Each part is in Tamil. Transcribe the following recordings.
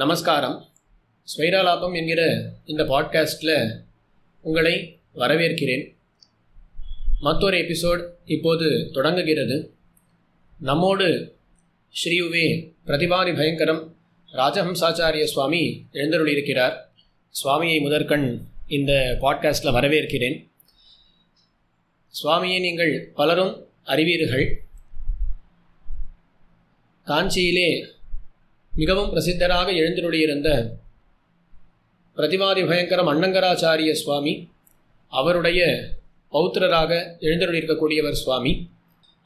நமஸ்காரம். ஸ்வைராலாபம் என்கிற இந்த பாட்காஸ்ட்டில் உங்களை வரவேற்கிறேன். மற்றொரு எபிசோட் இப்போது தொடங்குகிறது. நம்மோடு ஸ்ரீயுவே பிரதிபாதி பயங்கரம் ராஜஹம்சாச்சாரிய சுவாமி எழுந்தருளியிருக்கிறார். சுவாமியை முதற்கண் இந்த பாட்காஸ்ட்டில் வரவேற்கிறேன். சுவாமியை நீங்கள் பலரும் அறிவீர்கள். காஞ்சியிலே மிகவும் பிரசித்தராக எழுந்தருளியிருந்த பிரதிபாதி பயங்கரம் அண்ணங்கராச்சாரிய சுவாமி, அவருடைய பௌத்திரராக எழுந்தருளியிருக்கக்கூடியவர் சுவாமி.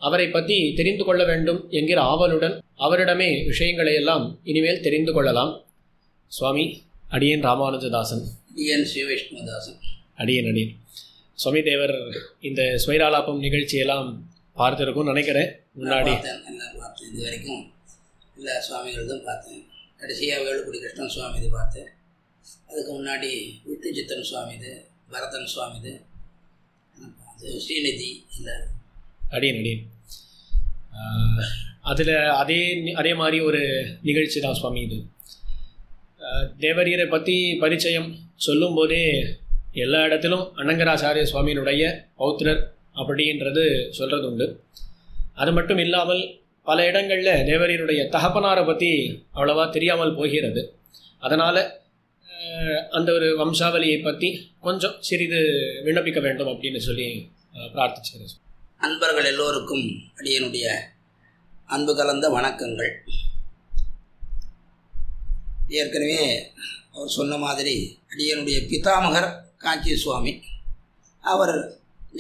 அவரை பற்றி தெரிந்து கொள்ள வேண்டும் என்கிற ஆவலுடன் அவரிடமே விஷயங்களை எல்லாம் இனிமேல் தெரிந்து கொள்ளலாம். சுவாமி, அடியேன் ராமானுஜதாசன். அடியேன் ஸ்ரீவைஷ்ணவதாசன். அடியேன் சுவாமி தேவர் இந்த ஸ்வைராலாபம் நிகழ்ச்சியெல்லாம் பார்த்துருக்கும்னு நினைக்கிறேன். முன்னாடி பார்த்தேன், இது வரைக்கும் எல்லா சுவாமிகள் தான் பார்த்தேன். கடைசியாக வேலுக்குடி கிருஷ்ணன் சுவாமி இது பார்த்தேன். அதுக்கு முன்னாடி விட்டு சித்தன் சுவாமி இது, பரதன் சுவாமி இது, ஸ்ரீநிதி இல்லை. அடியேன் அதில் அதே மாதிரி ஒரு நிகழ்ச்சி தான் சுவாமி இது. தேவரீரை பற்றி பரிச்சயம் சொல்லும்போதே எல்லா இடத்திலும் அண்ணங்கராச்சாரிய சுவாமியினுடைய பௌத்திரர் அப்படின்றது சொல்கிறது உண்டு. அது மட்டும் இல்லாமல் பல இடங்களில் தேவரீருடைய தகப்பனாரை பற்றி அவ்வளவா தெரியாமல் போகிறது. அதனால் அந்த ஒரு வம்சாவளியை பற்றி கொஞ்சம் சிறிது விண்ணப்பிக்க வேண்டும் அப்படின்னு சொல்லி பிரார்த்திச்சுக்கிறேன். அன்பர்கள் எல்லோருக்கும் அடியனுடைய அன்பு கலந்த வணக்கங்கள். ஏற்கனவே அவர் சொன்ன மாதிரி அடியனுடைய பிதாமகர் காஞ்சி சுவாமி. அவர்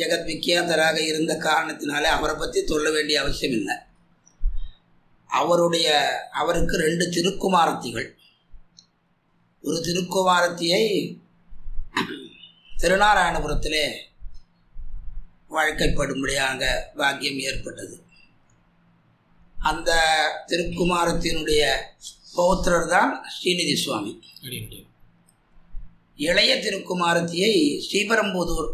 ஜெகத் விக்கியாதராக இருந்த காரணத்தினாலே அவரை பற்றி சொல்ல வேண்டிய அவசியம் இல்லை. அவருக்கு 2 திருக்குமாரத்திகள். ஒரு திருக்குமாரத்தியை திருநாராயணபுரத்திலே வாழ்க்கைப்படும்படியாக பாக்கியம் ஏற்பட்டது. அந்த திருக்குமாரத்தினுடைய பௌத்திரர் தான் ஸ்ரீநிதி சுவாமி. இளைய திருக்குமாரத்தியை ஸ்ரீபெரும்புதூர்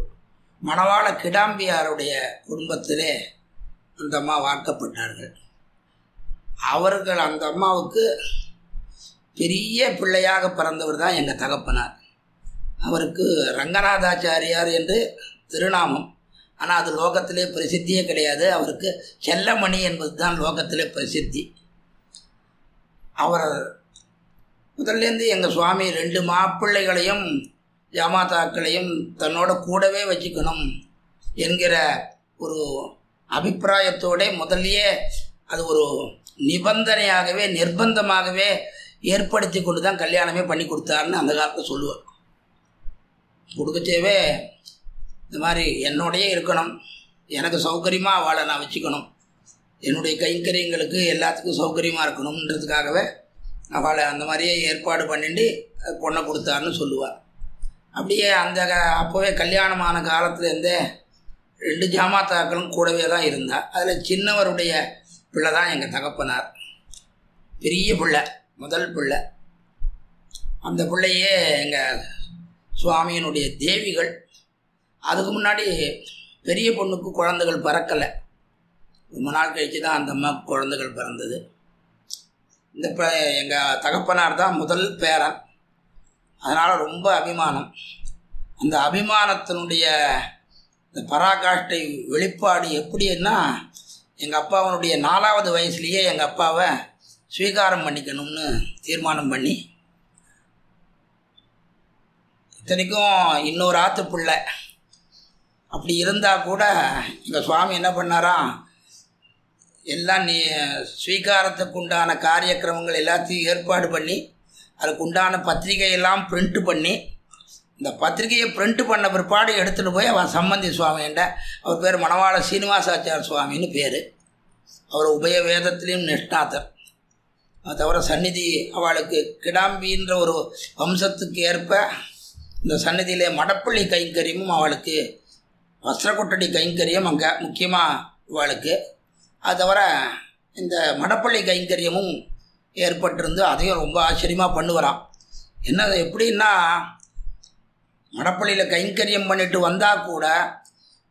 மணவாள கிடாம்பியாருடைய குடும்பத்திலே அந்த அம்மா வாக்கப்பட்டார்கள். அவர்கள் அந்த அம்மாவுக்கு பெரிய பிள்ளையாக பிறந்தவர் தான் எங்கள் தகப்பனார். அவருக்கு ரங்கநாதாச்சாரியார் என்று திருநாமம். ஆனால் அது லோகத்திலே பிரசித்தியே கிடையாது. அவருக்கு செல்லமணி என்பது தான் லோகத்திலே பிரசித்தி. அவர் முதல்லேருந்து எங்கள் சுவாமி 2 மாப்பிள்ளைகளையும் ஜாமாத்தாக்களையும் தன்னோட கூடவே வச்சுக்கணும் என்கிற ஒரு அபிப்பிராயத்தோட முதல்லையே அது ஒரு நிபந்தனையாகவே நிர்பந்தமாகவே ஏற்படுத்தி கொண்டு தான் கல்யாணமே பண்ணி கொடுத்தாருன்னு அந்த காலத்தில் சொல்லுவார். கொடுக்கச்சேவே இந்த மாதிரி என்னோடையே இருக்கணும், எனக்கு சௌகரியமாக அவளை நான் வச்சுக்கணும், என்னுடைய கைங்கரியங்களுக்கு எல்லாத்துக்கும் சௌகரியமாக இருக்கணுன்றதுக்காகவே அவளை அந்த மாதிரியே ஏற்பாடு பண்ணிட்டு பொண்ணை கொடுத்தாருன்னு சொல்லுவார். அப்படியே அப்போவே கல்யாணமான காலத்துலேருந்தே 2 ஜாமாத்தாக்களும் கூடவே தான் இருந்தார். அதில் சின்னவருடைய பிள்ளை தான் எங்கள் தகப்பனார். பெரிய பிள்ளை, முதல் பிள்ளை. அந்த பிள்ளையே எங்கள் சுவாமியினுடைய தேவிகள். அதுக்கு முன்னாடி பெரிய பொண்ணுக்கு குழந்தைகள் பிறக்கலை. ரொம்ப நாள் கழித்து தான் அந்த அம்மாவுக்கு குழந்தைகள் பிறந்தது. இந்த எங்கள் தகப்பனார் தான் முதல் பேரன். அதனால் ரொம்ப அபிமானம். அந்த அபிமானத்தினுடைய இந்த பராகாஷ்டை வெளிப்பாடு எப்படின்னா, எங்கள் அப்பாவனுடைய 4வது வயசுலேயே எங்கள் அப்பாவை ஸ்வீகாரம் பண்ணிக்கணும்னு தீர்மானம் பண்ணி, இத்தனைக்கும் இன்னொரு ஆற்று பிள்ளை அப்படி இருந்தால் கூட எங்கள் சுவாமி என்ன பண்ணாராம், எல்லாம் ஸ்வீகாரத்துக்கு உண்டான காரியக்கிரமங்கள் எல்லாத்தையும் ஏற்பாடு பண்ணி அதுக்கு உண்டான பத்திரிகையெல்லாம் பிரிண்ட்டு பண்ணி, இந்த பத்திரிகையை பிரிண்ட் பண்ண பிற்பாடு எடுத்துகிட்டு போய் அவன் சம்பந்தி சுவாமிகிட்ட, அவர் பேர் மணவாள சீனிவாசாச்சார சுவாமின்னு பேர். அவர் உபய வேதத்திலையும் நிஷ்ணாத்தர். அது தவிர சந்நிதி அவளுக்கு கிடாம்பின்ற ஒரு வம்சத்துக்கு ஏற்ப இந்த சந்நிதியிலே மடப்பள்ளி கைங்கரியமும் அவளுக்கு, வஸ்திரக்கொட்டடி கைங்கரியம் அங்கே முக்கியமாக அவளுக்கு. அது தவிர இந்த மடப்பள்ளி கைங்கரியமும் ஏற்பட்டிருந்து அதையும் ரொம்ப ஆச்சரியமாக பண்ணுவாராம். என்ன எப்படின்னா, மடப்பள்ளியில் கைங்கரியம் பண்ணிட்டு வந்தால் கூட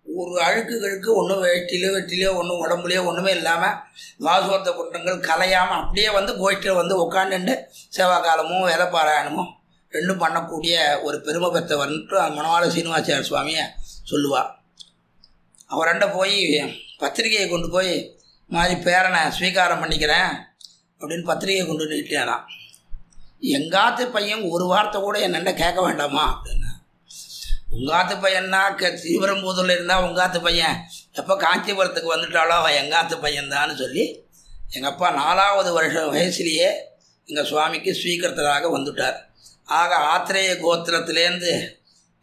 ஒரு அழுக்குகளுக்கு ஒன்றும் வெட்டிலையோ ஒன்றும் உடம்புலையோ ஒன்றுமே இல்லாமல் வாசோத்த குற்றங்கள் கலையாமல் அப்படியே வந்து கோஷ்டியில் வந்து உட்காந்துட்டு சேவாகாலமும் வேத பாராயணமும் ரெண்டும் பண்ணக்கூடிய ஒரு பெருமை பெற்றவர்ன்ட்டு மணவாள சீனிவாசாரிய சுவாமியை சொல்லுவாள். அவரண்ட போய் பத்திரிகையை கொண்டு போய் மாதிரி பேரனை ஸ்வீகாரம் பண்ணிக்கிறேன் அப்படின்னு பத்திரிகையை கொண்டு நீட்டாராம். எங்காத்து பையன் ஒரு வார்த்தை கூட என்னென்ன கேட்க வேண்டாமா அப்படின்னா, உங்காத்து பையன்னா ஸ்ரீபெரும்புதூரில் இருந்தால் உங்காத்து பையன், எப்போ காஞ்சிபுரத்துக்கு வந்துட்டாலோ அவன் எங்காத்து பையன்தான்னு சொல்லி எங்கள் அப்பா 4வது வருஷம் வயசுலேயே எங்கள் சுவாமிக்கு ஸ்வீகர்த்தராக வந்துட்டார். ஆக ஆத்திரேய கோத்திரத்திலேருந்து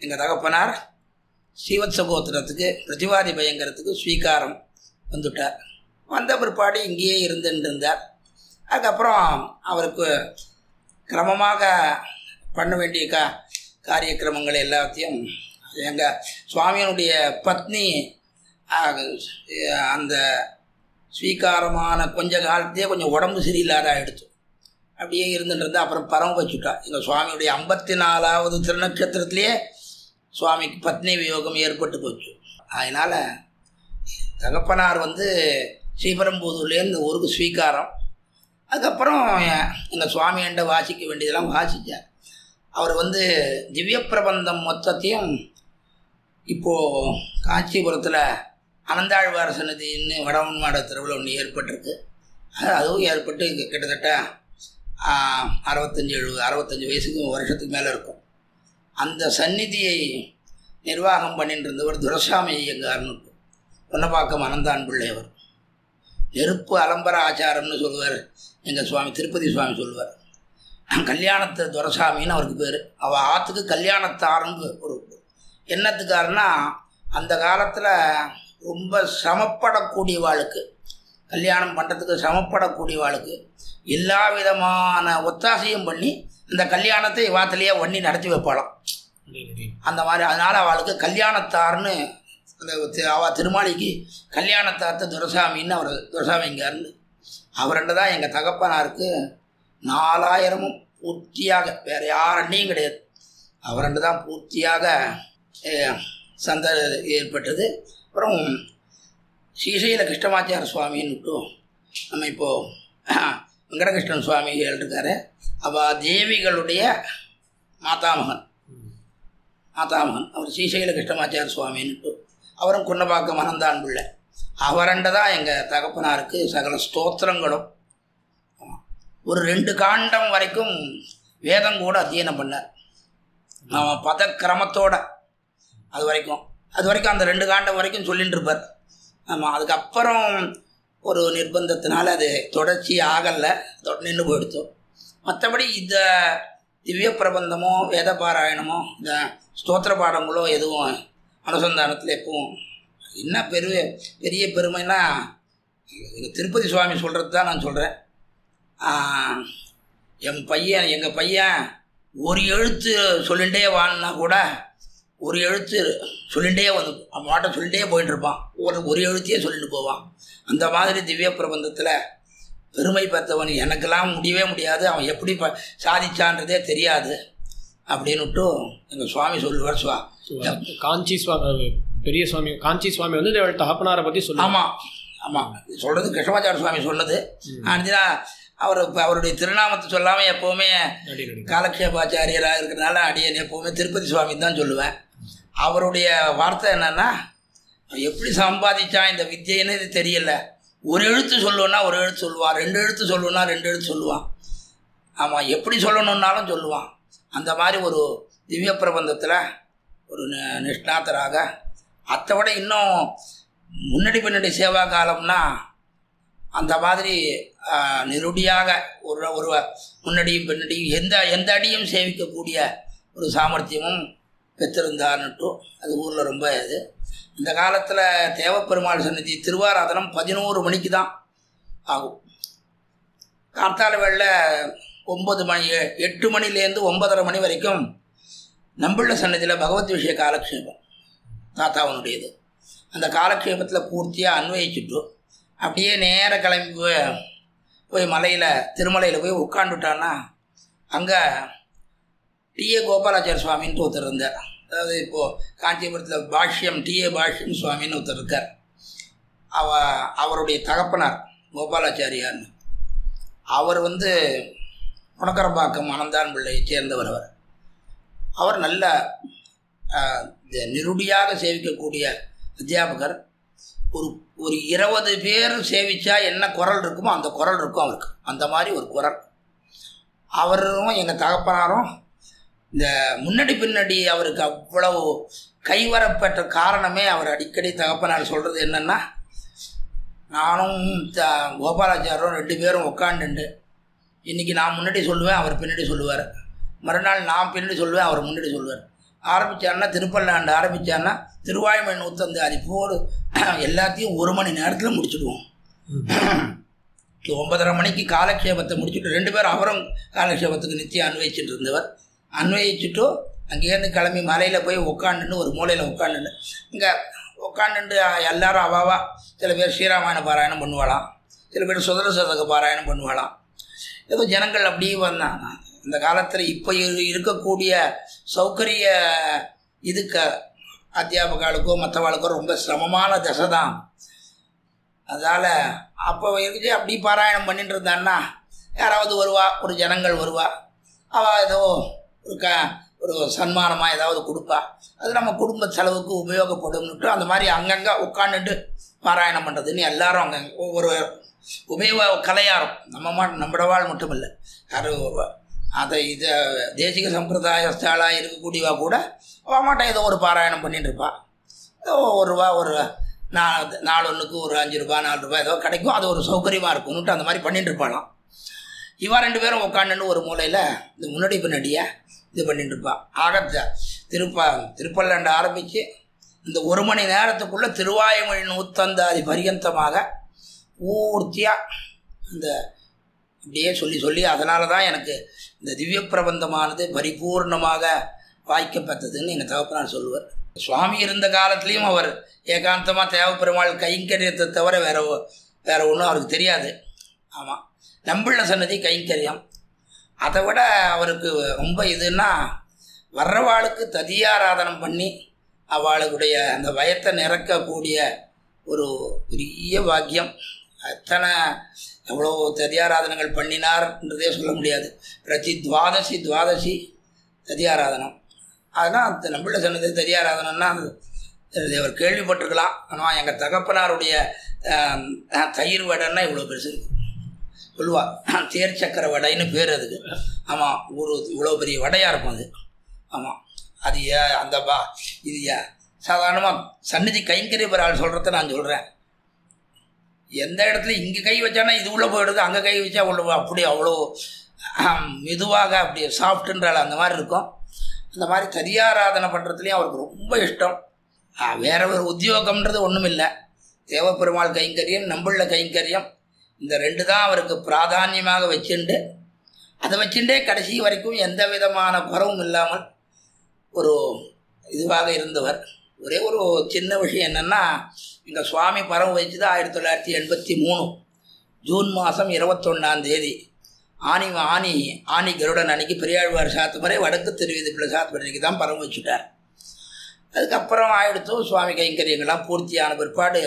எங்கள் தகப்பனார் ஸ்ரீவத்ச கோத்திரத்துக்கு பிரதிவாதி பயங்கரத்துக்கு ஸ்வீகாரம் வந்துட்டார். வந்த பிற்பாடு இங்கேயே இருந்துட்டு இருந்தார். அதுக்கப்புறம் அவருக்கு கிரமமாக பண்ண வேண்டிய காரியக்கிரமங்கள் எல்லாத்தையும் எங்கள் சுவாமியினுடைய பத்னி அந்த ஸ்வீகாரமான கொஞ்ச காலத்தையே கொஞ்சம் உடம்பு சரியில்லாத ஆகிடுச்சு. அப்படியே இருந்துட்டு அப்புறம் பரம வச்சுட்டா. எங்கள் சுவாமியுடைய 54வது திருநட்சத்திரத்திலேயே சுவாமிக்கு பத்னி வியோகம் ஏற்பட்டு போச்சு. அதனால் தகப்பனார் வந்து ஸ்ரீபெரும்புதூர்லேருந்து ஊருக்கு ஸ்வீகாரம். அதுக்கப்புறம் எங்கள் சுவாமியண்ட வாசிக்க வேண்டியதெல்லாம் வாசித்தார். அவர் வந்து திவ்ய பிரபந்தம் மொத்தத்தையும் இப்போது காஞ்சிபுரத்தில் அனந்தாழ்வார் சன்னதின்னு வடமன்மாட தெருவில் ஒன்று ஏற்பட்டிருக்கு. அதுவும் ஏற்பட்டு கிட்டத்தட்ட 65 வயசுக்கு வருஷத்துக்கு மேலே இருக்கும். அந்த சந்நிதியை நிர்வாகம் பண்ணிட்டு இருந்தவர் துரசாமி ஐயங்கார்னு பொன்னப்பாக்கம் அனந்தான் பிள்ளையவர். நெருப்பு அலம்பர ஆச்சாரம்னு சொல்லுவார் எங்கள் சுவாமி திருப்பதி சுவாமி சொல்லுவார். கல்யாணத்தை துரசாமின்னு அவருக்கு பேர். அவள் ஆற்றுக்கு கல்யாணத்தாருன்னு ஒரு என்னத்துக்காருன்னா, அந்த காலத்தில் ரொம்ப சிரமப்படக்கூடியவாளுக்கு, கல்யாணம் பண்ணுறதுக்கு சிரமப்படக்கூடியவாளுக்கு எல்லா விதமான ஒத்தாசையும் பண்ணி அந்த கல்யாணத்தை வாத்திலேயே ஒண்ணி நடத்தி வைப்பாளாம். அந்த மாதிரி அதனால் அவளுக்கு கல்யாணத்தார்னு அந்த அவள் திருமாளிக்கு கல்யாணத்தார்த்த துரசாமின்னு அவர் துரசாமிங்கார்னு அவர்கிட்ட தான் எங்கள் தகப்பனாருக்கு 4000 பூர்த்தியாக, வேறு யாரண்டையும் கிடையாது, அவர்கிட்ட தான் பூர்த்தியாக சந்த ஏற்பட்டது. அப்புறம் ஸ்ரீசைல கிருஷ்ணமாச்சார சுவாமின்னுட்டு நம்ம இப்போது வெங்கடகிருஷ்ணன் சுவாமி இருக்காரு. அவள் தேவிகளுடைய மாதாமகன் அவர் ஸ்ரீசைல கிருஷ்ணமாச்சார சுவாமின்னுட்டு அவரும் குன்னப்பாக்கம் அனந்தான் பிள்ளை. அவரண்ட தான் எங்கள் தகப்பனாருக்கு சகல ஸ்தோத்திரங்களும் ஒரு 2 காண்டம் வரைக்கும் வேதம் கூட அத்தியனம் பண்ணார். அவன் பதக்கிரமத்தோட அது வரைக்கும் அந்த 2 காண்டம் வரைக்கும் சொல்லிட்டு இருப்பார். ஆமாம், அதுக்கப்புறம் ஒரு நிர்பந்தத்தினால அது தொடர்ச்சி ஆகலை, நின்று போயிடுத்தோம். மற்றபடி இந்த திவ்ய பிரபந்தமோ வேத பாராயணமோ இந்த ஸ்தோத்திர பாடங்களோ எதுவும் அனுசந்தானத்தில் எப்பவும் என்ன பெரிய பெருமைன்னா, திருப்பதி சுவாமி சொல்கிறது தான் நான் சொல்கிறேன். எங்கள் பையன் ஒரு எழுத்து சொல்லிகிட்டே வான்னா கூட ஒரு எழுத்து சொல்லிகிட்டே வந்து மாட்ட சொல்லிகிட்டே போயிட்டு இருப்பான். ஒரு எழுத்தையே சொல்லிட்டு போவான். அந்த மாதிரி திவ்ய பிரபந்தத்தில் பெருமை பெற்றவன் எனக்கெல்லாம் முடியவே முடியாது, அவன் எப்படி சாதிச்சான்றதே தெரியாது அப்படின்னுட்டு எங்கள் சுவாமி சொல்லுவார். காஞ்சி சுவாமி பெரிய சுவாமி காஞ்சி சுவாமி வந்து தகப்பனாரை பற்றி சொல்லு. ஆமாம் சொல்கிறது கிருஷ்ணமாச்சார சுவாமி சொன்னது. ஆனா அவருடைய திருநாமத்தை சொல்லாமல் எப்போவுமே காலக்ஷேபாச்சாரியராக இருக்கிறதுனால அடியன் எப்போவுமே திருப்பதி சுவாமி தான் சொல்லுவேன். அவருடைய வார்த்தை என்னன்னா, எப்படி சம்பாதிச்சான் இந்த வித்தியன்னு இது தெரியல, ஒரு எழுத்து சொல்லுவோன்னா ஒரு எழுத்து சொல்லுவான், 2 எழுத்து சொல்லுவோன்னா 2 எழுத்து சொல்லுவான். ஆமாம், எப்படி சொல்லணுன்னாலும் சொல்லுவான். அந்த மாதிரி ஒரு திவ்ய பிரபந்தத்தில் ஒரு நிஷ்ணாத்தராக, அதை விட இன்னும் முன்னாடி சேவா காலம்னா அந்த மாதிரி நெருடியாக ஒரு முன்னாடியும் பின்னாடியும் எந்த அடியும் சேவிக்கக்கூடிய ஒரு சாமர்த்தியமும் பெற்றிருந்தான்னுட்டு அது ஊரில் ரொம்ப இது. இந்த காலத்தில் தேவப்பெருமாள் சன்னதி திருவாராதனம் 11 மணிக்கு தான் ஆகும். கார்த்தால வேளையில் 9 மணி 8 மணிலேருந்து 9:30 மணி வரைக்கும் நம்பிள்ள சன்னதியில் பகவத் விஷய காலக்ஷேபம் தாத்தாவனுடையது. அந்த காலக்ஷேபத்தில் பூர்த்தியாக அன்வயிச்சுட்டு அப்படியே நேர கிளம்பி போய் திருமலையில் போய் உட்காந்துட்டான்னா, அங்கே டி.ஏ. கோபாலாச்சார சுவாமின்ட்டு ஒருத்தர் இருந்தார். அதாவது இப்போது காஞ்சிபுரத்தில் பாஷ்யம் டிஏ பாஷ்யம் சுவாமின்னு ஒருத்தர் இருக்கார். அவருடைய தகப்பனார் கோபாலாச்சாரியார்னு, அவர் முனக்கரம்பாக்கம் அனந்தான் பிள்ளையை சேர்ந்தவர். அவர் நல்ல நிருடியாக சேவிக்கக்கூடிய அத்தியாபகர். ஒரு 20 பேர் சேவிச்சா என்ன குரல் இருக்குமோ அந்த குரல் இருக்கும் அவருக்கு, அந்த மாதிரி ஒரு குரல். அவரும் எங்கள் தகப்பனாரும் இந்த முன்னாடி பின்னாடி அவருக்கு அவ்வளவு கைவரப்பெற்ற காரணமே அவர் அடிக்கடி தகப்பனார் சொல்கிறது என்னென்னா, நானும் கோபாலாச்சாரும் 2 பேரும் உட்காந்துண்டு இன்றைக்கி நான் முன்னாடி சொல்லுவேன், அவர் பின்னாடி சொல்லுவார். மறுநாள் நான் பின்னாடி சொல்லுவேன், அவர் முன்னாடி சொல்லுவார். ஆரம்பித்தாருன்னா திருப்பல்லாண்டு ஆரம்பித்தாருன்னா திருவாய்மொழி நூற்றந்து அது போல் எல்லாத்தையும் 1 மணி நேரத்தில் முடிச்சுடுவோம். 9:30 மணிக்கு காலக்ஷேபத்தை முடிச்சுட்டு 2 பேரும் அவரும் காலக்ஷேபத்துக்கு நிச்சயம் அன்வயிச்சுட்டு இருந்தவர். அன்வயிச்சுட்டு அங்கேருந்து கிளம்பி மலையில் போய் உட்காந்துட்டு ஒரு மூலையில் உட்காந்துட்டு இங்கே உட்காந்துட்டு எல்லாரும் அவாவா, சில பேர் ஸ்ரீராமாயண பாராயணம் பண்ணுவாளாம், சில பேர் சுதந்திர பாராயணம் பண்ணுவாளாம். ஏதோ ஜனங்கள் அப்படியே வந்தாங்க. இந்த காலத்தில் இப்போ இருக்கக்கூடிய சௌகரிய இதுக்கு அத்தியாபகாலுக்கோ மற்றவாளுக்கோ ரொம்ப சிரமமான தசை தான். அதால் அப்போ இருந்துச்சு அப்படி பாராயணம் பண்ணிட்டு இருந்தான்னா யாராவது வருவா, ஒரு ஜனங்கள் வருவா, அவள் ஏதோ ஒரு சன்மானமாக ஏதாவது கொடுப்பா, அது நம்ம குடும்ப செலவுக்கு உபயோகப்படும்னுட்டு அந்த மாதிரி அங்கங்கே உட்காந்துட்டு பாராயணம் பண்ணுறதுன்னு எல்லாரும் அங்கே ஒவ்வொரு உபயோக கலையாரும் நம்மளவாள் மட்டும் இல்லை, யாரும் அதை இதை தேசிக சம்பிரதாய ஸ்தாலாக இருக்கக்கூடியவா கூட அவமாட்டம் ஏதோ ஒரு பாராயணம் பண்ணிட்டு இருப்பாள். ஒரு ரூபா ஒரு நாள் ஒன்றுக்கு ஒரு 5 ரூபா 4 ரூபா ஏதோ கிடைக்கும், அது ஒரு சௌகரியமாக இருக்கும்னுட்டு அந்த மாதிரி பண்ணிட்டு இருப்பாளாம். இவா 2 பேரும் உட்காந்துன்னு ஒரு மூலையில் இந்த முன்னாடி பின்னாடியே இது பண்ணிட்டு இருப்பாள். ஆக திருப்பல்லாண்டு ஆரம்பித்து இந்த 1 மணி நேரத்துக்குள்ளே திருவாய்மொழி நூற்றந்தாதி பரியந்தமாக பூர்த்தியாக இந்த அப்படியே சொல்லி அதனால தான் எனக்கு இந்த திவ்ய பிரபந்தமானது பரிபூர்ணமாக வாய்க்கப்பட்டதுன்னு எங்கள் தகப்பனார் சொல்லுவார். சுவாமி இருந்த காலத்துலேயும் அவர் ஏகாந்தமாக தேவப்பெருமாள் கைங்கரியத்தை தவிர வேறு ஒன்றும் அவருக்கு தெரியாது. ஆமாம், நம்பிள்ள சன்னதி கைங்கரியம். அதை விட அவருக்கு ரொம்ப இதுன்னா வர்றவாளுக்கு ததியாராதனம் பண்ணி அவளுடைய அந்த வயத்தை நிறக்கக்கூடிய ஒரு பெரிய பாக்கியம். அத்தனை எவ்வளோ ததியாராதனங்கள் பண்ணினார்ன்றதே சொல்ல முடியாது. பிரதி துவாதசி ததியாராதனம். அதனால் அந்த நம்பிள்ள சொன்னது ததியாராதனம்னா அவர் கேள்விப்பட்டிருக்கலாம். ஆனால் எங்கள் தகப்பனாருடைய தயிர் வடைன்னா இவ்வளோ பெருசு இருக்குது சொல்லுவா, தேர் சக்கர வடைன்னு பேர் அதுக்கு. ஆமாம், இவ்வளோ பெரிய வடையாக இருக்கும் அது. ஆமாம், அது அந்த இது சாதாரணமாக சந்நிதி கைங்கரிய பெறாள் சொல்கிறத நான் சொல்கிறேன். எந்த இடத்துல இங்கே கை வச்சானா இது உள்ளே போயிடுது, அங்கே கை வச்சா உள்ள அப்படி அவ்வளோ மெதுவாக அப்படி சாஃப்ட்டுன்றால் அந்த மாதிரி இருக்கும். அந்த மாதிரி ததியாராதனை பண்ணுறதுலேயும் அவருக்கு ரொம்ப இஷ்டம். வேற ஒரு உத்தியோகம்ன்றது ஒன்றும் இல்லை. தேவப்பெருமாள் கைங்கரியம், நம்பிள்ள கைங்கரியம், இந்த 2 தான் அவருக்கு பிராதானியமாக வச்சுண்டு அதை வச்சுட்டே கடைசி வரைக்கும் எந்த விதமான குறவும் இல்லாமல் ஒரு இதுவாக இருந்தவர். ஒரே ஒரு சின்ன விஷயம் என்னென்னா, எங்கள் சுவாமி பரவ வச்சது 1983 ஜூன் மாதம் 21ஆம் தேதி ஆனி கருடன் அன்னைக்கு பெரியாழ்வார் சாத்துமறை வடக்கு திருவிதிப்பிள்ளை சாத்துமறைக்கு தான் பரவ வச்சுட்டார். அதுக்கப்புறம் ஆயிடுத்து சுவாமி கைங்கரியங்கள்லாம் பூர்த்தியான பிற்பாடு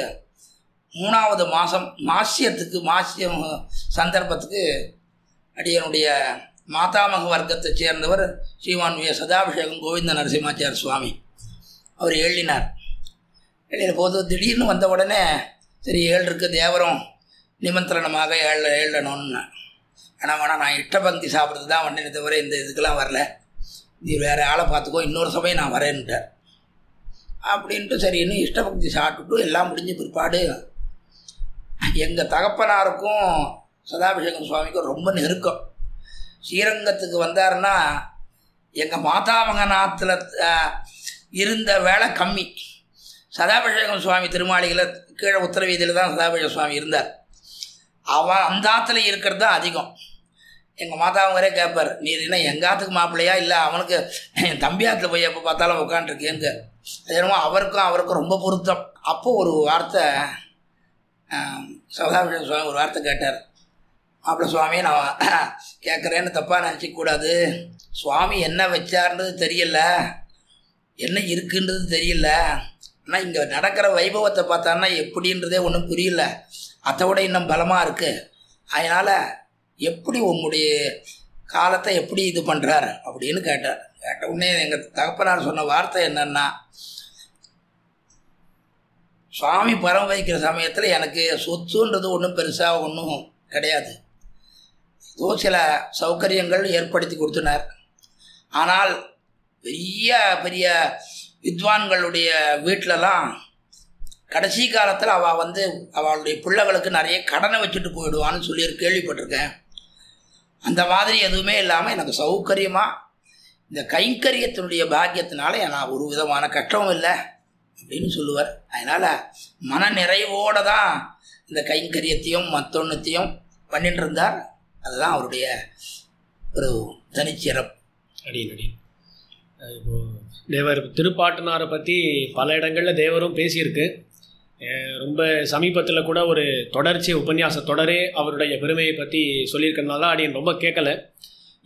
3வது மாதம் மாசியம் சந்தர்ப்பத்துக்கு அடியனுடைய மாதாமக வர்க்கத்தை சேர்ந்தவர் ஸ்ரீமான் வி சதாபிஷேகம் கோவிந்த நரசிம்மாச்சார் சுவாமி அவர் எழுதினார். எழுதின போது திடீர்னு வந்த உடனே சரி 7 தேவரம் நிமந்திரணமாக ஏழணும்னு. ஆனால் நான் இஷ்டபக்தி சாப்பிட்றது தான் வந்தேனே தவிர இந்த இதுக்கெல்லாம் வரல, நீ வேறு ஆளை பார்த்துக்கோ, இன்னொரு சமயம் நான் வரேன்ட்டார். அப்படின்ட்டு சரின்னு இஷ்டபக்தி சாப்பிட்டுட்டு எல்லாம் முடிஞ்ச பிற்பாடு எங்கள் தகப்பனாருக்கும் சதாபிஷேகம் சுவாமிக்கும் ரொம்ப நெருக்கம். ஸ்ரீரங்கத்துக்கு வந்தாருன்னா எங்கள் மாதாமகநாத்தில் இருந்த வேலை கம்மி. சதாபிஷேகம் சுவாமி திருமாளிகையில் கீழே உத்தரவீதியில் தான் சதாபிஷேக சுவாமி இருந்தார். அவன் அந்த ஆற்றுல இருக்கிறது தான் அதிகம். எங்கள் மாதாவரே கேட்பார், நீர் என்ன எங்கள் ஆற்றுக்கு மாப்பிள்ளையா இல்லை அவனுக்கு என் தம்பி ஆற்றுல போய் எப்போ பார்த்தாலும் உட்காண்ட்ருக்கேங்க. அது என்னமோ அவருக்கும் ரொம்ப பொருத்தம். அப்போது ஒரு வார்த்தை சதாபிஷேக சுவாமி ஒரு வார்த்தை கேட்டார். மாப்பிள்ளை சுவாமி நான் கேட்குறேன்னு தப்பாக நினச்சிக்கூடாது, சுவாமி என்ன வச்சார்ன்றது தெரியல, என்ன இருக்குன்றது தெரியல. ஆனால் இங்கே நடக்கிற வைபவத்தை பார்த்தான்னா எப்படின்றதே ஒன்றும் புரியல. அதை விட இன்னும் பலமாக இருக்குது. அதனால் எப்படி உங்களுடைய காலத்தை எப்படி இது பண்ணுறார் அப்படின்னு கேட்டார். கேட்ட உடனே எங்கள் தகப்பனார் சொன்ன வார்த்தை என்னன்னா, சுவாமி பரம் வைக்கிற சமயத்தில் எனக்கு சொத்துன்றது ஒன்றும் பெருசாக ஒன்றும் கிடையாது. ஏதோ சில சௌகரியங்கள் ஏற்படுத்தி கொடுத்தனர். ஆனால் பெரிய பெரிய வித்வான்களுடைய வீட்டிலலாம் கடைசி காலத்தில் அவளுடைய பிள்ளைகளுக்கு நிறைய கடனை வச்சுட்டு போயிடுவான்னு சொல்லி கேள்விப்பட்டிருக்கேன். அந்த மாதிரி எதுவுமே இல்லாமல் எனக்கு சௌகரியமாக இந்த கைங்கரியத்தினுடைய பாக்கியத்தினால நான் ஒரு விதமான கஷ்டமும் இல்லை அப்படின்னு சொல்லுவார். அதனால் மன நிறைவோடு தான் இந்த கைங்கரியத்தையும் மற்றொன்னத்தையும் பண்ணிட்டு இருந்தார். அதுதான் அவருடைய ஒரு தனிச்சிறப்பு. அடி இப்போ தேவர் திருப்பாட்டனாரை பற்றி பல இடங்களில் தேவரும் பேசியிருக்கு. ரொம்ப சமீபத்தில் கூட ஒரு தொடர்ச்சி உபன்யாச தொடரே அவருடைய பெருமையை பற்றி சொல்லியிருக்கிறதுனால அடியன் ரொம்ப கேட்கல.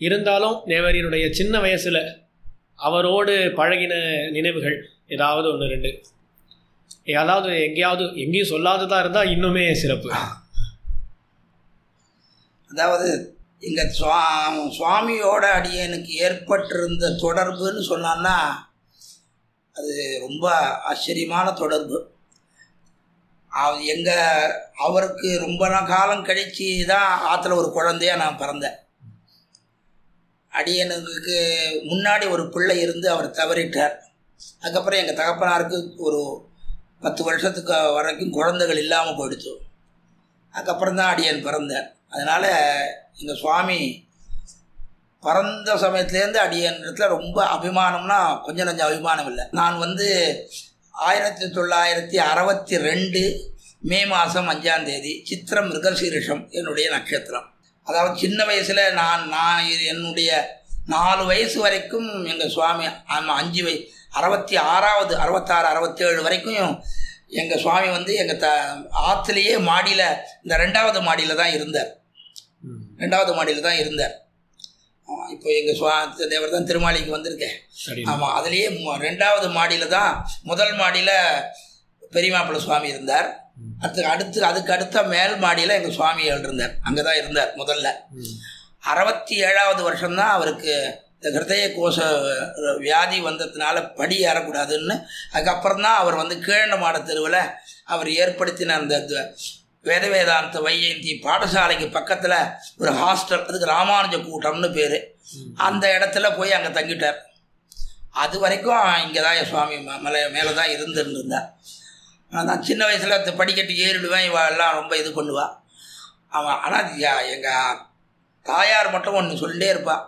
இருந்தாலும் தேவரினுடைய சின்ன வயசில் அவரோடு பழகின நினைவுகள் ஏதாவது ஒன்று ரெண்டு, ஏதாவது எங்கேயும் சொல்லாததாக இருந்தால் இன்னுமே சிறப்பு. அதாவது எங்கள் சுவாமியோட அடியனுக்கு ஏற்பட்டிருந்த தொடர்புன்னு சொன்னான்னா அது ரொம்ப ஆச்சரியமான தொடர்பு. அவருக்கு ரொம்ப காலம் கழித்து தான் ஆற்றுல ஒரு குழந்தையாக நான் பிறந்தேன். அடியனுக்கு முன்னாடி ஒரு பிள்ளை இருந்து அவர் தவறிட்டார். அதுக்கப்புறம் எங்கள் தகப்பனாருக்கு ஒரு 10 வருஷத்துக்கு வரைக்கும் குழந்தைகள் இல்லாமல் போயிடுச்சு. அதுக்கப்புறம் தான் அடியன் பிறந்தேன். அதனால் எங்கள் சுவாமி பிறந்த சமயத்துலேருந்து அடியன்றதுல ரொம்ப அபிமானம்னா கொஞ்சம் நஞ்சம் அபிமானம் இல்லை. நான் 1962 மே மாதம் 5ஆம் தேதி சித்திரம் மிருகசீரிஷம் என்னுடைய நட்சத்திரம். அதாவது சின்ன வயசில் நான் என்னுடைய 4 வயசு வரைக்கும் எங்கள் சுவாமி 66 67 வரைக்கும் எங்கள் சுவாமி எங்கள் ஆற்றுலேயே மாடியில் இந்த 2வது மாடியில் தான் இருந்தார். 2வது மாடியில் தான் இருந்தார். இப்போ எங்கள் தேவர் தான் திருமாளிக்கு வந்திருக்கேன். ஆமாம், அதுலேயே 2வது மாடியில் தான். முதல் மாடியில் பெரியமாப்பிள்ளை சுவாமி இருந்தார். அதுக்கு அடுத்த மேல் மாடியில் எங்கள் சுவாமிகள் இருந்தார். அங்கே தான் இருந்தார் முதல்ல. 67வது வருஷம்தான் அவருக்கு இந்த ஹிருதய கோஷ வியாதி வந்ததுனால படி ஏறக்கூடாதுன்னு அதுக்கப்புறம் தான் அவர் கீழ மாட தெருவில் அவர் ஏற்படுத்தின அந்த வேதாந்த வைஜெயந்தி பாடசாலைக்கு பக்கத்தில் ஒரு ஹாஸ்டல், அதுக்கு ராமானுஜ கூட்டம்னு பேர், அந்த இடத்துல போய் அங்கே தங்கிட்டார். அது வரைக்கும் இங்கே தான் என் சுவாமி மேலே தான் இருந்துருந்தார். நான் சின்ன வயசில் படிக்கட்டு ஏறிடுவேன், இவெல்லாம் ரொம்ப இது பண்ணுவாள் அவன். ஆனால் எங்கள் தாயார் மட்டும் ஒன்று சொல்லிட்டே இருப்பாள்.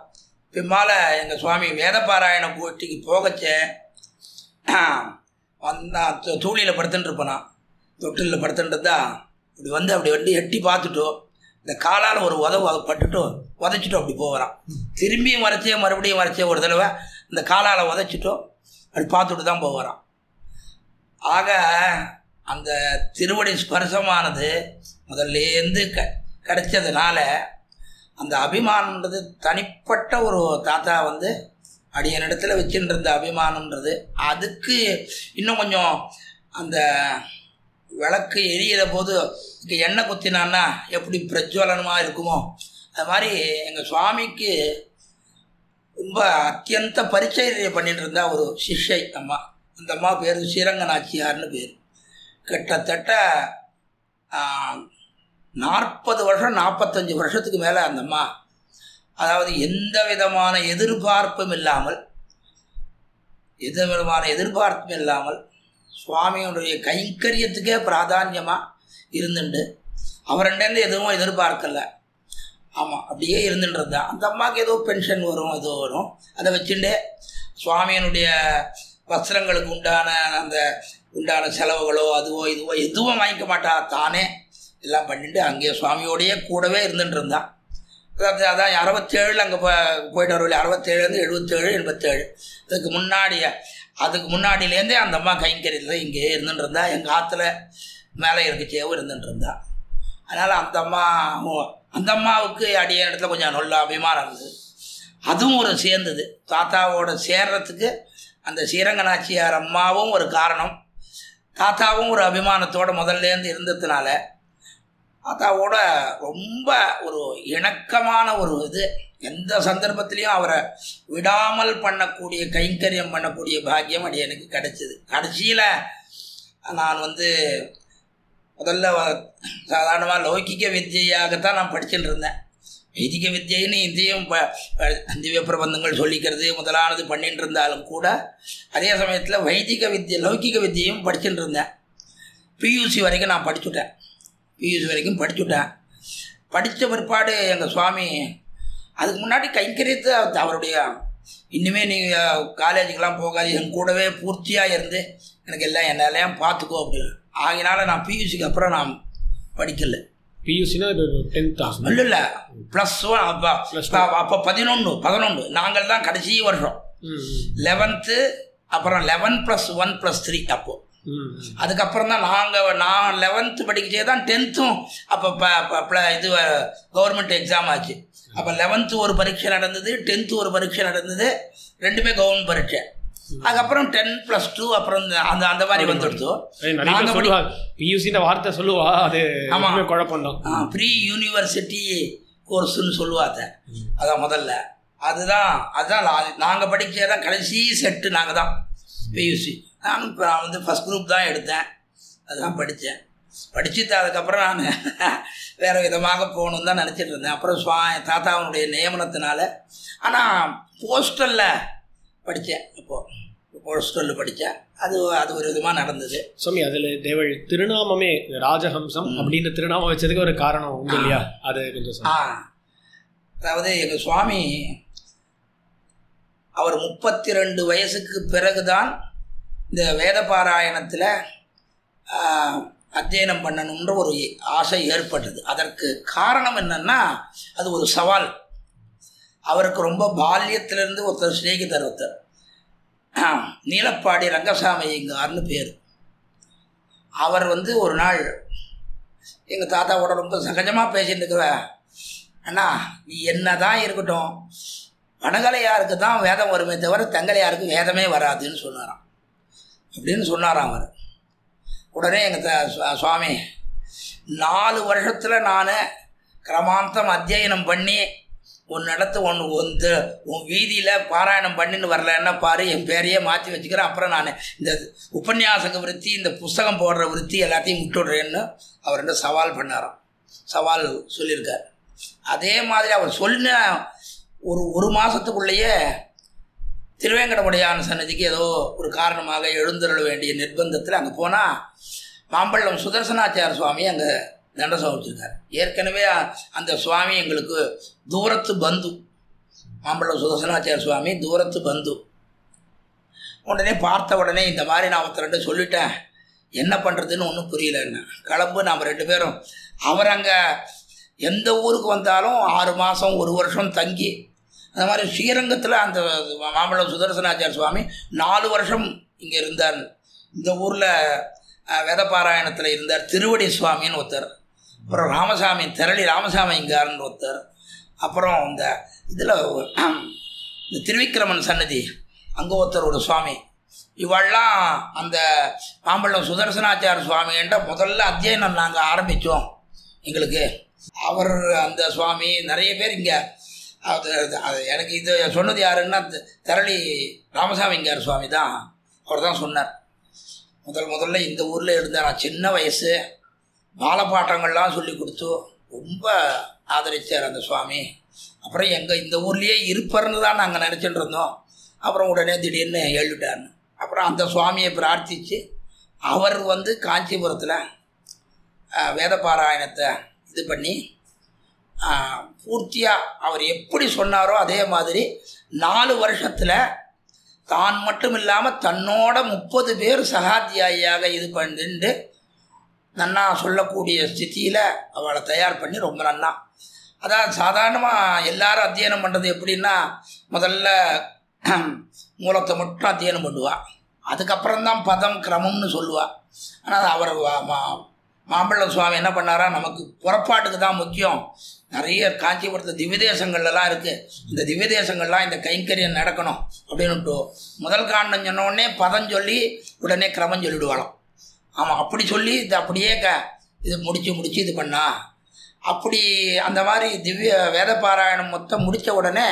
பின்னால் எங்கள் சுவாமி வேத பாராயண போட்டிக்கு போகச்சே தூளியில் படுத்துட்டு இருப்பேன். நான் தொட்டிலில் படுத்துட்டுருந்தா அப்படி எட்டி பார்த்துட்டோம், இந்த காலால் ஒரு பட்டுட்டோ உதச்சிட்டோ அப்படி போகிறான். திரும்பியும் மறுபடியும் வரைச்சே ஒரு தடவை இந்த காலால் உதச்சிட்டோ அப்படி பார்த்துட்டு தான் போகிறான். ஆக அந்த திருவடி ஸ்பர்சமானது முதல்லேருந்து கிடைச்சதுனால அந்த அபிமானன்றது தனிப்பட்ட ஒரு தாத்தா அடியனிடத்தில் வச்சுட்டு இருந்த அபிமானன்றது, அதுக்கு இன்னும் கொஞ்சம் அந்த விளக்கு எரியிற போது எண்ணெய் குத்தினான்னா எப்படி பிரஜ்வலனமாக இருக்குமோ அது மாதிரி எங்கள் சுவாமிக்கு ரொம்ப அத்தியந்த பரிச்சயம் பண்ணிட்டு இருந்தா ஒரு சிஷ்யை அம்மா. அந்த அம்மா பேர் ஸ்ரீரங்க நாச்சியார்னு பேர். கிட்டத்தட்ட 40 வருஷம் 45 வருஷத்துக்கு மேலே அந்த அம்மா, அதாவது எந்த விதமான எதிர்பார்ப்பும் இல்லாமல் சுவாமியுடைய கைங்கரியத்துக்கே பிராதான்யமாக இருந்துண்டு அவர்கிட்டேருந்து எதுவும் எதிர்பார்க்கல. ஆமாம், அப்படியே இருந்துன்றது தான். அந்த அம்மாவுக்கு ஏதோ பென்ஷன் வரும், ஏதோ வரும், அதை வச்சுட்டு சுவாமியினுடைய வஸ்திரங்களுக்கு உண்டான செலவுகளோ அதுவோ இதுவோ எதுவும் வாங்கிக்க மாட்டா, தானே எல்லாம் பண்ணிட்டு அங்கேயே சுவாமியோடையே கூடவே இருந்துட்டு இருந்தான். அதான் 67 அங்கே போயிட்டு வரவில்லை. 67 77 87 அதுக்கு முன்னாடியிலேருந்தே அந்த அம்மா கைங்கரியத்தில் இங்கே இருந்துட்டு இருந்தா. எங்கள் ஆற்றுல மேலே இருக்கச்சேவும் இருந்துட்டு இருந்தா. அதனால் அந்த அம்மாவுக்கு அடிய இடத்துல கொஞ்சம் நல்ல அபிமானம் இருந்தது. அதுவும் ஒரு சேர்ந்தது. தாத்தாவோட சேர்றதுக்கு அந்த ஸ்ரீரங்க நாச்சியார் அம்மாவும் ஒரு காரணம், தாத்தாவும் ஒரு அபிமானத்தோடு முதல்லேருந்து இருந்ததுனால தாத்தாவோட ரொம்ப ஒரு இணக்கமான ஒரு இது, எந்த சந்தர்ப்பத்திலையும் அவரை விடாமல் பண்ணக்கூடிய கைங்கரியம் பண்ணக்கூடிய பாக்கியம் அது எனக்கு கிடைச்சிது. கடைசியில் நான் முதல்ல சாதாரணமாக லௌகிக வித்தியாகத்தான் நான் படிச்சுட்டு இருந்தேன். வைதிக வித்தியைன்னு இதையும் திவ்ய பிரபந்தங்கள் சொல்லிக்கிறது முதலானது பண்ணிட்டு இருந்தாலும் கூட அதே சமயத்தில் வைதிக வித்தியை லௌகிக வித்தியையும் படிச்சுட்டு இருந்தேன். பியூசி வரைக்கும் நான் படிச்சுட்டேன். படித்த பிற்பாடு எங்கள் சுவாமி அதுக்கு முன்னாடி கைங்கரியத்தை அவருடைய இன்னுமே நீங்கள் காலேஜுக்கெலாம் போகாது, என் கூடவே பூர்த்தியாக இருந்து எனக்கு எல்லாம் என்னாலையும் பார்த்துக்கோ அப்படின்னு. ஆகினால நான் பியூசிக்கு அப்புறம் நான் படிக்கலை. பியூசினா 10th இல்லை +1 அப்போ 11 நாங்கள் தான் கடைசி வருஷம் 11th, அப்புறம் 11+1+3 அப்போது. அதுக்கப்புறம் தான் நான் 11th படிக்கச்சே தான் 10th அப்போ இது கவர்மெண்ட் எக்ஸாம் ஆச்சு. அப்போ 11th ஒரு பரீட்சை நடந்தது, 10th ஒரு பரீட்சை நடந்தது, ரெண்டுமே கவர்மெண்ட் பரீட்சை. அதுக்கப்புறம் 10+2 அப்புறம் அந்த மாதிரி வந்துடுத்தோம். வார்த்தை சொல்லுவா, அது குழப்பம் தான். ப்ரீ யூனிவர்சிட்டி கோர்ஸுன்னு சொல்லுவாங்க. அதான் முதல்ல அதுதான் நாங்கள் படித்ததான் கடைசி செட்டு. நாங்கள் தான் பியூசி. நானும் ஃபஸ்ட் குரூப் தான் எடுத்தேன், அதுதான் படிச்சுட்டு அதுக்கப்புறம் நான் வேறு விதமாக போகணுன்னு தான் நினச்சிட்டு இருந்தேன். அப்புறம் தாத்தாவுடைய நியமனத்தினால ஆனால் போஸ்டலில் படித்தேன். இப்போது போஸ்டலில் படித்தேன். அது ஒரு விதமாக நடந்தது. சுவாமி அதில் தேவள் திருநாமமே ராஜஹம்சம் அப்படின்னு திருநாமம் வச்சதுக்கு ஒரு காரணம் உண்டு இல்லையா? அது கொஞ்சம் அதாவது எங்கள் சுவாமி அவர் 32 வயசுக்கு பிறகுதான் இந்த வேத பாராயணத்தில் அத்தியனம் பண்ணணுன்ற ஒரு ஆசை ஏற்பட்டது. அதற்கு காரணம் என்னன்னா, அது ஒரு சவால். அவருக்கு ரொம்ப பால்யத்திலிருந்து ஒருத்தர் ஸ்நேகிதர், ஒருத்தர் நீலப்பாடி ரங்கசாமி ஐயங்கார்னு பேர். அவர் ஒரு நாள் எங்கள் தாத்தாவோட ரொம்ப சகஜமாக பேசிட்டு இருக்கிற, அண்ணா நீ என்ன தான் இருக்கட்டும், வடகலையாருக்கு தான் வேதம் வருமே தவிர தங்கலையாருக்கு வேதமே வராதுன்னு சொன்னாராம். அப்படின்னு சொன்னாராம் அவர். உடனே எங்கள் சுவாமி 4 வருஷத்தில் நான் கிரமாந்தம் அத்தியனம் பண்ணி உன் வீதியில் பாராயணம் பண்ணின்னு வரலன்னா பாரு, என் பேரையே மாற்றி வச்சுக்கிறேன். அப்புறம் நான் இந்த உபன்யாசக விருத்தி, இந்த புஸ்தகம் போடுற விருத்தி எல்லாத்தையும் விட்டுடுறேன்னு அவர் என்ன சவால் பண்ணாராம். சவால் சொல்லியிருக்கார். அதே மாதிரி அவர் சொன்ன ஒரு மாதத்துக்குள்ளேயே திருவேங்கடமுடையான் சன்னதிக்கு ஏதோ ஒரு காரணமாக எழுந்தருள வேண்டிய நிர்பந்தத்தில் அங்கே போனால் மாம்பழம் சுதர்சனாச்சார சுவாமி அங்கே தண்டசம் வச்சுருக்கார். ஏற்கனவே அந்த சுவாமி எங்களுக்கு தூரத்து பந்து. மாம்பழம் சுதர்சனாச்சார சுவாமி தூரத்து பந்து. உடனே பார்த்த உடனே இந்த மாதிரி நான் ஒருத்தர் சொல்லிட்டேன், என்ன பண்ணுறதுன்னு ஒன்றும் புரியலன்னு. கிளம்பு நாம் 2 பேரும். அவர் அங்கே எந்த ஊருக்கு வந்தாலும் 6 மாதம் 1 வருஷம் தங்கி, அந்த மாதிரி ஸ்ரீரங்கத்தில் அந்த மாம்பழம் சுதர்சனாச்சார சுவாமி 4 வருஷம் இங்கே இருந்தார். இந்த ஊரில் வேதபாராயணத்தில் இருந்தார். திருவடி சுவாமின்னு ஒருத்தர், அப்புறம் ராமசாமி திரளி ராமசாமி இங்கார்னு ஒருத்தர், அப்புறம் இந்த இதில் இந்த திருவிக்கிரமன் சன்னதி அங்கே ஒருத்தர் ஒரு சுவாமி. இவெல்லாம் அந்த மாம்பழம் சுதர்சனாச்சார சுவாமிகிட்ட முதல்ல அத்தியனம் நாங்கள் ஆரம்பித்தோம். எங்களுக்கு அவர் அந்த சுவாமி நிறைய பேர் இங்கே அது எனக்கு இது சொன்னது யாருன்னா திரளி ராமசாமிங்கார் சுவாமி தான். அவர் தான் சொன்னார், முதல்ல இந்த ஊரில் இருந்தார். நான் சின்ன வயசு, பாலப்பாட்டங்கள்லாம் சொல்லி கொடுத்து ரொம்ப ஆதரித்தார் அந்த சுவாமி. அப்புறம் இந்த ஊர்லேயே இருப்பார்னு தான் நாங்கள் நினச்சிட்டு இருந்தோம். அப்புறம் உடனே திடீர்னு எழுதிட்டார்னு. அப்புறம் அந்த சுவாமியை பிரார்த்தித்து அவர் காஞ்சிபுரத்தில் வேத பாராயணத்தை இது பண்ணி பூர்த்தியாக அவர் எப்படி சொன்னாரோ அதே மாதிரி 4 வருஷத்தில் தான் மட்டும் இல்லாமல் தன்னோட 30 பேர் சகாத்தியாயியாக இது பண்ணிட்டு நன்னா சொல்லக்கூடிய ஸ்திதியில் அவளை தயார் பண்ணி ரொம்ப நன்னா. அதான் சாதாரணமாக எல்லாரும் அத்தியனம் பண்ணுறது எப்படின்னா, முதல்ல மூலத்தை மட்டும் அத்தியனம் பண்ணுவாள், அதுக்கப்புறம்தான் பதம் கிரமம்னு சொல்லுவாள். ஆனால் அவர் மாம்பழம் சுவாமி என்ன பண்ணாரா, நமக்கு புறப்பாட்டுக்கு தான் முக்கியம், நிறைய காஞ்சிபுரத்து திவ்யதேசங்கள்லாம் இருக்குது, இந்த திவ்யதேசங்கள்லாம் இந்த கைங்கரியம் நடக்கணும் அப்படின்னுட்டு முதல் காரணம் சொன்ன உடனே பதம் சொல்லி உடனே கிரமம் சொல்லிவிடுவாளாம். ஆமாம், அப்படி சொல்லி இது அப்படியே இது முடித்து இது பண்ணா. அப்படி அந்த மாதிரி திவ்ய வேத பாராயணம் மொத்தம் முடித்த உடனே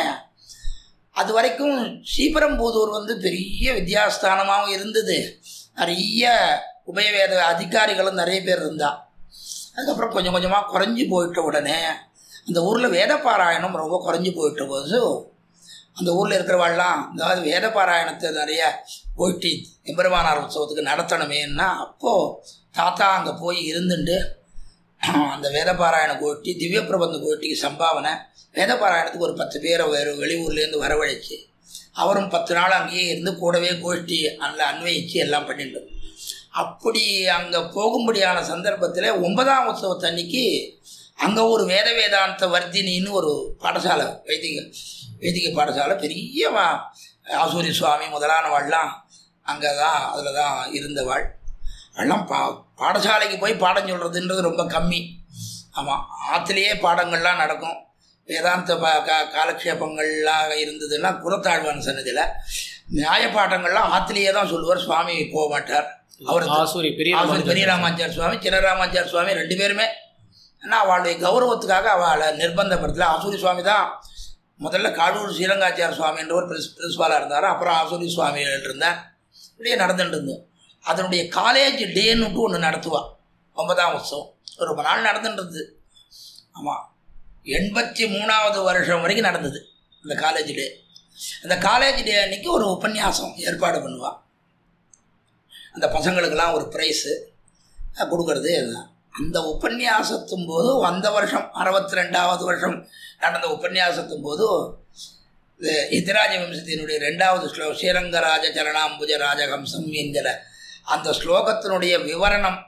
அது வரைக்கும் ஸ்ரீபெரும்புதூர் வந்து பெரிய வித்யாஸ்தானமாகவும் இருந்தது, நிறைய உபயவேத அதிகாரிகளும் நிறைய பேர் இருந்தா. அதுக்கப்புறம் கொஞ்சம் கொஞ்சமாக குறைஞ்சி போயிட்ட உடனே அந்த ஊரில் வேத பாராயணம் ரொம்ப குறைஞ்சி போயிட்ட போது அந்த ஊரில் இருக்கிறவாள்லாம் அதாவது வேத பாராயணத்தை நிறைய போயிட்டு எம்பெருமானார் உற்சவத்துக்கு நடத்தணுமேன்னா அப்போது தாத்தா அங்கே போய் இருந்துட்டு அந்த வேத பாராயண கோஷ்டி திவ்ய பிரபந்த கோஷ்டிக்கு சம்பாவனை வேத பாராயணத்துக்கு ஒரு 10 பேரை வேறு வெளியூர்லேருந்து வரவழைச்சு அவரும் 10 நாள் அங்கேயே இருந்து கூடவே கோஷ்டி அதில் அன்வயிச்சு எல்லாம் பண்ணிட்டு அப்படி அங்கே போகும்படியான சந்தர்ப்பத்தில் 9ஆம் உற்சவத்தன்னைக்கு அங்கே ஒரு வேதாந்த வர்த்தினின்னு ஒரு பாடசாலை வைதிக பாடசாலை பெரிய ஆசூரி சுவாமி முதலானவாள்லாம் அங்கே தான் அதில் தான் இருந்தவாள். எல்லாம் பாடசாலைக்கு போய் பாடம் சொல்கிறதுன்றது ரொம்ப கம்மி. ஆமாம், ஆற்றுலேயே பாடங்கள்லாம் நடக்கும். வேதாந்த காலக்ஷேபங்கள்லாம் இருந்ததுன்னா குலத்தாழ்வான் சன்னதியில், நியாய பாட்டங்கள்லாம் ஆற்றுலேயே தான் சொல்லுவார், சுவாமி போக மாட்டார். அவர் பெரிய ராமாச்சார் சுவாமி சின்ன ராமாச்சார் சுவாமி 2 பேருமே. ஆனால் அவளுடைய கௌரவத்துக்காக அவளை நிர்பந்தப்படுத்தல. ஆசூரி சுவாமி தான் முதல்ல காடூர் ஸ்ரீரங்காச்சார சுவாமின்ற ஒரு பிரின்சிபாலாக இருந்தார், அப்புறம் ஆசூரி சுவாமி இருந்தார். இப்படியே நடந்துட்டு இருந்தோம். அதனுடைய காலேஜ் டேன்னுட்டு ஒன்று நடத்துவாள் 9ஆம் உற்சவம், ரொம்ப நாள் நடந்துன்றது. ஆமாம், 83வது வருஷம் வரைக்கும் நடந்தது அந்த காலேஜ் டே. அந்த காலேஜ் டே அன்றைக்கி ஒரு உபன்யாசம் ஏற்பாடு பண்ணுவாள். அந்த பசங்களுக்கெல்லாம் ஒரு ப்ரைஸு கொடுக்கறது. அந்த உபன்யாசத்தும் போது அந்த வருஷம் 62வது வருஷம் நடந்த உபன்யாசத்தும் போது இத்திராஜ வம்சத்தினுடைய 2வது ஸ்லோகம் ஸ்ரீரங்கராஜ சரணாம்புஜ ராஜஹம்சம் என்கிற அந்த ஸ்லோகத்தினுடைய விவரணம்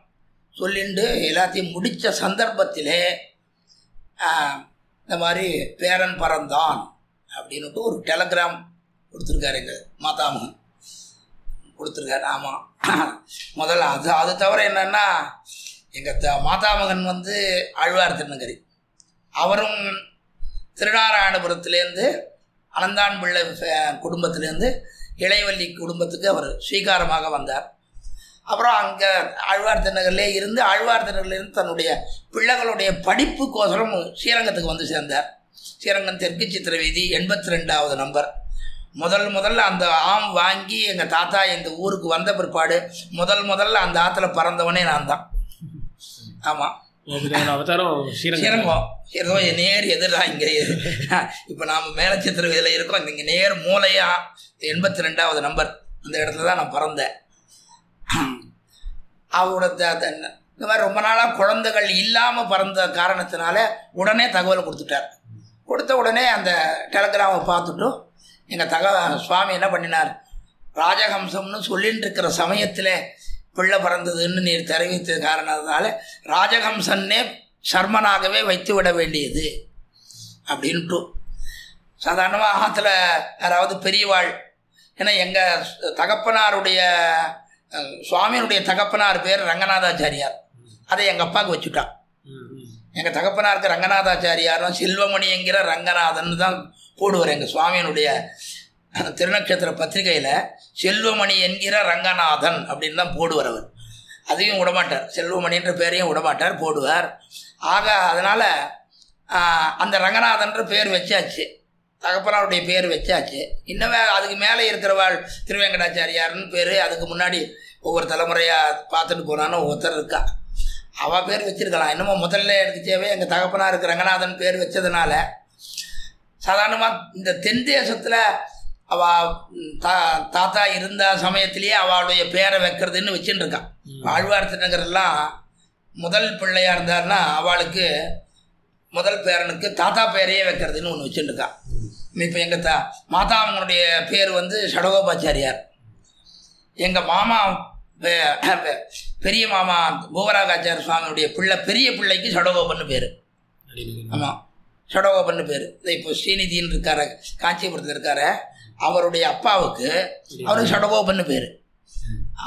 சொல்லிண்டு எல்லாத்தையும் முடித்த சந்தர்ப்பத்திலே இந்த மாதிரி பேரன் பறந்தான் அப்படின்னுட்டு ஒரு டெலகிராம் கொடுத்துருக்காரு எங்கள் மாதாமகன் கொடுத்துருக்காரு. ஆமாம், முதல்ல அது தவிர என்னென்னா எங்கள் மாதாமகன் வந்து ஆழ்வார் திருநகரி, அவரும் திருநாராயணபுரத்துலேருந்து அனந்தான் பிள்ளை குடும்பத்திலேருந்து இளையவல்லி குடும்பத்துக்கு அவர் ஸ்வீகாரமாக வந்தார். அப்புறம் அங்கே ஆழ்வார் திருநகர்லேயே இருந்து ஆழ்வார் திருநகர்லேருந்து தன்னுடைய பிள்ளைகளுடைய படிப்புக்கோசரம் ஸ்ரீரங்கத்துக்கு வந்து சேர்ந்தார். ஸ்ரீரங்கம் தெற்கு சித்திர வீதி 82வது நம்பர். முதல்ல அந்த ஆம் வாங்கி எங்கள் தாத்தா இந்த ஊருக்கு வந்த பிற்பாடு முதல்ல அந்த ஆற்றுல பறந்தவனே நான் தான். ஆமாம், ஸ்ரீரங்கம் நேர் எதிராக இங்கே இப்போ நாம் மேலச்சித்திர வீதியில் இருக்கோம். இங்கே நேர் மூலையாக 82வது நம்பர் அந்த இடத்துல தான் நான் பிறந்தேன். அவரோட இந்த மாதிரி ரொம்ப நாளாக குழந்தைகள் இல்லாமல் பிறந்த காரணத்தினால உடனே தகவல் கொடுத்த உடனே அந்த டெலகிராமை பார்த்துட்டு எங்கள் சுவாமி என்ன பண்ணினார், ராஜஹம்சம்னு சொல்லிட்டு இருக்கிற சமயத்தில் பிள்ளை பிறந்ததுன்னு நீர் தெரிவித்த காரணத்தினால ராஜஹம்சன்னே சர்மனாகவே வைத்து விட வேண்டியது அப்படின்ட்டு. சாதாரணமாக ஆற்றுல யாராவது பெரியவாள், ஏன்னா எங்கள் தகப்பனாருடைய சுவாமியினுடைய தகப்பனார் பேர் ரங்கநாதாச்சாரியார், அதை எங்கள் அப்பாவுக்கு வச்சுட்டான். எங்கள் தகப்பனாருக்கு ரங்கநாதாச்சாரியாரும் செல்வமணி என்கிற ரங்கநாதன் தான் போடுவார். எங்கள் சுவாமியினுடைய திருநட்சத்திர பத்திரிகையில் செல்வமணி என்கிற ரங்கநாதன் அப்படின்னு தான் போடுவார். அவர் அதையும் விடமாட்டார், செல்வமணின்ற பேரையும் விடமாட்டார், போடுவார். ஆக அதனால் அந்த ரங்கநாதன்ற பேர் வச்சாச்சு, தகப்பனாருடைய பேர் வச்சாச்சு. இன்னமே அதுக்கு மேலே இருக்கிறவாள் திருவேங்கடாச்சாரியார்னு பேர். அதுக்கு முன்னாடி ஒவ்வொரு தலைமுறையாக பார்த்துட்டு போனான்னு ஒருத்தர் இருக்கா, அவள் பேர் வச்சுருக்கலாம். இன்னமும் முதல்ல எனக்கு தேவை எங்கள் தகப்பனாருக்கு ரங்கநாதன் பேர் வச்சதுனால சாதாரணமாக இந்த தென் தேசத்தில் அவள் தாத்தா இருந்த சமயத்திலேயே அவளுடைய பேரை வைக்கிறதுன்னு வச்சுட்டு இருக்கான். ஆழ்வார் திருநகரெல்லாம் முதல் பிள்ளையாக இருந்தார்னா அவளுக்கு முதல் பேரனுக்கு தாத்தா பேரையே வைக்கிறதுன்னு ஒன்று வச்சுட்டு இருக்கான். இப்போ எங்கள் மாதாவங்களுடைய பேர் வந்து ஷடகோபாச்சாரியார். எங்கள் மாமா பெரிய மாமா பூவராகாச்சார சுவாமியுடைய பெரிய பிள்ளைக்கு ஷடகோபன்னு பேர். ஆமாம், ஷடகோபன்னு பேர். இப்போ ஸ்ரீநிதின்னு இருக்கார, காஞ்சிபுரத்தில் இருக்கார, அவருடைய அப்பாவுக்கு அவருக்கு ஷடகோபன்னு பேர்.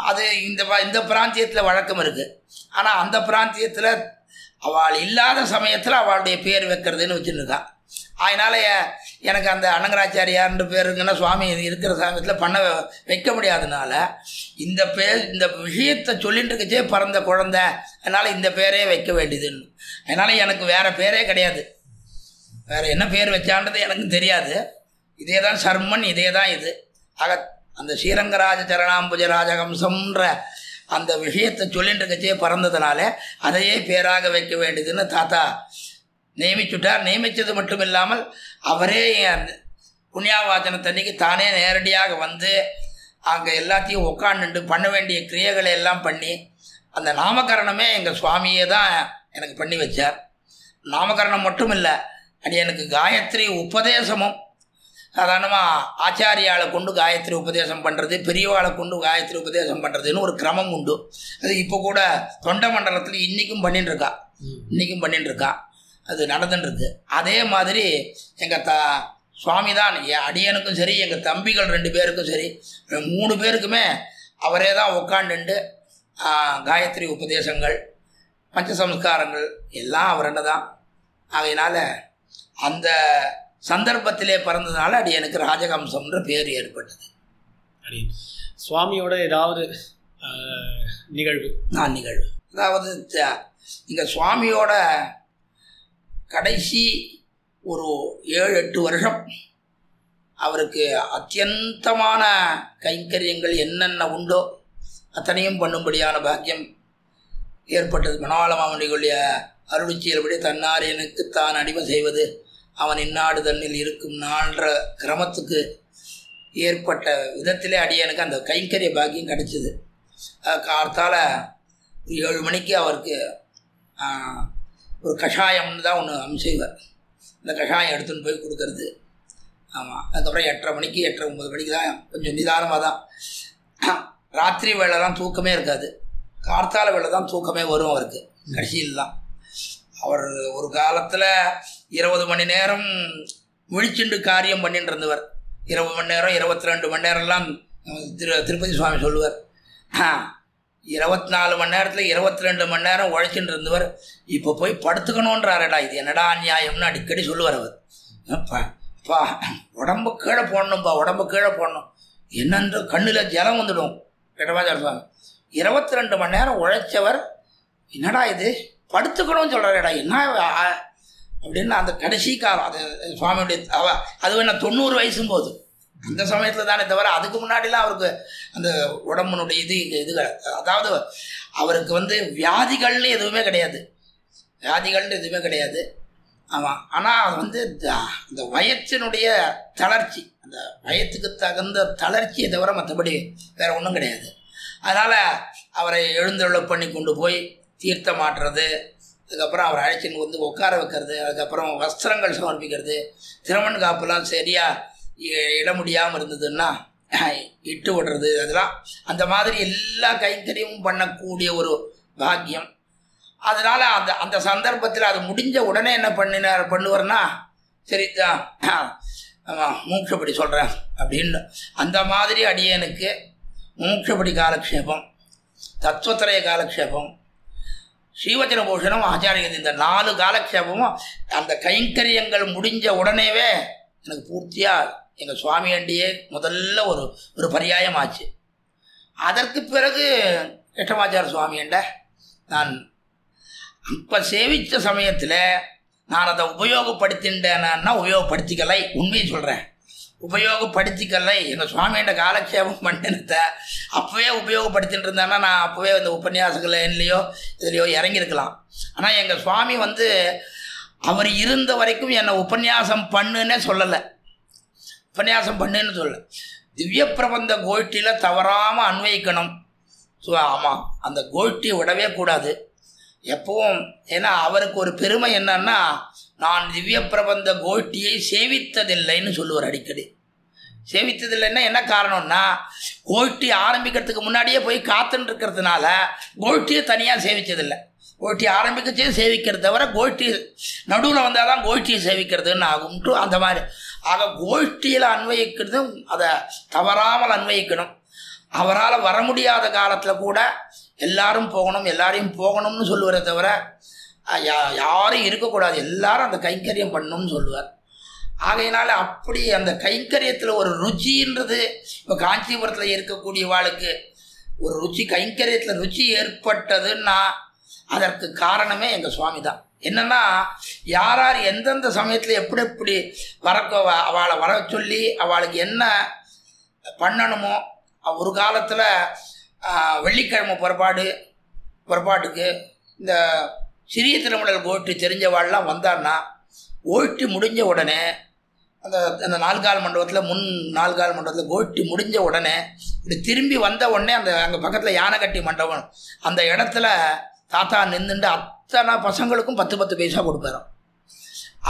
அது இந்த பிராந்தியத்தில் வழக்கம் இருக்குது. ஆனால் அந்த பிராந்தியத்தில் அவள் இல்லாத சமயத்தில் அவளுடைய பேர் வைக்கிறதுன்னு வச்சுருக்கா. அதனால் எனக்கு அந்த அனங்கராச்சாரியார்ன்ற பேர் இருக்குன்னா சுவாமி இருக்கிற சமயத்தில் பண்ண வைக்க முடியாதனால இந்த விஷயத்தை சொல்லிட்டு இருக்கச்சே பிறந்த குழந்தை, அதனால் இந்த பேரே வைக்க வேண்டியதுன்னு. அதனால் எனக்கு வேறு பேரே கிடையாது. வேறு என்ன பேர் வச்சான்றது எனக்கு தெரியாது. இதே தான் சர்மன், இதே தான் இது. ஆக அந்த ஸ்ரீரங்கராஜ சரணாம்புஜ ராஜகம்சம்ன்ற அந்த விஷயத்தை சொல்லிட்டு இருக்கச்சே பிறந்ததுனால அதையே பேராக வைக்க வேண்டியதுன்னு தாத்தா நியமிச்சுட்டார். நியமித்தது மட்டும் இல்லாமல் அவரே புண்ணியாவாச்சனத்தன்னைக்கு தானே நேரடியாக வந்து அங்கே எல்லாத்தையும் உட்காந்துட்டு பண்ண வேண்டிய கிரியைகளை எல்லாம் பண்ணி அந்த நாமகரணமே எங்கள் சுவாமியே தான் எனக்கு பண்ணி வச்சார். நாமகரணம் மட்டும் இல்லை, அது எனக்கு காயத்ரி உபதேசமும் சாதாரணமாக ஆச்சாரியாவை கொண்டு காயத்ரி உபதேசம் பண்ணுறது, பெரியவாளை கொண்டு காயத்ரி உபதேசம் பண்ணுறதுன்னு ஒரு கிரமம் உண்டு. அது இப்போ கூட தொண்டை மண்டலத்தில் இன்றைக்கும் பண்ணிட்டுருக்கா. அது நடந்துட்டுருக்கு. அதே மாதிரி எங்கள் சுவாமி தான் என் அடியனுக்கும் சரி, எங்கள் தம்பிகள் 2 பேருக்கும் சரி, 3 பேருக்குமே அவரே தான் உட்காண்டுண்டு காயத்ரி உபதேசங்கள், பஞ்சசம்ஸ்காரங்கள் எல்லாம் அவரென்ன தான். ஆகையினால அந்த சந்தர்ப்பத்திலே பிறந்ததுனால அடி எனக்கு ராஜகம்சம்ன்ற பேர் ஏற்பட்டது. அடி சுவாமியோட ஏதாவது நிகழ்வு? அதாவது இங்கே சுவாமியோட கடைசி ஒரு 7-8 வருஷம் அவருக்கு அத்தியந்தமான கைங்கரியங்கள் என்னென்ன உண்டோ அத்தனையும் பண்ணும்படியான பாக்கியம் ஏற்பட்டது. மணவாள மாமணிகளுடைய அருளிச்சியல்படி தன்னாரியனுக்கு தான் அடிமை செய்வது அவன் இந்நாடு தன்னில் இருக்கும் நான்ற கிரமத்துக்கு ஏற்பட்ட விதத்திலே அடியனுக்கு அந்த கைங்கரிய பாக்கியம் கிடைச்சிது. கார்த்தால 7 மணிக்கு அவருக்கு ஒரு கஷாயம்னு தான் ஒன்று அம்சைவர். இந்த கஷாயம் எடுத்துன்னு போய் கொடுக்கறது. ஆமாம். அதுக்கப்புறம் 8:30 மணிக்கு 8:30-9 மணிக்கு தான் கொஞ்சம் நிதானமாக தான். ராத்திரி வேலை தான் தூக்கமே இருக்காது, கார்த்தால வேலை தான் தூக்கமே வரும் அவருக்கு கடைசியில் தான். அவர் ஒரு காலத்தில் 20 மணி நேரம் முழிச்சுண்டு காரியம் பண்ணிட்டு இருந்தவர். 20 மணி நேரம் 22 மணி நேரம்லாம் திருப்பதி சுவாமி சொல்லுவார். 24 மணி நேரத்தில் 22 மணி நேரம் உழைச்சிட்டு இருந்தவர் இப்போ போய் படுத்துக்கணுன்றாரடா, இது என்னடா அநியாயம்னு அடிக்கடி சொல்லுவார் அவர். அப்பா உடம்பு கீழே போடணும் என்னன்ற கண்ணில் ஜலம் வந்துடும் கிடவாச்சார சுவாமி. 22 மணி நேரம் உழைச்சவர் என்னடா இது படுத்துக்கணும்னு சொல்கிறாரடா என்ன அப்படின்னு அந்த கடைசி காலம். அது சுவாமியுடைய அது வேணா 90 வயசும் போது அந்த சமயத்தில் தானே தவிர அதுக்கு முன்னாடிலாம் அவருக்கு அந்த உடம்புனுடைய இது அதாவது அவருக்கு வியாதிகள்னு எதுவுமே கிடையாது. ஆமாம். ஆனால் அது அந்த வயத்தினுடைய தளர்ச்சி, அந்த வயத்துக்கு தகுந்த தளர்ச்சியை தவிர மற்றபடி வேறு ஒன்றும் கிடையாது. அதனால் அவரை எழுந்தருள பண்ணி கொண்டு போய் தீர்த்தம் மாட்டுறது, அதுக்கப்புறம் அவரை அழைச்சின்னு உட்கார வைக்கிறது, அதுக்கப்புறம் வஸ்திரங்கள் சமர்ப்பிக்கிறது, திருமண் காப்புலாம் சரியாக இட முடியாமல் இருந்ததுன்னா இட்டு விடுறது, அதெல்லாம் அந்த மாதிரி எல்லா கைங்கரியமும் பண்ணக்கூடிய ஒரு பாக்கியம். அதனால் அந்த சந்தர்ப்பத்தில் அது முடிஞ்ச உடனே என்ன பண்ணுவார்னா சரிதான் ஆமாம் மூக்ஷப்படி சொல்கிறேன் அப்படின்னு அந்த மாதிரி அடியனுக்கு மூக்ஷப்படி காலக்ஷேபம், தத்துவத்திரய காலக்ஷேபம், ஸ்ரீவச்சன பூஷணம், ஆச்சாரியன், இந்த 4 காலக்ஷேபமும் அந்த கைங்கரியங்கள் முடிஞ்ச உடனேவே எனக்கு பூர்த்தியாக எங்கள் சுவாமி அண்டியே முதல்ல ஒரு பரியாயம் ஆச்சு. அதற்கு பிறகு கிருஷ்ணமாச்சார சுவாமி அண்ட நான் இப்போ சேவித்த சமயத்தில் நான் அதை உபயோகப்படுத்தின்றேன்னா உபயோகப்படுத்திக்கலை, உண்மையை சொல்கிறேன், உபயோகப்படுத்திக்கலை. எங்கள் சுவாமியோட காலக்ஷேபம் பண்ணினத்தை அப்போவே உபயோகப்படுத்திட்டு இருந்தேன்னா நான் அப்போவே இந்த உபன்யாசங்களை இதுலையோ இறங்கியிருக்கலாம். ஆனால் எங்கள் சுவாமி அவர் இருந்த வரைக்கும் என்னை உபன்யாசம் பண்ணுன்னே சொல்லலை, திவ்ய பிரபந்த கோஷ்டியில் தவறாமல் அன்வயிக்கணும். ஸோ ஆமாம், அந்த கோஷ்டியை விடவே கூடாது எப்பவும். ஏன்னா அவருக்கு ஒரு பெருமை என்னன்னா, நான் திவ்ய பிரபந்த கோஷ்டியை சேவித்ததில்லைன்னு சொல்லுவார் அடிக்கடி. சேவித்ததில்லைன்னா என்ன காரணம்னா, கோஷ்டி ஆரம்பிக்கிறதுக்கு முன்னாடியே போய் காத்துன்னு இருக்கிறதுனால கோஷ்டியை தனியாக சேவித்ததில்லை. கோஷ்டி ஆரம்பிக்கச்சே சேவிக்கிறது தவிர கோஷ்டி நடுவில் வந்தால் தான் கோஷ்டியை சேவிக்கிறதுன்னு ஆகும்ட்டு அந்த மாதிரி. ஆக கோஷ்டியில் அன்வயிக்கிறதும் அதை தவறாமல் அன்வயிக்கணும். அவரால் வர முடியாத காலத்தில் கூட எல்லாரும் போகணும், எல்லாரையும் போகணும்னு சொல்லுவாரே தவிர யாரும் இருக்கக்கூடாது, எல்லாரும் அந்த கைங்கரியம் பண்ணணும்னு சொல்லுவார். ஆகையினால அப்படி அந்த கைங்கரியத்தில் ஒரு ருச்சின்றது இப்போ காஞ்சிபுரத்தில் இருக்கக்கூடிய வாழ்க்கை ஒரு ருச்சி, கைங்கரியத்தில் ருச்சி ஏற்பட்டதுன்னா அதற்கு காரணமே எங்கள் சுவாமி தான். என்னென்னா யார் யார் எந்தெந்த சமயத்தில் எப்படி எப்படி அவளை வர சொல்லி அவளுக்கு என்ன பண்ணணுமோ, ஒரு காலத்தில் வெள்ளிக்கிழமை புறப்பாட்டுக்கு இந்த சிறிய திருமணல் கோஷ்டி தெரிஞ்சவாள்லாம் வந்தான்னா கோஷ்டி முடிஞ்ச உடனே அந்த 4 மண்டபத்தில் முன் 4 மண்டபத்தில் கோஷ்டி முடிஞ்ச உடனே இப்படி திரும்பி வந்த உடனே அங்கே பக்கத்தில் யானைக்கட்டி மண்டபம் அந்த இடத்துல தாத்தா நின்றுட்டு அத்தனை பசங்களுக்கும் 10 பைசா கொடுப்பாராம்.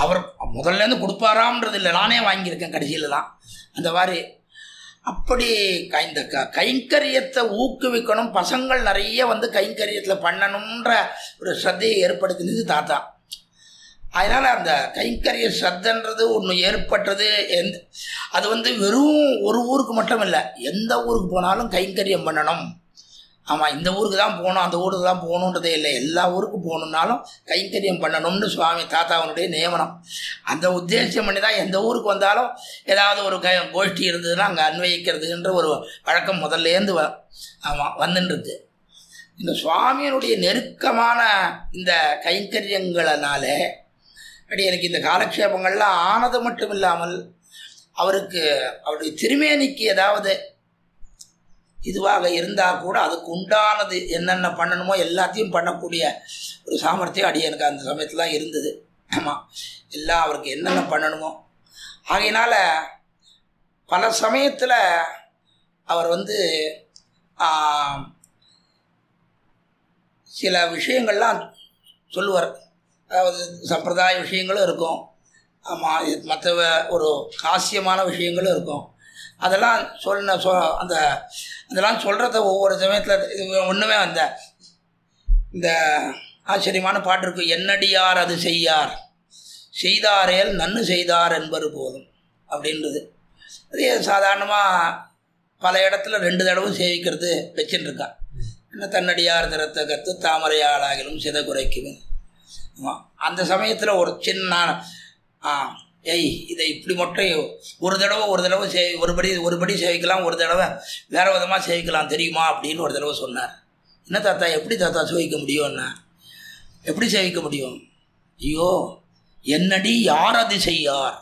அவர் முதல்லேருந்து கொடுப்பாராம்ன்றது இல்லை, நானே வாங்கியிருக்கேன் கடைசியில் தான். அந்த மாதிரி அப்படி இந்த கைங்கரியத்தை ஊக்குவிக்கணும், பசங்கள் நிறைய கைங்கரியத்தில் பண்ணணுன்ற ஒரு ஸ்ரத்தையை ஏற்படுத்தினது தாத்தா. அதனால் அந்த கைங்கரிய ஸ்ரத்தைன்றது ஒன்று ஏற்பட்டது. அது வெறும் ஒரு ஊருக்கு மட்டும் இல்லை, எந்த ஊருக்கு போனாலும் கைங்கரியம் பண்ணணும். ஆமாம், இந்த ஊருக்கு தான் போகணும் அந்த ஊருக்கு தான் போகணுன்றதே இல்லை, எல்லா ஊருக்கும் போகணுன்னாலும் கைங்கரியம் பண்ணணும்னு சுவாமி தாத்தாவனுடைய நியமனம். அந்த உத்தேசம் பண்ணி தான் எந்த ஊருக்கு வந்தாலும் ஏதாவது ஒரு கோஷ்டி இருந்ததுன்னா அங்கே அன்வயிக்கிறதுன்ற ஒரு வழக்கம் முதல்லேருந்து வந்துருக்கு. இந்த சுவாமியினுடைய நெருக்கமான இந்த கைங்கரியங்களால எனக்கு இந்த காலக்ஷேபங்கள்லாம் ஆனது மட்டும் இல்லாமல் அவருடைய திருமேனிக்கு ஏதாவது இதுவாக இருந்தால் கூட அதுக்கு உண்டானது என்னென்ன பண்ணணுமோ எல்லாத்தையும் பண்ணக்கூடிய ஒரு சாமர்த்தியம் எனக்கு அந்த சமயத்தில் தான் இருந்தது. ஆமாம், எல்லாம் அவருக்கு என்னென்ன பண்ணணுமோ. ஆகையினால் பல சமயத்தில் அவர் சில விஷயங்கள்லாம் சொல்லுவார். அதாவது சம்பிரதாய விஷயங்களும் இருக்கும், ஆமாம், மற்ற ஒரு ஹாஸ்யமான விஷயங்களும் இருக்கும். அதெல்லாம் அதெல்லாம் சொல்கிறத ஒவ்வொரு சமயத்தில் இது ஒன்றுமே இந்த ஆச்சரியமான பாட்டு இருக்கும். என்னடியார் அது செய்தாரேல் நன்னு செய்தார் என்பது போதும் அப்படின்றது. அதே சாதாரணமாக பல இடத்துல 2 தடவை சேவிக்கிறது வச்சுட்டு இருக்கா. என்ன தன்னடியார் திறத்த கற்று தாமரையாளாகிலும் சித குறைக்குமே. அந்த சமயத்தில் ஒரு சின்ன இதை இப்படி மட்டும் ஒரு தடவை ஒருபடி சேவிக்கலாம், ஒரு தடவை வேறு விதமாக சேவிக்கலாம் தெரியுமா அப்படின்னு ஒரு தடவை சொன்னார். என்ன தாத்தா, எப்படி தாத்தா சேவிக்க முடியும்னா, எப்படி சேவிக்க முடியும்? ஐயோ, என்னடி யார் அது செய்யார்,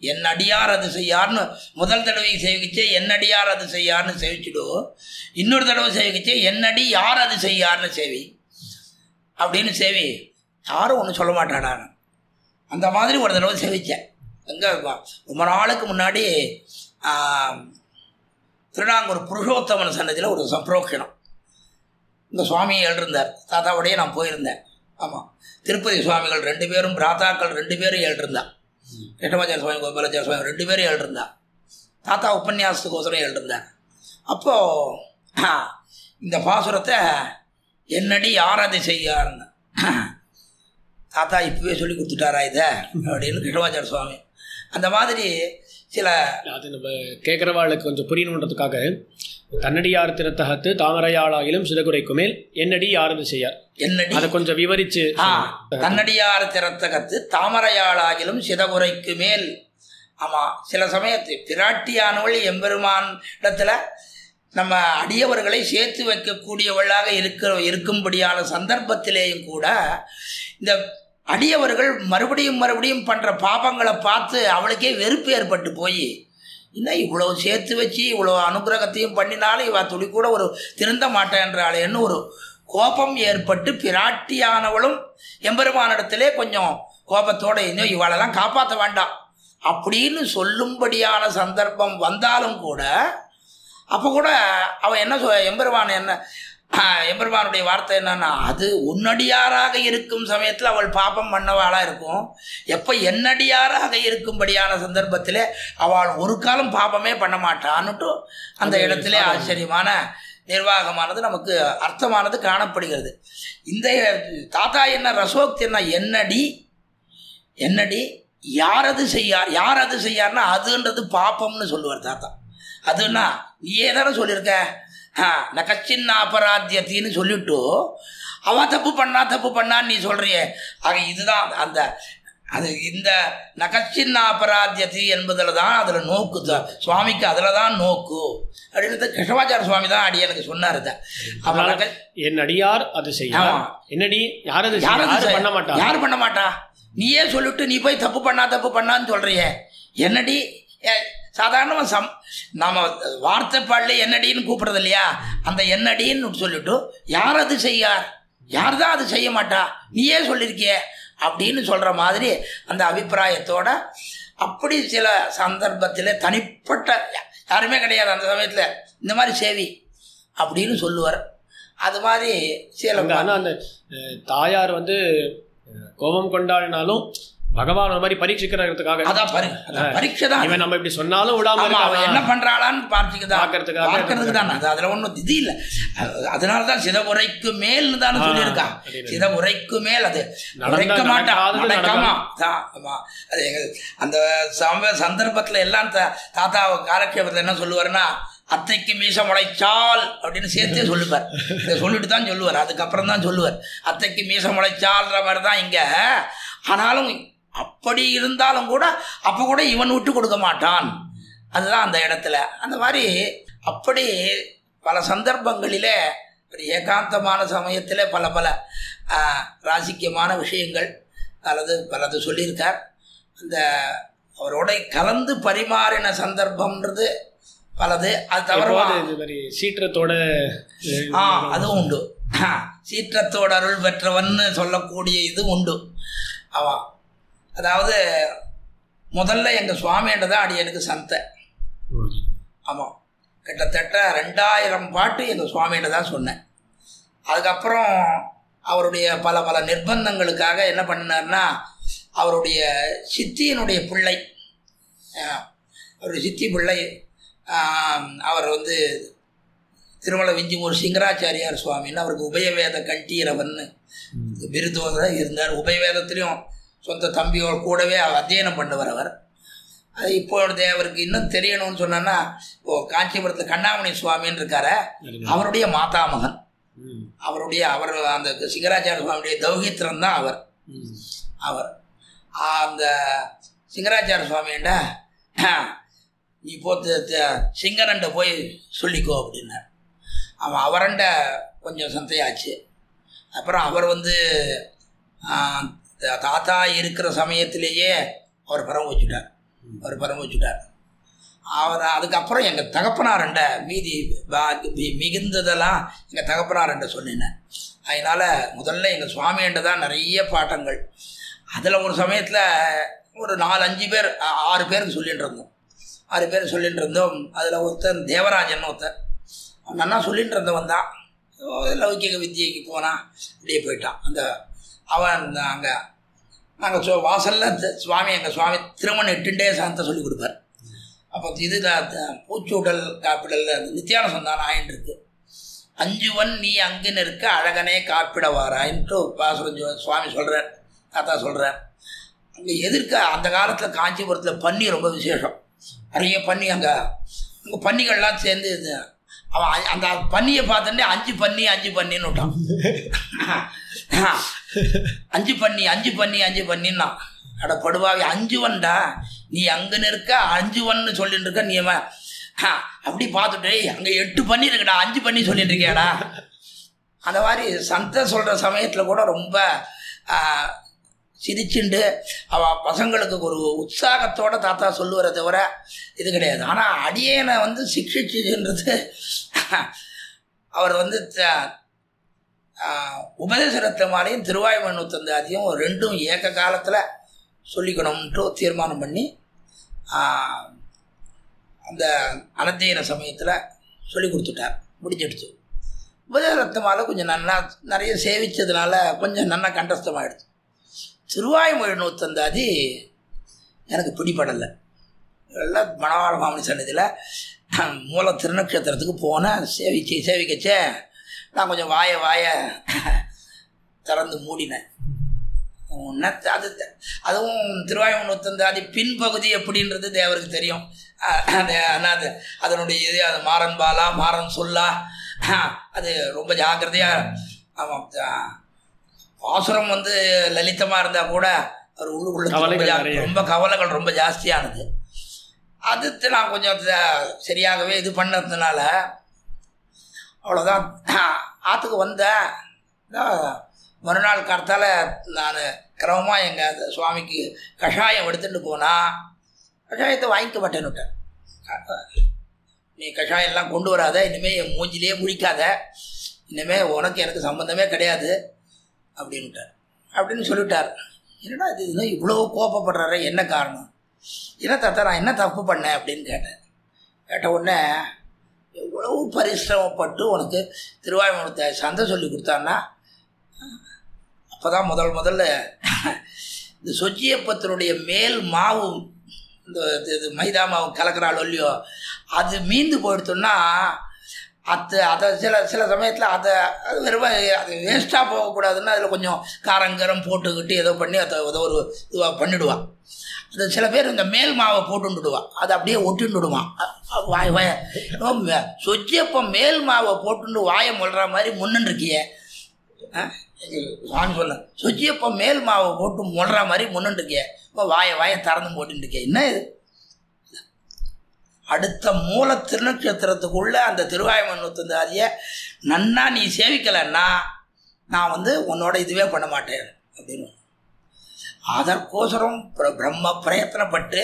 என்னடியார் அது செய்யார்னு முதல் தடவை சேவிக்கிச்சே என்னடியார் அது செய்யார்னு சேவிச்சுடும், இன்னொரு தடவை சேவிக்கிச்சே என்னடி யார் அது செய்யார்னு சேவி அப்படின்னு சேவி. யாரும் ஒன்றும் சொல்ல மாட்டாடா. அந்த மாதிரி ஒரு தடவை சேவித்தேன். எங்கே ரொம்ப நாளுக்கு முன்னாடி திருநாங்கூர் புருஷோத்தமன் சன்னதியில் ஒரு சம்பிரோக்ஷணம். இந்த சுவாமியை எழுதிருந்தார், தாத்தாவோடையே நான் போயிருந்தேன். ஆமாம், திருப்பதி சுவாமிகள் 2 பேரும் பிராத்தாக்கள் 2 பேரும் எழுதிருந்தான். ரெட்டமாச்சார சுவாமி கோபாலாச்சார சுவாமி 2 பேரும் எழுதிருந்தா. தாத்தா உபன்யாசத்துக்கோசரம் எழுதிருந்தார். அப்போது இந்த பாசுரத்தை என்னடி யார் அதை செய்யாருன்னு தாத்தா இப்பவே சொல்லி கொடுத்துட்டாரா இதை அப்படின்னு கிருஷ்ணமாச்சார சுவாமி. அந்த மாதிரி சில அது நம்ம கேட்குறவாளுக்கு கொஞ்சம் புரியணுன்றதுக்காக தன்னடியார் திறத்தகத்து தாமரையாளாகிலும் சிதகுறைக்கு மேல் என்னடி யாரது செய்யார், என்னடி அதை கொஞ்சம் விவரிச்சு. தன்னடியார் திறத்தகத்து தாமரையாளாகிலும் சிதகுறைக்கு மேல். ஆமாம், சில சமயத்து பிராட்டியானவள் எம்பெருமான் இடத்துல நம்ம அடியவர்களை சேர்த்து வைக்கக்கூடியவளாக இருக்கும்படியான சந்தர்ப்பத்திலேயும் கூட இந்த அடியவர்கள் மறுபடியும் பண்ணுற பாபங்களை பார்த்து அவளுக்கே வெறுப்பு ஏற்பட்டு போய், இன்னும் இவ்வளோ சேர்த்து வச்சு இவ்வளோ அனுகிரகத்தையும் பண்ணினாலும் இவ துளி கூட ஒரு திருந்த மாட்டேன்றாளேன்னு ஒரு கோபம் ஏற்பட்டு பிராட்டியானவளும் எம்பெருமானிடத்திலே கொஞ்சம் கோபத்தோடு இன்னும் இவளெல்லாம் காப்பாற்ற வேண்டாம் அப்படின்னு சொல்லும்படியான சந்தர்ப்பம் வந்தாலும் கூட அப்போ கூட அவன் என்ன எம்பெருமானுடைய வார்த்தை என்னன்னா, அது உன்னடியாராக இருக்கும் சமயத்தில் அவள் பாப்பம் பண்ணவாளாக இருக்கும், எப்போ என்னடியாராக இருக்கும்படியான சந்தர்ப்பத்தில் அவள் ஒரு காலம் பாப்பமே பண்ண மாட்டான்னுட்டு அந்த இடத்துல ஆச்சரியமான நிர்வாகமானது நமக்கு அர்த்தமானது காணப்படுகிறது. இந்த தாத்தா என்ன ரசோக்தி என்ன, என்னடி யார் அது செய்யார்னா அதுன்றது பாப்பம்னு சொல்லுவார் தாத்தா. அதுன்னா நீயே தானே சொல்லியிருக்க நகச்சின்ன அபராத்தியத்தின்னு சொல்லிவிட்டு அவன் தப்பு பண்ணான்னு நீ சொல்கிறியே. ஆக இதுதான் அந்த அது இந்த நகச்சின்ன அபராத்தியத்தி என்பதில் தான் அதில் நோக்கு சுவாமிக்கு, அதில் தான் நோக்கு அப்படின்னு கிருஷ்ணமாச்சார சுவாமி தான் அடி எனக்கு சொன்னார். என் அடியார் அது செய்யும் என்னடி யார் பண்ண மாட்டா, நீயே சொல்லிட்டு நீ போய் தப்பு பண்ணான்னு சொல்கிறியே. என்னடி சாதாரணமாக நம்ம வார்த்தை பாடல என்னடின்னு கூப்பிட்றது இல்லையா, அந்த என்னடின்னு சொல்லிட்டு யார் அது யார் தான் அது செய்ய மாட்டா, நீயே சொல்லியிருக்கிய அப்படின்னு சொல்கிற மாதிரி அந்த அபிப்பிராயத்தோட அப்படி சில சந்தர்ப்பத்தில் தனிப்பட்ட யாருமே கிடையாது அந்த சமயத்தில் இந்த மாதிரி சேவி அப்படின்னு சொல்லுவார். அது மாதிரி சில அந்த தாயார் வந்து கோபம் கொண்டாடினாலும் பகவான் ஒரு மாதிரி பரீட்சிக்கிறதுக்காக, அதான் பரீட்சை தான். இவன் நம்ம இப்படி சொன்னாலும் விடாம அவன் என்ன பண்றாளான்னு பார்க்கறதுக்கு தானே. அது அதில் ஒன்றும் இது இல்லை. அதனால தான் சிதமுறைக்கு மேல்னு தானே சொல்லியிருக்கான். சிதமுறைக்கு மேல் அது உரைக்க மாட்டான், நடக்காமா தான். அது அந்த சந்தர்ப்பத்தில் எல்லாம் தாத்தா காலக்ஷேபத்தில் என்ன சொல்லுவாருன்னா, அத்தைக்கு மீச முளைச்சால் அப்படின்னு சேர்த்தே சொல்லுவார். இதை சொல்லிட்டு தான் சொல்லுவார், அதுக்கப்புறம் தான் சொல்லுவார். அத்தைக்கு மீச முளைச்சால்ன்ற மாதிரி தான் இங்கே. ஆனாலும் அப்படி இருந்தாலும் கூட அப்போ கூட இவன் விட்டு கொடுக்க மாட்டான். அதுதான் அந்த இடத்துல. அந்த மாதிரி அப்படி பல சந்தர்ப்பங்களிலே ஒரு ஏகாந்தமான சமயத்தில் பல ராசிக்கியமான விஷயங்கள் பலது சொல்லியிருக்கார். அந்த அவரோட கலந்து பரிமாறின சந்தர்ப்பம்ன்றது பலது. அது தவிர சீற்றத்தோட அதுவும் உண்டு. சீற்றத்தோட அருள் பெற்றவன்னு சொல்லக்கூடிய இது உண்டு. அவன் அதாவது முதல்ல எங்கள் சுவாமின்றதான் அடி எனக்கு சந்தை. ஆமாம், கிட்டத்தட்ட 2000 பாட்டு எங்கள் சுவாமிகிட்ட தான் சொன்னேன். அதுக்கப்புறம் அவருடைய பல நிர்பந்தங்களுக்காக என்ன பண்ணினார்னா, அவருடைய சித்தியினுடைய பிள்ளை, அவருடைய சித்தி பிள்ளை அவர் வந்து திருமலை விஞ்சிமூர் சிங்கராச்சாரியார் சுவாமின்னு அவருக்கு உபயவேத கண்டீரவன் விருதுவராக இருந்தார். உபயவேதத்திலையும் சொந்த தம்பியோட கூடவே அத்தியனம் பண்ணுவார் அவர். அது இப்பொழுது அவருக்கு இன்னும் தெரியணும்னு சொன்னா, இப்போது காஞ்சிபுரத்தில் கண்ணாமணி சுவாமின்னு இருக்கார, அவருடைய மாதாமகன், அவர் அந்த சிங்கராச்சாரிய சுவாமியுடைய தௌகித்திரம் தான் அவர் அந்த சிங்கராச்சாரிய சுவாமியிட்ட நீ சிங்கரண்ட போய் சொல்லிக்கோ அப்படின்னார். அவன் அவரண்ட கொஞ்சம் சந்தையாச்சு. அப்புறம் அவர் வந்து தாத்தா இருக்கிற சமயத்திலேயே அவர் பரம வச்சுட்டார். அவர் அதுக்கப்புறம் எங்கள் தகப்பனாரண்ட மீதி மிகுந்ததெல்லாம் எங்கள் தகப்பனாரண்ட சொன்னேன். அதனால் முதல்ல எங்கள் சுவாமியண்ட தான் நிறைய பாட்டங்கள். அதில் ஒரு சமயத்தில் ஒரு 4-5 பேர் 6 பேருக்கு சொல்லிட்டு இருந்தோம். அதில் ஒருத்தர் தேவராஜன் அவன் நல்லா சொல்லிட்டு இருந்தவன் தான். லௌகிக வித்தியைக்கு போனான், அப்படியே போயிட்டான். அவன் அங்கே நாங்கள் வாசலில் சுவாமி எங்கள் சுவாமி திருமணம் 8 சாந்தம் சொல்லிக் கொடுப்பார். அப்போ இது பூச்சூடல் காப்பிடல் நித்தியானசந்தானம் ஆயின்னு இருக்கு. 5வன் நீ அங்குன்னு இருக்க அழகனே காப்பிடவாராயின்ட்டு பாசுரம் சுவாமி சொல்கிறார், தாத்தா சொல்கிறார். அங்கே எதிர்க்க அந்த காலத்தில் காஞ்சிபுரத்தில் பன்னி ரொம்ப விசேஷம். நிறைய பன்னி அங்கே பன்னிகள்லாம் சேர்ந்து அவன் அந்த பன்னியை பார்த்தோன்னே 5 பண்ணின்னு விட்டான். 5 பண்ணின்னா அட படுவாவி 5வன்டா, நீ அங்கன்னு இருக்க 5வன்னு சொல்லிட்டு இருக்க, நீ அப்படி பார்த்துட்டு அங்கே 8 பண்ணி இருக்குடா, 5 பண்ணி சொல்லிட்டு இருக்கியாடா. அந்த மாதிரி சந்தை சொல்கிற சமயத்தில் கூட ரொம்ப சிரிச்சுண்டு அவள் பசங்களுக்கு ஒரு உற்சாகத்தோடு தாத்தா சொல்லுவதை தவிர இது கிடையாது. ஆனால் அடியேனை வந்து சிக்ஷிச்சுன்றது அவர் வந்து உபதேசரத்தமாலையும் திருவாய்மண்ணூத்தந்தாதியும் 2ம் ஏக காலத்தில் சொல்லிக்கணும்ன்ட்டு தீர்மானம் பண்ணி அந்த அனத்தியன சமயத்தில் சொல்லி கொடுத்துட்டார். முடிஞ்சிடுச்சு. உபதேசரத்தமாலை கொஞ்சம் நல்லா நிறைய சேவித்ததுனால கொஞ்சம் நல்லா கண்டஸ்தமாகிடுச்சு. திருவாய்மொழி நூத்தந்தாதி எனக்கு பிடிப்படலை. எல்லாம் மணவாள மாமணி சன்னதியில் மூல திருநக்ஷத்திரத்துக்கு போனேன். சேவிக்கச்சே நான் கொஞ்சம் வாய திறந்து மூடினேன். அது அதுவும் திருவாயுமூர்த்தந்தாதி பின்பகுதி எப்படின்றது தேவருக்கு தெரியும். அது அதனுடைய இது அது மாறன் பாலா மாறன் சொல்லா அது ரொம்ப ஜாக்கிரதையாக. ஆமாம், பாசுரம் வந்து லலிதமாக இருந்தால் கூட அவர் உள்ளுக்குள்ள ரொம்ப கவலைகள் ரொம்ப ஜாஸ்தியானது. அது நான் கொஞ்சம் சரியாகவே இது பண்ணதுனால அவ்வளோதான். ஆற்றுக்கு வந்தேன். மறுநாள் காலத்தால் நான் கிரமமாக எங்கள் சுவாமிக்கு கஷாயம் எடுத்துகிட்டு போனால் கஷாயத்தை வாங்கிக்க மாட்டேன்னுட்டேன். நீ கஷாயம்லாம் கொண்டு வராத, இனிமேல் என் மூஞ்சிலே முழிக்காத, இனிமேல் உனக்கு எனக்கு சம்மந்தமே கிடையாது அப்படின்ட்டார். அப்படின்னு சொல்லிட்டார். என்னடா இது இன்னும் இவ்வளோ கோபப்படுறாரு, என்ன காரணம்? என்ன தாத்தா நான் என்ன தப்பு பண்ணேன் அப்படின்னு கேட்டேன். கேட்ட உடனே எவ்வளவு பரிசிரமப்பட்டு உனக்கு திருவாயுமூர்த்தி சந்தை சொல்லி கொடுத்தான்னா, அப்போ தான் முதல்ல இந்த சொஜ்ஜியப்பத்தினுடைய மேல் மாவு, இந்த இது மைதா மாவு கலக்கிறாள் இல்லையோ, அது மீந்து போயிடுத்தோன்னா அதை சில சமயத்தில் அது வெறும் அது வேஸ்ட்டாக போகக்கூடாதுன்னு அதில் கொஞ்சம் காரங்கரம் போட்டுக்கிட்டு ஏதோ பண்ணி அதை ஏதோ ஒரு இதுவாக பண்ணிவிடுவான். அது சில பேர் இந்த மேல் மாவை போட்டுடுவான், அதை அப்படியே ஒட்டுண்டுடுவான். வாய சொஜ்ஜியப்பம் மேல் மாவை போட்டுண்டு வாயை முள்ளுற மாதிரி முன்னுருக்கியே சுவாமி சொல்ல, சொஜ்ஜியப்பம் மேல் மாவை போட்டு முள்ளுற மாதிரி முன்னுருக்கியே, இப்போ வாயை திறந்து போட்டுருக்கே, என்ன இது? அடுத்த மூல திருநட்சத்திரத்துக்குள்ள அந்த திருவாயுமூர்த்தந்தாதியை நன்னா நீ சேவிக்கலைன்னா நான் வந்து உன்னோட இதுவே பண்ண மாட்டேன் அப்படின்னு. அதற்கோசரம் பிரம்ம பிரயத்தனப்பட்டு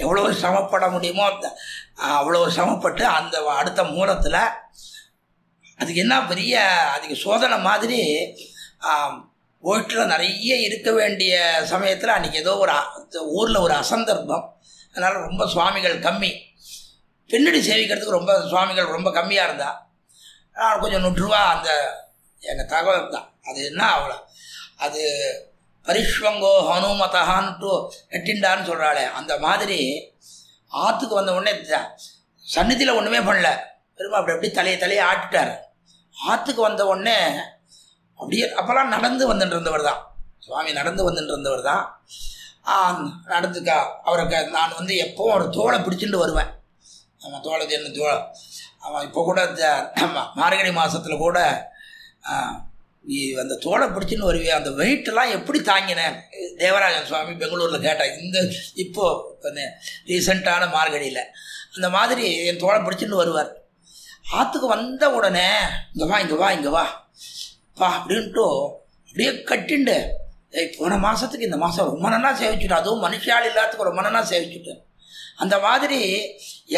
எவ்வளோ சிரமப்பட முடியுமோ அவ்வளோ சிரமப்பட்டு அந்த அடுத்த மூலத்தில் அதுக்கு என்ன பெரிய அதுக்கு சோதனை மாதிரி வீட்டில் நிறைய இருக்க வேண்டிய சமயத்தில் அன்றைக்கி ஏதோ ஒரு ஊரில் ஒரு அசந்தர்ப்பம், அதனால் ரொம்ப சுவாமிகள் கம்மி, பின்னாடி சேவிக்கிறதுக்கு ரொம்ப சுவாமிகள் ரொம்ப கம்மியாக இருந்தா. நான் கொஞ்சம் 100 ரூபா அந்த எங்கள் தகவல் தான். அது என்ன அவ்வளோ அது பரிஷ்வங்கோ ஹனுமதான்ட்டு நெட்டிண்டான்னு சொல்கிறாளே, அந்த மாதிரி ஆற்றுக்கு வந்த உடனே சந்நிதியில் ஒன்றுமே பண்ணல, பெருமா அப்படி தலையை ஆட்டிட்டார். ஆற்றுக்கு வந்த உடனே அப்படியே அப்போல்லாம் நடந்து வந்துட்டு இருந்தவர் தான் சுவாமி, நடந்து வந்துட்டு இருந்தவர் தான். நடந்துக்கா அவருக்கு நான் வந்து எப்போவும் ஒரு தோலை பிடிச்சிட்டு வருவேன். ஆமாம், தோலை என்ன தோலை. ஆமாம், இப்போ கூட மார்கழி மாதத்தில் கூட நீ அந்த தோலை பிடிச்சின்னு வருவேன், அந்த வெயிட்டெல்லாம் எப்படி தாங்கினேன்? தேவராஜன் சுவாமி பெங்களூரில் கேட்டேன், இப்போ ரீசெண்டான மார்கழியில் அந்த மாதிரி என் தோலை பிடிச்சின்னு வருவார். ஆற்றுக்கு வந்த உடனே இங்கே வா பா அப்படின்ட்டு அப்படியே கட்டிண்டு, போன மாதத்துக்கு இந்த மாதம் ரொம்ப நல்லா சேவிச்சுட்டேன், அதுவும் மனுஷால் இல்லாததுக்கு ரொம்ப நல்லா சேவிச்சுட்டேன். அந்த மாதிரி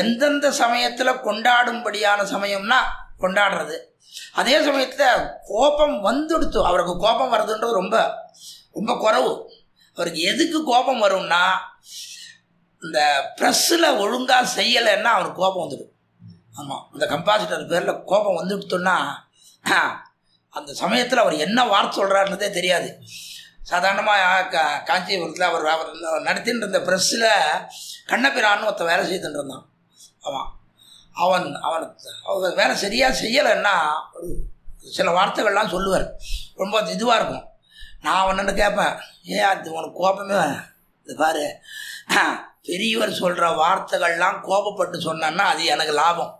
எந்தெந்த சமயத்தில் கொண்டாடும்படியான சமயம்னா கொண்டாடுறது. அதே சமயத்தில் கோபம் வந்துடுத்து, அவருக்கு கோபம் வருதுன்றது ரொம்ப ரொம்ப குறைவு. அவருக்கு எதுக்கு கோபம் வரும்னா, இந்த ப்ரெஸ்ஸில் ஒழுங்காக செய்யலைன்னா அவருக்கு கோபம் வந்துடும். ஆமாம், அந்த கம்பாசிட்டர் பேரில் கோபம் வந்துடுத்தோன்னா அந்த சமயத்தில் அவர் என்ன வார்த்தை சொல்கிறாருன்றதே தெரியாது. சாதாரணமாக காஞ்சிபுரத்தில் அவர் நடத்தின்னு இருந்த ப்ரெஸ்ஸில் கண்ணபிரான்னு ஒருத்தன் வேலை செய்துட்டு இருந்தான். அவன் வேலை சரியாக செய்யலைன்னா ஒரு சில வார்த்தைகள்லாம் சொல்லுவார், ரொம்ப இதுவாக இருக்கும். நான் அவன்னு கேட்பேன், அது உனக்கு கோபமே இது பாரு, பெரியவர் சொல்கிற வார்த்தைகள்லாம் கோபப்பட்டு சொன்னான்னா அது எனக்கு லாபம்.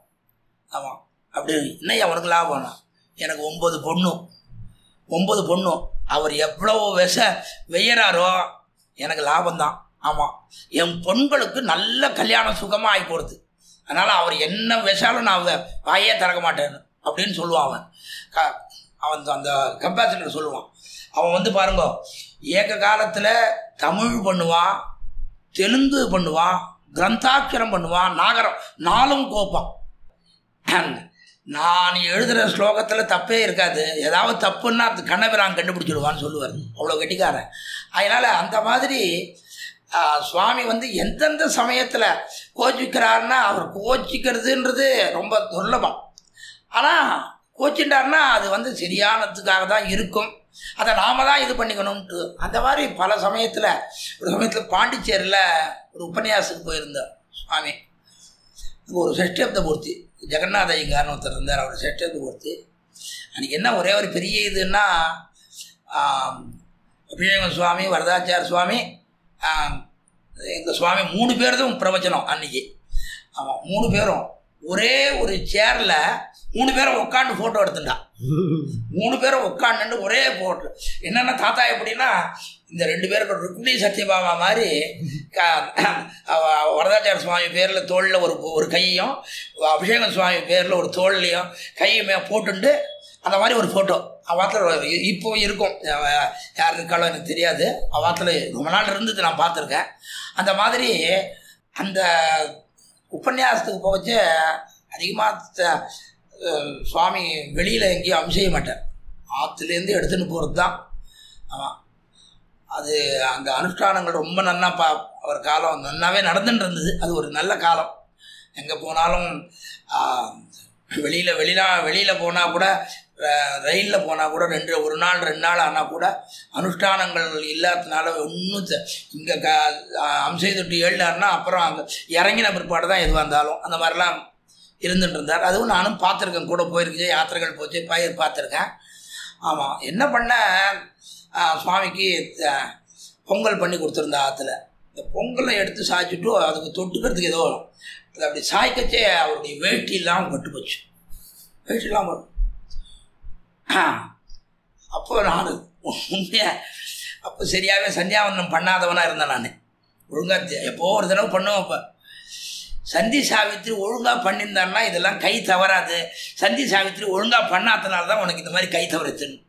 ஆமாம், அப்படி இன்னையா உனக்கு லாபம்னா, எனக்கு 9 பொண்ணு அவர் எவ்வளோ வெய்யறாரோ எனக்கு லாபம்தான். ஆமாம், என் பொண்களுக்கு நல்ல கல்யாணம் சுகமாக ஆகி போகிறது, அதனால் அவர் என்ன விஷாலும் நான் வாயே திறக்க மாட்டேன்னு அப்படின்னு சொல்லுவான். அவன் அந்த கம்பாசிட்டர் சொல்லுவான். அவன் வந்து பாருங்க, ஏக காலத்தில் தமிழ் பண்ணுவான், தெலுங்கு பண்ணுவான், கிரந்தாட்சரம் பண்ணுவான், நாகரம் 4ம் கோப்பான். நான் எழுதுகிற ஸ்லோகத்தில் தப்பே இருக்காது, ஏதாவது தப்புன்னா அது கண்ணபிரான் கண்டுபிடிச்சிடுவான்னு சொல்லுவார், அவ்வளோ கெட்டிக்காரன். அதனால் அந்த மாதிரி சுவாமி வந்து எந்தெந்த சமயத்தில் கோச்சிக்கிறாருன்னா, அவர் கோச்சிக்கிறதுன்றது ரொம்ப துர்லபம். ஆனால் கோச்சிட்டாருன்னா அது வந்து சரியானதுக்காக தான் இருக்கும், அதை நாம தான் இது பண்ணிக்கணும்ட்டு. அந்த மாதிரி பல சமயத்தில், ஒரு சமயத்தில் பாண்டிச்சேரியில் ஒரு உபன்யாசத்துக்கு போயிருந்தார் சுவாமி. ஒரு சஷ்டியப்த பூர்த்தி, ஜெகநாத ஐயங்கார்னு ஒருத்தர் இருந்தார், அவர் சஷ்டியப்த பூர்த்தி. அன்றைக்கி என்ன ஒரே ஒரு பெரிய இதுன்னா, அபிஷேகம் சுவாமி, வரதாச்சார சுவாமி, எங்கள் சுவாமி 3 பேரும் பிரவச்சனம் அன்னைக்கு. ஆமாம், 3 பேரும் ஒரே ஒரு சேரில் 3 பேரும் உட்காந்து ஃபோட்டோ எடுத்துட்டா. 3 பேரும் உட்காந்து ஒரே ஃபோட்டோ. என்னென்னா தாத்தா எப்படின்னா, இந்த 2 பேருக்கு ருக்மிணி சத்யபாமா மாதிரி வரதாச்சார சுவாமி பேரில் தோளில் ஒரு கையையும், அபிஷேகம் சுவாமி பேரில் ஒரு தோல்லையும் கையுமே போட்டுண்டு அந்த மாதிரி ஒரு ஃபோட்டோ அவாத்தில் இப்போ இருக்கும். யார் இருக்காளோ எனக்கு தெரியாது. அவாத்தில் ரொம்ப நாள் இருந்தது, நான் பார்த்துருக்கேன். அந்த மாதிரி அந்த உபன்யாசத்துக்கு போச்சு அதிகமாக சுவாமி வெளியில் எங்கேயும் அம்சைய மாட்டார். ஆற்றுலேருந்து எடுத்துன்னு போகிறது தான். ஆமாம், அது அந்த அனுஷ்டானங்கள் ரொம்ப நன்னா அவர் காலம் நன்னாவே நடந்துட்டு இருந்தது. அது ஒரு நல்ல காலம். எங்கே போனாலும் வெளியில் போனால் கூட, ரயிலில் போனால் கூட ஒரு நாள் 2 நாள் ஆனால் கூட அனுஷ்டானங்கள் இல்லாததுனால ஒன்றும் இங்கே அம்சை தொட்டி ஏழினார்னா அப்புறம் அங்கே இறங்கின பிற்பாடு தான் எதுவாக இருந்தாலும் அந்த மாதிரிலாம் இருந்துட்டு இருந்தார். அதுவும் நானும் பார்த்துருக்கேன், கூட போயிருக்கேன், யாத்திரைகள் போச்சு பார்த்துருக்கேன். ஆமாம், என்ன பண்ண சுவாமிக்கு பொங்கல் பண்ணி கொடுத்துருந்தா ஆற்றுல. இந்த பொங்கலை எடுத்து சாய்ச்சிட்டு அதுக்கு தொட்டுக்கிறதுக்கு ஏதோ அது அப்படி சாய்க்கச்சே அவருடைய வேட்டியெல்லாம் பட்டு போச்சு. வேட்டியெல்லாம் பட்டு அப்போ நான் உண்மையாக அப்போ சரியாகவே சந்தியாவந்தனம் பண்ணாதவனாக இருந்தேன். நான் ஒழுங்காக எப்போது ஒரு தடவை பண்ணுவேன். அப்போ சந்தி சாவித்திரி ஒழுங்காக பண்ணியிருந்தான்னா இதெல்லாம் கை தவறாது, சந்தி சாவித்திரி ஒழுங்காக பண்ணாதனால தான் உனக்கு இந்த மாதிரி கை தவறுச்சுன்னு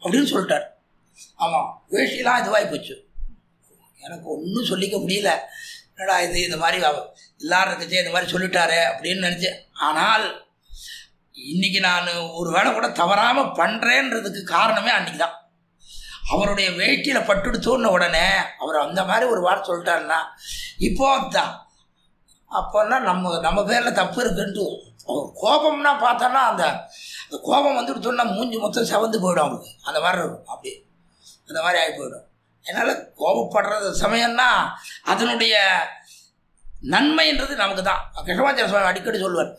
அப்படின்னு சொல்லிட்டார். ஆமாம், வேஷ்டிலாம் இதுவாகி போச்சு. எனக்கு ஒன்றும் சொல்லிக்க முடியல. என்னடா இது இந்த மாதிரி எல்லாரும் இருக்கச்சே இந்த மாதிரி சொல்லிட்டாரு அப்படின்னு நினச்சேன். ஆனால் இன்றைக்கி நான் ஒரு வேளை கூட தவறாமல் பண்ணுறேன்றதுக்கு காரணமே அன்றைக்கி தான். அவருடைய வேட்டியில் பட்டுடு தோணுன உடனே அவர் அந்த மாதிரி ஒரு வார்த்தை சொல்லிட்டாருன்னா இப்போ தான் அப்போன்னா நம்ம பேரில் தப்பு இருக்குன்ட்டு கோபம்னா பார்த்தோன்னா அந்த கோபம் வந்துட்டு சொன்னால் மூஞ்சி மொத்தம் செவந்து போயிடும் அவருக்கு. அந்த மாதிரி இருக்கும், அப்படி அந்த மாதிரி ஆகி போயிடும். அதனால் கோபப்படுறது சமயம்னா அதனுடைய நன்மைன்றது நமக்கு தான். கிருஷ்ணமாச்சார சுவாமி அடிக்கடி சொல்லுவார்,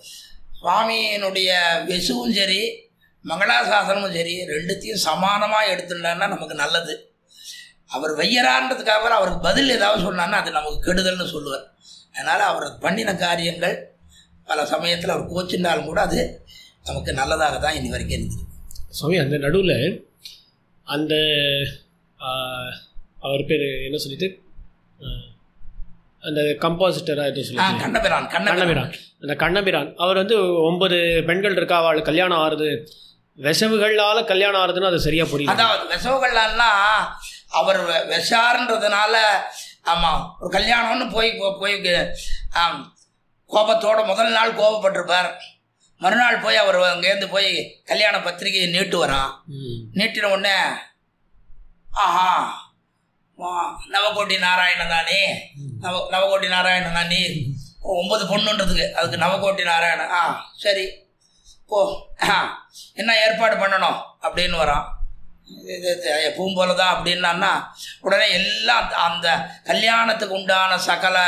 சுவாமியினுடைய வெசுவும் சரி மங்களாசாசனமும் சரி ரெண்டுத்தையும் சமானமாக எடுத்துட்டான்னா நமக்கு நல்லது. அவர் வையரான்றதுக்காக அவருக்கு பதில் ஏதாவது சொன்னான்னா அது நமக்கு கெடுதல்னு சொல்லுவார். அதனால் அவர் பண்ணின காரியங்கள் பல சமயத்தில் அவர் கோச்சிருந்தாலும் கூட அது நமக்கு நல்லதாக தான் இன்னி வரைக்கும் இருக்குது. சுவாமி, அந்த நடுவில் அந்த அவர் பேர் என்ன சொல்லிட்டு அந்த கம்போசிட்டராக எதுவும் சொல்லி கண்ணபிரான். அந்த கண்ணபிரான் அவர் 9 பெண்கள் இருக்கா, அவள் கல்யாணம் ஆகுது, விசவுகளால் கல்யாணம் ஆகுதுன்னு அது சரியாக புரியும். அதாவது விசவுகள்னா அவர் விஷாருன்றதுனால ஆமாம் ஒரு கல்யாணம்னு போய் கோபத்தோடு முதல் நாள் கோபப்பட்டிருப்பார். மறுநாள் போய் அவர் அங்கேருந்து போய் கல்யாண பத்திரிகையை நீட்டு வரான். நீட்டின உடனே ஆஹா நவகோட்டி நாராயணன் தானே, நவகோட்டி நாராயணன் தானே 9 பொண்ணுன்றதுக்கு அதுக்கு நவகோட்டி நாராயணன். சரி போ, என்ன ஏற்பாடு பண்ணணும் அப்படின்னு வரான். எப்பவும் போல தான் அப்படின்னா உடனே எல்லாம் அந்த கல்யாணத்துக்கு உண்டான சகல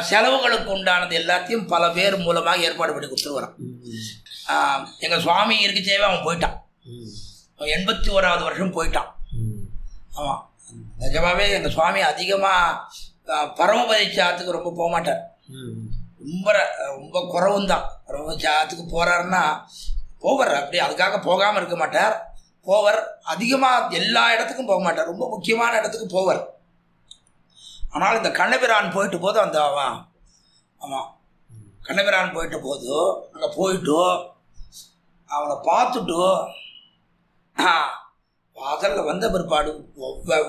செலவுகளுக்கு உண்டானது எல்லாத்தையும் பல பேர் மூலமாக ஏற்பாடு பண்ணி கொடுத்துருவான். எங்கள் சுவாமி இருக்குச்சேவே அவன் போயிட்டான். 81வது வருஷம் போயிட்டான். ஆமாம், நிஜமாகவே எங்கள் சுவாமி அதிகமாக பரமபதிச்சாத்துக்கு ரொம்ப போக மாட்டார். ரொம்ப குறவும் தான். பரமபதிச்சாத்துக்கு போகிறாருன்னா போவார், அப்படி அதுக்காக போகாமல் இருக்க மாட்டார். போவர், அதிகமாக எல்லா இடத்துக்கும் போக மாட்டார், ரொம்ப முக்கியமான இடத்துக்கு போவார். ஆனால் இந்த கண்ணபிரான் போயிட்டு போது அந்த ஆமாம் கண்ணபிரான் போயிட்ட போது அங்கே போயிட்டு அவனை பார்த்துட்டு வாசலில் வந்த பிற்பாடு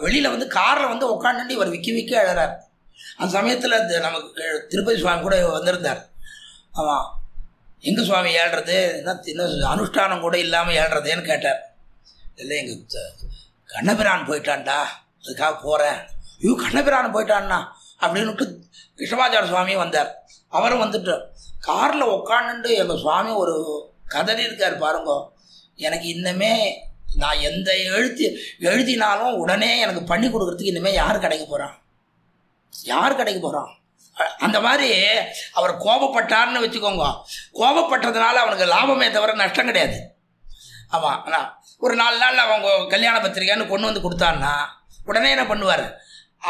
வெளியில் காரில் உட்காந்து இவர் விக்கி அழறார். அந்த சமயத்தில் நமக்கு திருப்பதி சுவாமி கூட வந்திருந்தார். ஆமாம், எங்கள் சுவாமி ஏழ்றது இன்னும் அனுஷ்டானம் கூட இல்லாமல் ஏழ்றதேன்னு கேட்டார். இல்லை, எங்கள் கண்ணபிரான் போயிட்டான்டா, அதுக்காக போகிறேன். ஐயோ கண்ணபிரான் போயிட்டான்னா அப்படின்னுட்டு கிருஷ்ணமாச்சார சுவாமியும் வந்தார். அவரும் வந்துட்டு காரில் உட்காந்துட்டு எங்கள் சுவாமி ஒரு கதறி இருக்கார் பாருங்க. எனக்கு இன்னமே நான் எந்த எழுதினாலும் உடனே எனக்கு பண்ணி கொடுக்குறதுக்கு இனிமேல் யார் கிடைக்க போகிறான்? அந்த மாதிரி அவர் கோபப்பட்டார்னு வச்சுக்கோங்க. கோபப்பட்டதுனால அவனுக்கு லாபமே தவிர நஷ்டம் கிடையாது. ஆமாம், ஆனால் ஒரு 4 நாள் அவங்க கல்யாண பத்திரிக்கைன்னு கொண்டு வந்து கொடுத்தான்னா உடனே என்ன பண்ணுவார்,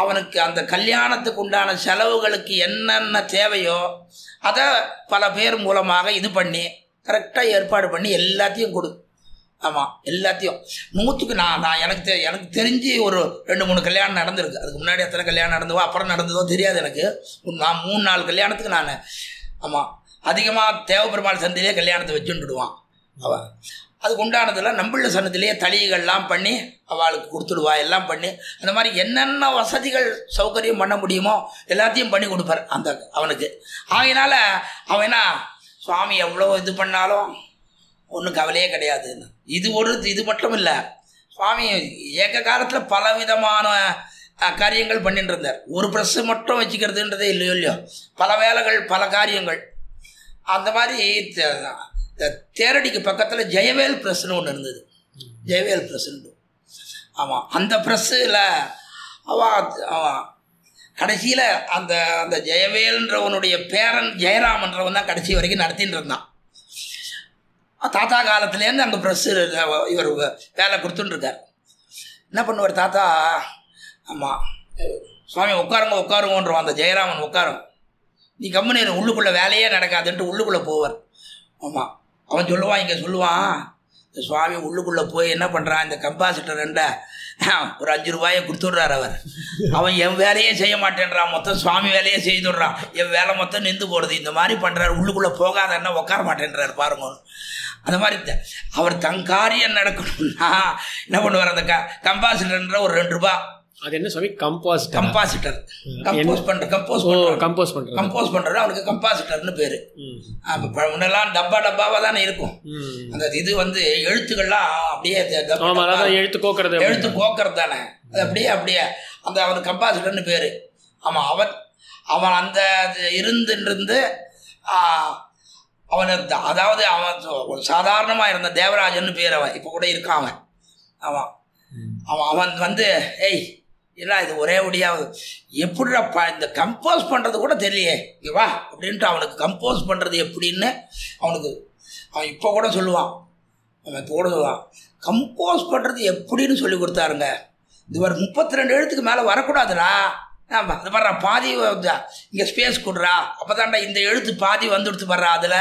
அவனுக்கு அந்த கல்யாணத்துக்கு உண்டான செலவுகளுக்கு என்னென்ன தேவையோ அதை பல பேர் மூலமாக இது பண்ணி கரெக்டாக ஏற்பாடு பண்ணி எல்லாத்தையும் கொடு. ஆமாம், எல்லாத்தையும் 100க்கு நான் எனக்கு தெரிஞ்சு ஒரு 2-3 கல்யாணம் நடந்திருக்கு. அதுக்கு முன்னாடி எத்தனை கல்யாணம் நடந்ததோ அப்புறம் நடந்ததோ தெரியாது எனக்கு. நான் 3-4 கல்யாணத்துக்கு நான் ஆமாம் அதிகமாக தேவபெருமாள் சந்தையிலே கல்யாணத்தை வச்சுட்டுடுவான். அவன் அதுக்கு உண்டானதெல்லாம் நம்மள சன்னத்திலேயே தளிகள்லாம் பண்ணி அவளுக்கு கொடுத்துடுவா. எல்லாம் பண்ணி அந்த மாதிரி என்னென்ன வசதிகள் சௌகரியம் பண்ண முடியுமோ எல்லாத்தையும் பண்ணி கொடுப்பார் அந்த அவனுக்கு. ஆகையினால அவன் என்ன, சுவாமி எவ்வளோ இது பண்ணாலும் ஒன்றும் கவலையே கிடையாதுன்னு. இது மட்டும் இல்லை, சுவாமி ஏக காலத்தில் பல விதமான காரியங்கள் பண்ணிட்டு இருந்தார். ஒரு ப்ரெஸ்ஸு மட்டும் வச்சுக்கிறதுன்றதே இல்லையோ, பல வேலைகள் பல காரியங்கள். அந்த மாதிரி தேரடிக்கு பக்கத்தில் ஜெயவேல் ப்ரெஸ்ன்னு ஒன்று இருந்தது. ஜெயவேல் ப்ரெஸ்ன்னு. ஆமாம், அந்த ப்ரெஸ்ஸில் அவன் கடைசியில் அந்த அந்த ஜெயவேல்ன்றவனுடைய பேரன் ஜெயராமன்றவன் தான் கடைசி வரைக்கும் நடத்தின்னு இருந்தான். தாத்தா காலத்துலேருந்து அந்த ப்ரெஸ்ஸு இவர் வேலை கொடுத்துட்டுருக்கார். என்ன பண்ணுவார் தாத்தா, ஆமாம் சுவாமி உட்காருங்கன்றவான் அந்த ஜெயராமன். உட்காரும், நீ கம்முன்னு உள்ளுக்குள்ளே வேலையே நடக்காதுன்ட்டு உள்ளுக்குள்ளே போவார். ஆமாம், அவன் சொல்லுவான், இங்கே சொல்லுவான், இந்த சுவாமி உள்ளுக்குள்ளே போய் என்ன பண்ணுறான், இந்த கம்பாசிட்டர் ஒரு 5 ரூபாயை கொடுத்துட்றார் அவர். அவன் என் வேலையே செய்ய மாட்டேன்றான், மொத்தம் சுவாமி வேலையே செய்துடுறான், என் வேலை மொத்தம் நின்று போடுறது. இந்த மாதிரி பண்ணுறாரு, உள்ளுக்குள்ளே போகாதன்னா உட்கார மாட்டேன்றார் பாருங்க. அந்த மாதிரி அவர் தன் காரியம் நடக்கணும்னா என்ன பண்ணுவார், அந்த கம்பாசிட்டர்ன்ற ஒரு 2 ரூபா. அது என்ன சுவாமி? கம்பாசிட்டர் கம்போஸ் பண்றது அவனுக்கு கம்பாசிட்டர்னு பேரு. முன்னெல்லாம் டப்பாவா தானே இருக்கும். அந்த இது எழுத்துக்கள்லாம் அப்படியே எழுத்து கோக்கிறது தானே, அது அப்படியே அந்த அவனுக்கு கம்பாசிட்டர்னு பேரு. ஆமா, அவன் அந்த இருந்து அவன் அதாவது அவன் சாதாரணமா இருந்த தேவராஜன் பேர். அவன் இப்ப கூட இருக்கான் அவன். அவன் ஏய் இல்லை இது ஒரே ஒடியாவது எப்படிடா இந்த கம்போஸ் பண்ணுறது கூட தெரியலையே, இங்கே வா அப்படின்ட்டு அவனுக்கு கம்போஸ் பண்ணுறது எப்படின்னு அவன் இப்போ கூட சொல்லுவான். கம்போஸ் பண்ணுறது எப்படின்னு சொல்லி கொடுத்தாருங்க. இது ஒரு 32 எழுத்துக்கு மேலே வரக்கூடாதுடா. ஆமாம், அது வர்றா பாதி இங்கே ஸ்பேஸ் கொடுறா, அப்போ தான்டா இந்த எழுத்து பாதி வந்துடுத்து வர்றா, அதில்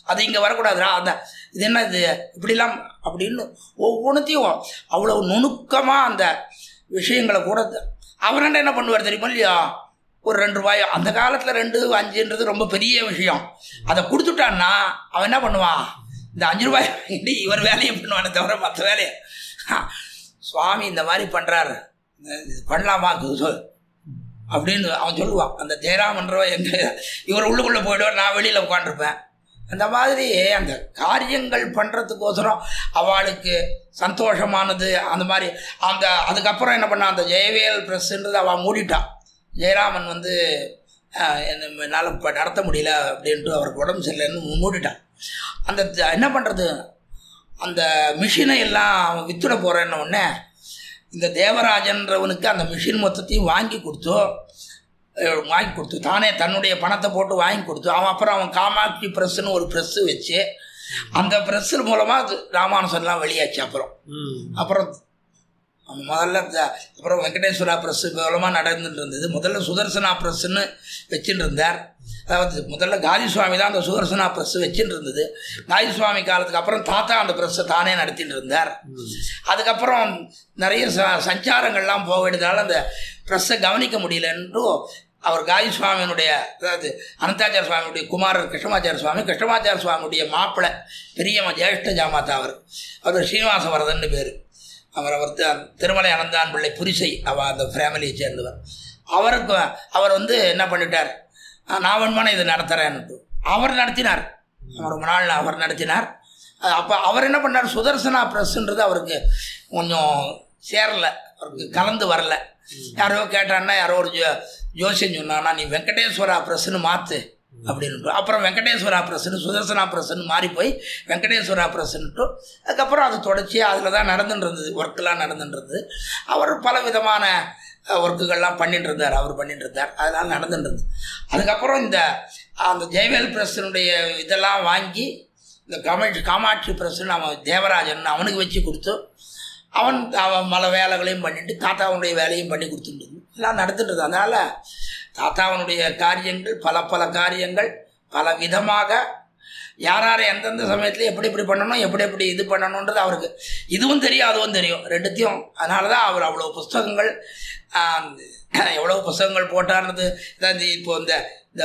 அது இங்கே வரக்கூடாதுடா. அந்த இது என்ன இது இப்படிலாம் அப்படின்னு ஒவ்வொன்றுத்தையும் அவ்வளோ நுணுக்கமாக அந்த விஷயங்களை கூட அவர்கிட்ட என்ன பண்ணுவார் தெரியுமா இல்லையா, ஒரு 2 ரூபாயோ, அந்த காலத்தில் 2, 5ன்றது ரொம்ப பெரிய விஷயம். அதை கொடுத்துட்டான்னா அவன் என்ன பண்ணுவான், இந்த 5 ரூபாய் இவர் வேலையை பண்ணுவானே தவிர மற்ற வேலையை. சுவாமி இந்த மாதிரி பண்ணுறாரு, பண்ணலாமா அப்படின்னு அவன் சொல்லுவான். அந்த ஜெயராமன்றவ இவர் உள்ளுக்குள்ளே போயிடுவார், நான் வெளியில் உட்காந்துருப்பேன். அந்த மாதிரி அந்த காரியங்கள் பண்ணுறதுக்கோசரம் அவளுக்கு சந்தோஷமானது. அந்த மாதிரி அதுக்கப்புறம் என்ன பண்ணான், அந்த ஜெயவேல் ப்ரெஸ்ன்றது அவள் மூடிட்டான். ஜெயராமன் என்னால் இப்போ நடத்த முடியல அப்படின்ட்டு அவருக்கு உடம்பு சரியில்லைன்னு மூடிட்டான். அந்த என்ன பண்ணுறது, அந்த மிஷினை எல்லாம் அவன் வித்துட போகிறேன்ன உடனே இந்த தேவராஜன்றவனுக்கு அந்த மிஷின் மொத்தத்தையும் வாங்கி கொடுத்து தானே தன்னுடைய பணத்தை போட்டு வாங்கி கொடுத்து அவன் காமாட்சி ப்ரெஸ்ன்னு ஒரு ப்ரெஸ்ஸு வச்சு அந்த ப்ரெஸ்ஸு மூலமாக ராமானுஜன்லாம் வெளியாச்சு. அப்புறம் அப்புறம் வெங்கடேஸ்வரா ப்ரெஸ்ஸு மூலமாக நடந்துட்டு இருந்தது. முதல்ல சுதர்சனா ப்ரெஸ்ஸுன்னு வச்சுட்டு இருந்தார். அதாவது முதல்ல காதி சுவாமி தான் அந்த சுதர்சனா ப்ரெஸ்ஸு வச்சுட்டு இருந்தது. காதி சுவாமி காலத்துக்கு அப்புறம் தாத்தா அந்த ப்ரெஸ்ஸை தானே நடத்திட்டு இருந்தார். அதுக்கப்புறம் நிறைய சஞ்சாரங்கள்லாம் போக வேண்டியதால் அந்த ப்ரெஸ்ஸை கவனிக்க முடியலன்னு அவர் காதி சுவாமியினுடைய, அதாவது அனந்தாச்சார சுவாமியுடைய குமாரர் கிருஷ்ணமாச்சார சுவாமியுடைய மாப்பிள்ளை பெரிய ஜேஷ்ட ஜாமாத்தா அவர் ஸ்ரீனிவாச வரதன்னு பேர். அவர் திருமலை அனந்தான் பிள்ளை புரிசை அந்த ஃபேமிலியை சேர்ந்தவர். அவர் என்ன பண்ணிட்டார், நான் வேணுமான இதை நடத்துகிறேன்ட்டு அவர் நடத்தினார். ரொம்ப நாள் அவர் நடத்தினார். அப்போ அவர் என்ன பண்ணார், சுதர்சனா ப்ரெஸ்ன்றது அவருக்கு கொஞ்சம் சேரலை, அவருக்கு கலந்து வரல. யாரோ கேட்டான்னா யாரோ ஒரு ஜோசியம் சொன்னான்னா நீ வெங்கடேஸ்வரா ப்ரெஸ்ன்னு மாற்று அப்படின்ட்டு. அப்புறம் வெங்கடேஸ்வரா ப்ரெஸ்ன்னு சுதர்சனா ப்ரெஸ்ன்னு மாறி போய் வெங்கடேஸ்வரா ப்ரெஸ்ன்ட்டு அதுக்கப்புறம் அது தொடர்ச்சியாக அதில் தான் நடந்துட்டு ஒர்க்கெலாம் நடந்துட்டு. அவர் பல விதமான ஒர்க்குகள்லாம் பண்ணிட்டு இருந்தார். அதெல்லாம் நடந்துட்டு. அதுக்கப்புறம் அந்த ஜெயவேல் ப்ரெஸ்ஸினுடைய இதெல்லாம் வாங்கி இந்த காமாட்சி பிரஸ்ன்னு அவன் தேவராஜன் அவனுக்கு வச்சு கொடுத்து அவன் பல வேலைகளையும் பண்ணிட்டு தாத்தாவுடைய வேலையும் பண்ணி கொடுத்துட்டு எல்லாம் நடந்துட்டு. அதனால் தாத்தாவனுடைய காரியங்கள் பல காரியங்கள் பல விதமாக யார் எந்தெந்த சமயத்தில் எப்படி பண்ணணும் எப்படி இது பண்ணணுன்றது அவருக்கு இதுவும் தெரியும் அதுவும் தெரியும் ரெண்டுத்தையும். அதனால தான் அவர் அவ்வளோ புஸ்தகங்கள் எவ்வளோ புஸ்தகங்கள் போட்டார்னது தான் இப்போ இந்த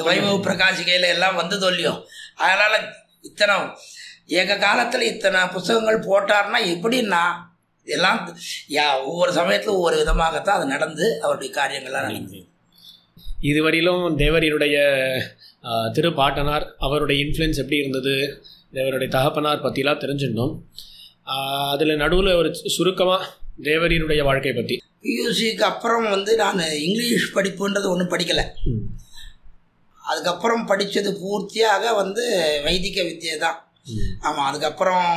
வைபவ பிரகாசிகையில் எல்லாம் வந்து சொல்லியும். அதனால் இத்தனை ஏக காலத்தில் இத்தனை புஸ்தகங்கள் போட்டார்னா எப்படின்னா எல்லாம் ஒவ்வொரு சமயத்தில் ஒவ்வொரு விதமாகத்தான் அது நடந்து அவருடைய காரியங்கள்லாம் நடந்தது. இதுவரையிலும் தேவரினுடைய திருப்பாட்டனார் அவருடைய இன்ஃப்ளூயன்ஸ் எப்படி இருந்தது, தேவருடைய தகப்பனார் பற்றிலாம் தெரிஞ்சிருந்தோம். அதில் நடுவில் ஒரு சுருக்கமாக தேவரினுடைய வாழ்க்கை பற்றி. பியூசிக்கு அப்புறம் வந்து நான் இங்கிலீஷ் படிப்புன்றது ஒன்றும் படிக்கலை. அதுக்கப்புறம் படித்தது பூர்த்தியாக வந்து வைதிக வித்தியை தான். ஆமாம். அதுக்கப்புறம்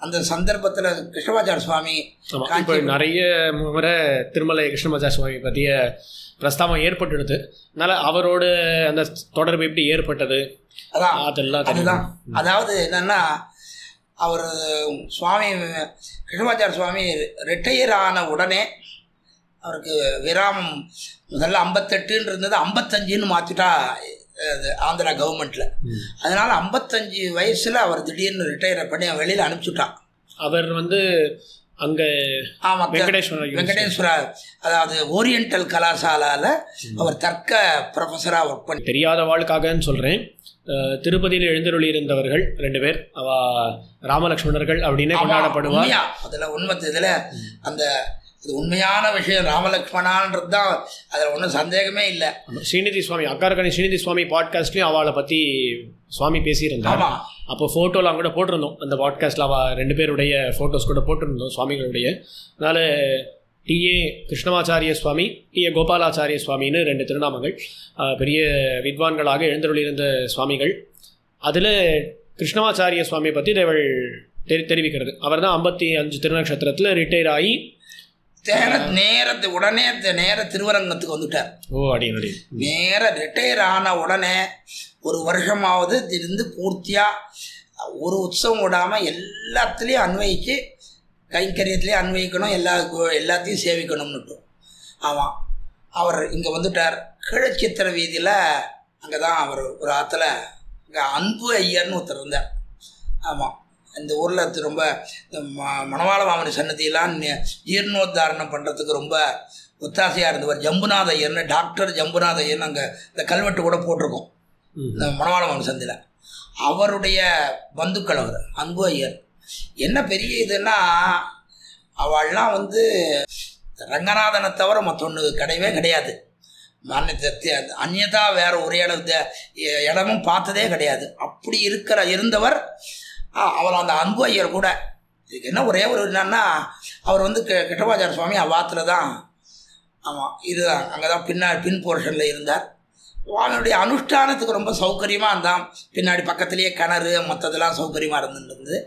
அந்த சந்தர்ப்பத்தில் கிருஷ்ணமாச்சார சுவாமி நிறைய முறை திருமலை கிருஷ்ணமாச்சார சுவாமி பற்றிய பிரஸ்தாபம் ஏற்பட்டுடுது. அதனால் அவரோட அந்த தொடர்பு எப்படி ஏற்பட்டது அதுதான். அதாவது என்னென்னா அவர் சுவாமி கிருஷ்ணமாச்சார சுவாமி ரிட்டையர் ஆன உடனே அவருக்கு விராமம் முதல்ல 58 இருந்தது 55 மாற்றிட்டா ஆந்திரா கவர்மெண்ட்டில். அதனால் 55 வயசில் அவர் திடீர்னு ரிட்டையர் பண்ணி வெளியில் அனுப்பிச்சுட்டான். அவர் வந்து அங்கே ஆமாம் வெங்கடேஸ்வரா அதாவது ஓரியண்டல் கலாசாலாவில் அவர் தர்க்க ப்ரொஃபஸராக ஒர்க் பண்ணி. தெரியாத வாழ்க்காகன்னு சொல்கிறேன். திருப்பதியில் எழுந்தருளி இருந்தவர்கள் 2 பேர் ராமலக்ஷ்மணர்கள் அப்படின்னு கொண்டாடப்படுவார். அதில் உண்மை இதில் அந்த இது உண்மையான விஷயம் ராமலக்ஷ்மணான்றது தான், அதில் ஒன்றும் சந்தேகமே இல்லை. ஸ்ரீநிதி சுவாமி அக்காரக்கணி ஸ்ரீநிதி சுவாமி பாட்காஸ்ட்லேயும் அவளை பற்றி சுவாமி பேசியிருந்தாங்க. அப்போ ஃபோட்டோலாம் கூட போட்டிருந்தோம் அந்த பாட்காஸ்ட்டில். அவள் 2 பேருடைய ஃபோட்டோஸ் கூட போட்டிருந்தோம் சுவாமிகளுடைய. அதனால் டி.ஏ. கிருஷ்ணமாச்சாரிய சுவாமி, டி.ஏ. கோபாலாச்சாரிய சுவாமின்னு 2 திருநாமங்கள். பெரிய வித்வான்களாக எழுந்தருளியிருந்த சுவாமிகள். அதில் கிருஷ்ணமாச்சாரிய சுவாமியை பற்றி தேவள் தெரிவிக்கிறது. அவர் தான் 55 திருநக்ஷத்திரத்தில் ரிட்டையர் ஆகி உடனே நேர திருவரங்கத்துக்கு வந்துட்டார். நேர ரிட்டையர் ஆன உடனே ஒரு வருஷமாவது இருந்து பூர்த்தியாக ஒரு உற்சவம் விடாமல் எல்லாத்துலேயும் அன்வயிச்சு கைங்கரியத்துலேயும் அன்வயிக்கணும், எல்லாத்தையும் சேவிக்கணும்னுட்டு. ஆமாம். அவர் இங்கே வந்துட்டார். கிழச்சித்திர வீதியில் அங்கே தான் அவர் ஒரு ஆற்றுல இங்கே அன்பு ஐயர்னு ஒருத்தர் இருந்தார். ஆமாம். இந்த ஊரில் ரொம்ப மணவாள மாமனி சன்னதியெல்லாம் ஜீர்ணோத்தாரணம் பண்ணுறதுக்கு ரொம்ப ஒத்தாசையாக இருந்தவர் ஜம்புநாத ஐயர்னு, டாக்டர் ஜம்புநாத ஐயர்னு அங்கே இந்த கல்வெட்டு கூட போட்டிருக்கோம் இந்த மணவாள மாமனி சந்தையில். அவருடைய பந்துக்கள் அவர் அன்பு ஐயர். என்ன பெரிய இதுன்னா அவள்லாம் வந்து ரங்கநாதனை தவிர மற்றொன்று கிடையவே கிடையாது. அந்நியதா வேற ஒரு இடமும் பார்த்ததே கிடையாது. அப்படி இருந்தவர் அவர் அந்த அன்பு ஐயர் கூட. இதுக்கு என்ன ஒரே ஒரு என்னன்னா அவர் வந்து கிருஷ்ணமாச்சார சுவாமி அவ்வாத்தில் தான் ஆமாம் இதுதான் அங்கே தான் பின் போர்ஷனில் இருந்தார். சுவாமியுடைய அனுஷ்டானத்துக்கு ரொம்ப சௌகரியமாக இருந்தான். பின்னாடி பக்கத்துலேயே கிணறு மற்றதெல்லாம் சௌகரியமாக இருந்துருந்தது.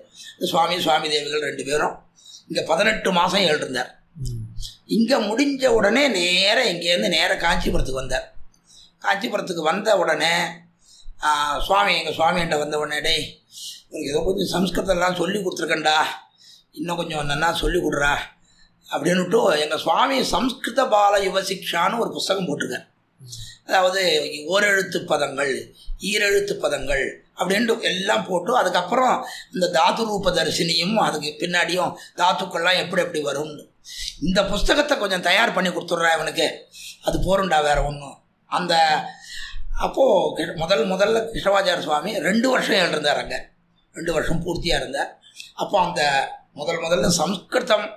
சுவாமி தேவிகள் 2 பேரும் இங்கே 18 மாதம் இருந்தார். இங்கே முடிஞ்ச உடனே இங்கேருந்து காஞ்சிபுரத்துக்கு வந்தார். காஞ்சிபுரத்துக்கு வந்த உடனே எங்கள் சுவாமிகிட்ட வந்த உடனே டேய் உனக்கு ஏதோ கொஞ்சம் சம்ஸ்கிருதம்லாம் சொல்லி கொடுத்துருக்கண்டா, இன்னும் கொஞ்சம் நல்லா சொல்லி கொடுறா அப்படின்னுட்டு எங்கள் சுவாமி சம்ஸ்கிருத பால யுவசிக்ஷான்னு ஒரு புஸ்தகம் போட்டிருக்கார். அதாவது ஓரெழுத்து பதங்கள் ஈரெழுத்து பதங்கள் அப்படின்ட்டு எல்லாம் போட்டு அதுக்கப்புறம் இந்த தாத்து ரூப தரிசனியும் அதுக்கு பின்னாடியும் தாத்துக்கள்லாம் எப்படி வரும்னு இந்த புஸ்தகத்தை கொஞ்சம் தயார் பண்ணி கொடுத்துட்றா இவனுக்கு, அது போருண்டா வேறு ஒன்றும். அந்த அப்போது முதல்ல கிருஷ்ணமாச்சார சுவாமி 2 வருஷம் இருந்தார். அங்கே 2 வருஷம் பூர்த்தியாக இருந்தார். அப்போ அந்த முதல்ல சம்ஸ்கிருதம்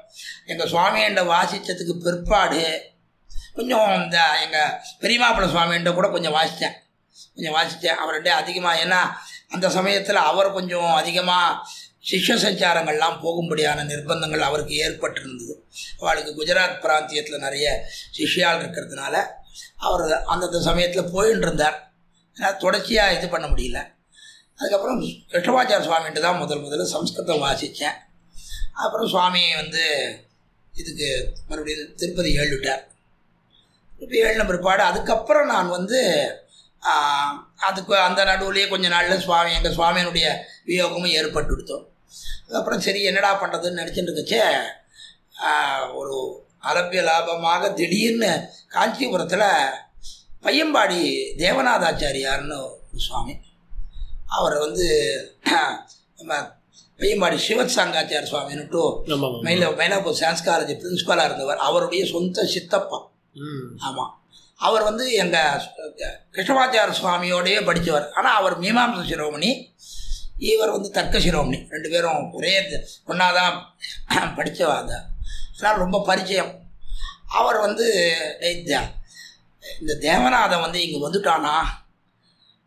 எங்கள் சுவாமிகிட்ட வாசித்ததுக்கு பிற்பாடு கொஞ்சம் இந்த எங்கள் பெரியமாப்பிள்ளை சுவாமிகிட்ட கூட கொஞ்சம் வாசித்தேன் அவர்கிட்ட அதிகமாக. ஏன்னா அந்த சமயத்தில் அவர் கொஞ்சம் அதிகமாக சிஷ்ய சஞ்சாரங்கள்லாம் போகும்படியான நிர்பந்தங்கள் அவருக்கு ஏற்பட்டிருந்தது. அவளுக்கு குஜராத் பிராந்தியத்தில் நிறைய சிஷ்யால் இருக்கிறதுனால அவர் அந்தந்த சமயத்தில் போயின்னு இருந்தார். தொடர்ச்சியாக இது பண்ண முடியல. அதுக்கப்புறம் கிருஷ்ணமாச்சார சுவாமிகிட்ட தான் முதல்ல சம்ஸ்கிருதம் வாசித்தேன். அப்புறம் சுவாமி வந்து இதுக்கு மறுபடியும் திருப்பதி ஏழுட்டார். திருப்பதி ஏழின பிற்பாடு அதுக்கப்புறம் நான் வந்து அதுக்கு அந்த நடுவுலேயே கொஞ்சம் நாளில் எங்கள் சுவாமியினுடைய வியோகமும் ஏற்பட்டு கொடுத்தோம். அதுக்கப்புறம் சரி என்னடா பண்ணுறதுன்னு நினச்சிட்டு இருக்கச்சே ஒரு அலபிய லாபமாக திடீர்னு காஞ்சிபுரத்தில் பையம்பாடி தேவநாதாச்சாரியார்னு ஒரு சுவாமி, அவர் நம்ம பையம்பாடி சிவசாங்காச்சார சுவாமின்னுட்டு மயிலாப்பூர் சயின்ஸ் காலேஜ் பிரின்சிபாலாக இருந்தவர், அவருடைய சொந்த சித்தப்பா. ஆமாம், அவர் எங்கள் கிருஷ்ணமாச்சார சுவாமியோடையே படித்தவர். ஆனால் அவர் மீமாம்ச சிரோமணி, இவர் தர்க்க சிரோமணி, ரெண்டு பேரும் ஒரே ஒன்றாதான் படித்தவாங்க. அதனால் ரொம்ப பரிச்சயம். அவர் இந்த தேவநாதன் இங்கே வந்துட்டானா,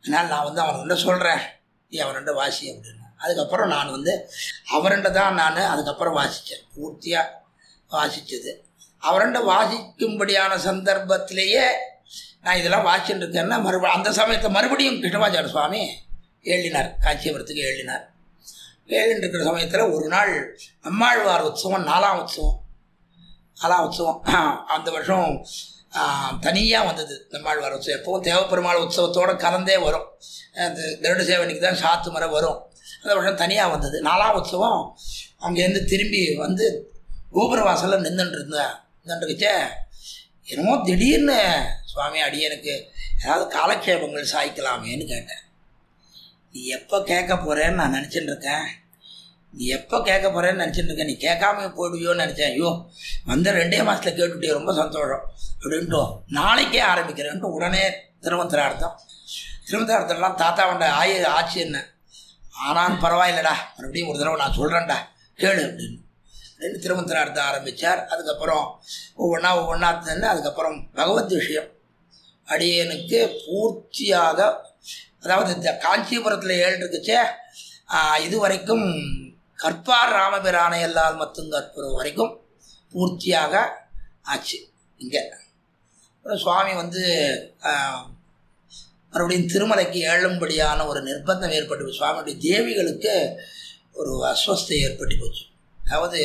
அதனால் நான் அவன்கிட்ட சொல்கிறேன், நீ அவன்கிட்ட வாசி அப்படின்னு. அதுக்கப்புறம் நான் அவர்கிட்ட தான் நான் அதுக்கப்புறம் வாசித்தேன், பூர்த்தியாக வாசித்தது. அவர்கிட்ட வாசிக்கும்படியான சந்தர்ப்பத்திலேயே நான் இதெல்லாம் வாசிச்சுட்டு இருக்கேன்னா அந்த சமயத்தை மறுபடியும் கிருஷ்ணமாச்சார சுவாமி எழுதினார், காஞ்சிபுரத்துக்கு எழுதினார். எழுதிட்டு இருக்கிற சமயத்தில் ஒரு நாள் நம்மாழ்வார் உற்சவம், நாலாம் உற்சவம். அந்த வருஷம் தனியாக வந்தது நம்மாழ்வார் உற்சவம். எப்பவும் தேவப்பெருமாள் உற்சவத்தோடு கலந்தே வரும், அந்த கருட சேவனிக்கு தான் சாத்து மரம் வரும். அந்த வருஷம் தனியாக வந்தது. நாலாம் உற்சவம் அங்கேருந்து திரும்பி கோபுர வாசலில் நின்றுட்டுருந்துச்சே, என்னமோ திடீர்னு சுவாமி அடியனுக்கு ஏதாவது காலக்ஷேபங்கள் சாய்க்கலாமேன்னு கேட்டேன். நீ எப்போ கேட்க போகிறேன்னு நான் நினச்சிட்டு இருக்கேன், நீ கேட்காம போயிடுவியோன்னு நினச்சேன். ஐயோ வந்த 2 மாதத்தில் கேட்டுட்டே, ரொம்ப சந்தோஷம் அப்படின்ட்டு நாளைக்கே ஆரம்பிக்கிறேன்ட்டு உடனே திருமந்திரார்த்தம்லாம் தாத்தா வண்ட ஆச்சு என்ன ஆனான்னு பரவாயில்லடா, மறுபடியும் ஒரு தடவை நான் சொல்கிறேன்டா கேளு அப்படின்னு திருமந்திரார்த்தம் ஆரம்பித்தார். அதுக்கப்புறம் ஒவ்வொன்றா தந்து அதுக்கப்புறம் பகவத் விஷயம் அடியனுக்கு பூர்த்தியாக, அதாவது இந்த காஞ்சிபுரத்தில் 7 இருக்குச்சே, இது வரைக்கும் கற்பார் ராமபிரானை எல்லால் மத்தும் கற்புரம் வரைக்கும் பூர்த்தியாக ஆச்சு. இங்கே சுவாமி மறுபடியும் திருமலைக்கு ஏழும்படியான ஒரு நிர்பந்தம் ஏற்பட்டு, சுவாமியுடைய தேவிகளுக்கு ஒரு அஸ்வஸ்தை ஏற்பட்டு போச்சு. அதாவது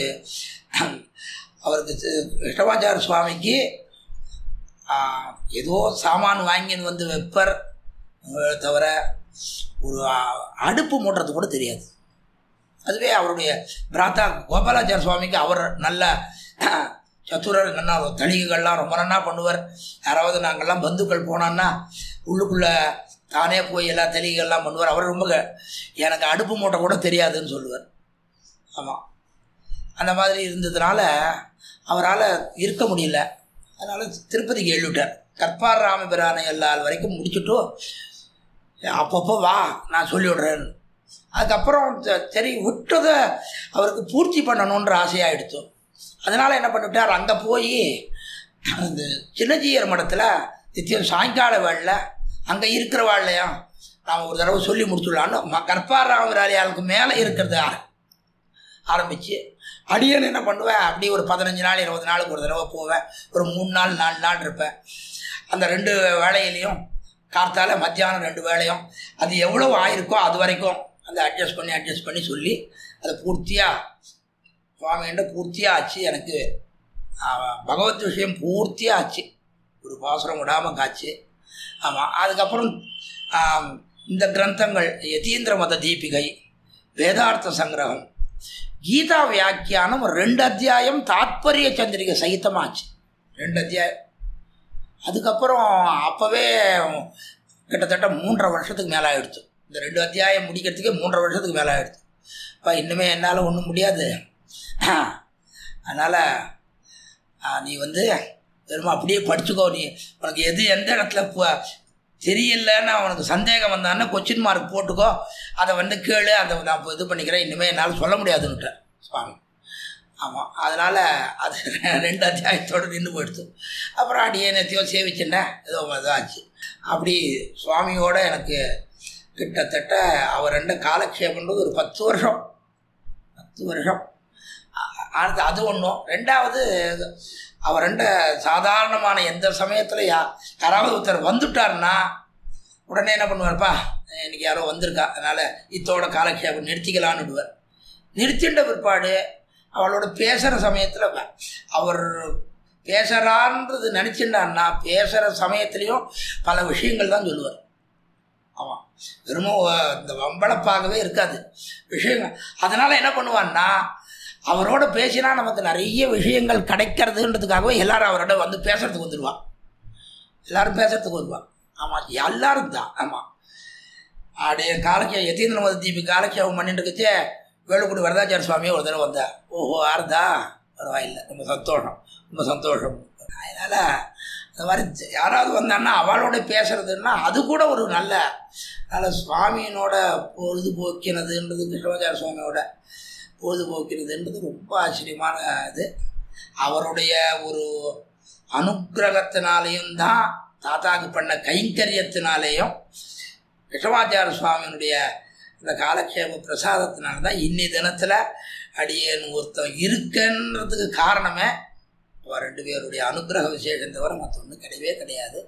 அவருக்கு கிருஷ்ணமாச்சார சுவாமிக்கு ஏதோ சாமான் வாங்கின்னு வைப்பர் தவிர ஒரு அடுப்பு மூட்டுறது கூட தெரியாது. அதுவே அவருடைய பிராத்தா கோபாலாச்சார சுவாமிக்கு அவர் நல்ல சத்துரர், நல்லா தளிகைகள்லாம் ரொம்ப நன்னா பண்ணுவார். யாராவது நாங்கள்லாம் பந்துக்கள் போனோன்னா உள்ளுக்குள்ளே தானே போய் எல்லா தளிகைகள்லாம் பண்ணுவார். அவர் ரொம்ப எனக்கு அடுப்பு மூட்டை கூட தெரியாதுன்னு சொல்லுவார். ஆமாம், அந்த மாதிரி இருந்ததுனால அவரால் இருக்க முடியல. அதனால் திருப்பதிக்கு எழுதிட்டார். கற்பார் ராமபிரானை எல்லால் வரைக்கும் முடிச்சுட்டு அப்பப்போ வா நான் சொல்லிவிடுறேன்னு. அதுக்கப்புறம் சரி விட்டதை அவருக்கு பூர்த்தி பண்ணணுன்ற ஆசையாகிடுச்சு. அதனால் என்ன பண்ணிவிட்டார், அங்கே போய் அந்த சின்னஜீயர் மடத்தில் நித்தியம் சாயங்கால வேளையில் அங்கே இருக்கிற வாழையும் நாம் ஒரு தடவை சொல்லி முடிச்சுடலான்னு கற்பார் ராமபிரானியாளுக்கு மேலே இருக்கிறது ஆரம்பித்து அடியன்னு என்ன பண்ணுவேன், அப்படி ஒரு 15 நாள் 20 நாளுக்கு ஒரு தடவை போவேன். ஒரு 3 நாள் 4 நாள் இருப்பேன். அந்த 2 வேளையிலையும் கார்த்தால மத்தியானம் 2 வேளையும் அது எவ்வளோ ஆயிருக்கோ அது வரைக்கும் அந்த அட்ஜஸ்ட் பண்ணி சொல்லி அதை பூர்த்தியாக சுவாமிகிட்ட பூர்த்தியாக ஆச்சு. எனக்கு பகவத் விஷயம் பூர்த்தியாக ஆச்சு, ஒரு பாசுரம் விடாமல் காய்ச்சி. ஆமாம், அதுக்கப்புறம் இந்த கிரந்தங்கள் யதீந்திர மத தீபிகை, வேதார்த்த சங்கிரகம், கீதா வியாக்கியானம் 2 அத்தியாயம், தாத்பரிய சந்திரிகை சகிதமாச்சு 2 அத்தியாயம். அதுக்கப்புறம் அப்போவே கிட்டத்தட்ட 3.5 வருஷத்துக்கு மேலே ஆகிடுச்சு. இந்த 2 அத்தியாயம் முடிக்கிறதுக்கே 3.5 வருஷத்துக்கு மேலே ஆகிடுச்சு. இப்போ இன்னுமே என்னால் ஒன்றும் முடியாது. அதனால் நீ வெறும் அப்படியே படிச்சுக்கோ, நீ உனக்கு எந்த இடத்துல தெரியலன்னு அவனுக்கு சந்தேகம் வந்தான்னா கொஸ்டின் மார்க் போட்டுக்கோ, அதை கேளு, அதை நான் இது பண்ணிக்கிறேன், இனிமேல் என்னால் சொல்ல முடியாதுன்னுட்டேன் சுவாமி. ஆமாம், அதனால் அது 2 அத்தியாயத்தோடு நின்று போயிடுச்சு. அப்புறம் அடியே நேத்தியோ சேவிச்சுட்டேன், ஏதோ இதாச்சு. அப்படி சுவாமியோட எனக்கு கிட்டத்தட்ட அவர் 2 காலக்ஷேபன்றது ஒரு 10 வருஷம். அது ஒன்றும். 2வது அவர் 2 சாதாரணமான எந்த சமயத்தில் யாராவது ஒருத்தர் வந்துட்டார்னா உடனே என்ன பண்ணுவார்ப்பா, இன்றைக்கி யாரோ வந்திருக்கா, அதனால் இத்தோட காலக்ஷேபம் நிறுத்திக்கலான்னு விடுவார். நிறுத்தின்ற பிற்பாடு அவளோட பேசுகிற சமயத்தில் அவர் பேசுகிறான்றது நினச்சிட்டான்னா பேசுகிற சமயத்துலேயும் பல விஷயங்கள் தான் சொல்லுவார். ஆமாம், வெறும் இந்த வம்பளப்பாகவே இருக்காது விஷயங்கள். அதனால் என்ன பண்ணுவான்னா, அவரோட பேசினா நமக்கு நிறைய விஷயங்கள் கிடைக்கிறதுன்றதுக்காகவே எல்லாரும் அவரோட வந்து பேசுறதுக்கு வந்துடுவான். எல்லாரும் பேசுறதுக்கு வருவான். ஆமாம், எல்லாரும் தான். ஆமாம், அப்படியே காலக்கியம் யதீந்திரமத தீபி காலக்கியம் பண்ணிட்டு இருக்கச்சே வேலுக்குடி வரதாச்சார சுவாமியே ஒரு தடவை வந்தார். ஓஹோ, ஆறுதா, பரவாயில்லை, ரொம்ப சந்தோஷம், ரொம்ப சந்தோஷம். அதனால் அந்த மாதிரி யாராவது வந்தான்னா அவளோட பேசுறதுன்னா அது கூட ஒரு நல்ல சுவாமியினோட பொழுதுபோக்கினதுன்றது, கிருஷ்ணமாச்சார சுவாமியோட பொழுதுபோக்கினதுன்றது ரொம்ப ஆச்சரியமான இது. அவருடைய ஒரு அனுக்கிரகத்தினாலேயும் தான், தாத்தாக்கு பண்ண கைங்கரியத்தினாலேயும், கிருஷ்ணமாச்சார சுவாமியினுடைய இந்த காலக்ஷேப பிரசாதத்தினால தான் இன்னி தினத்தில் அடியேன் ஒருத்தன் இருக்குன்றதுக்கு காரணமே அவர் 2 பேருடைய அனுகிரக விசேஷம் தவிர மற்ற ஒன்றும் கிடையவே கிடையாது.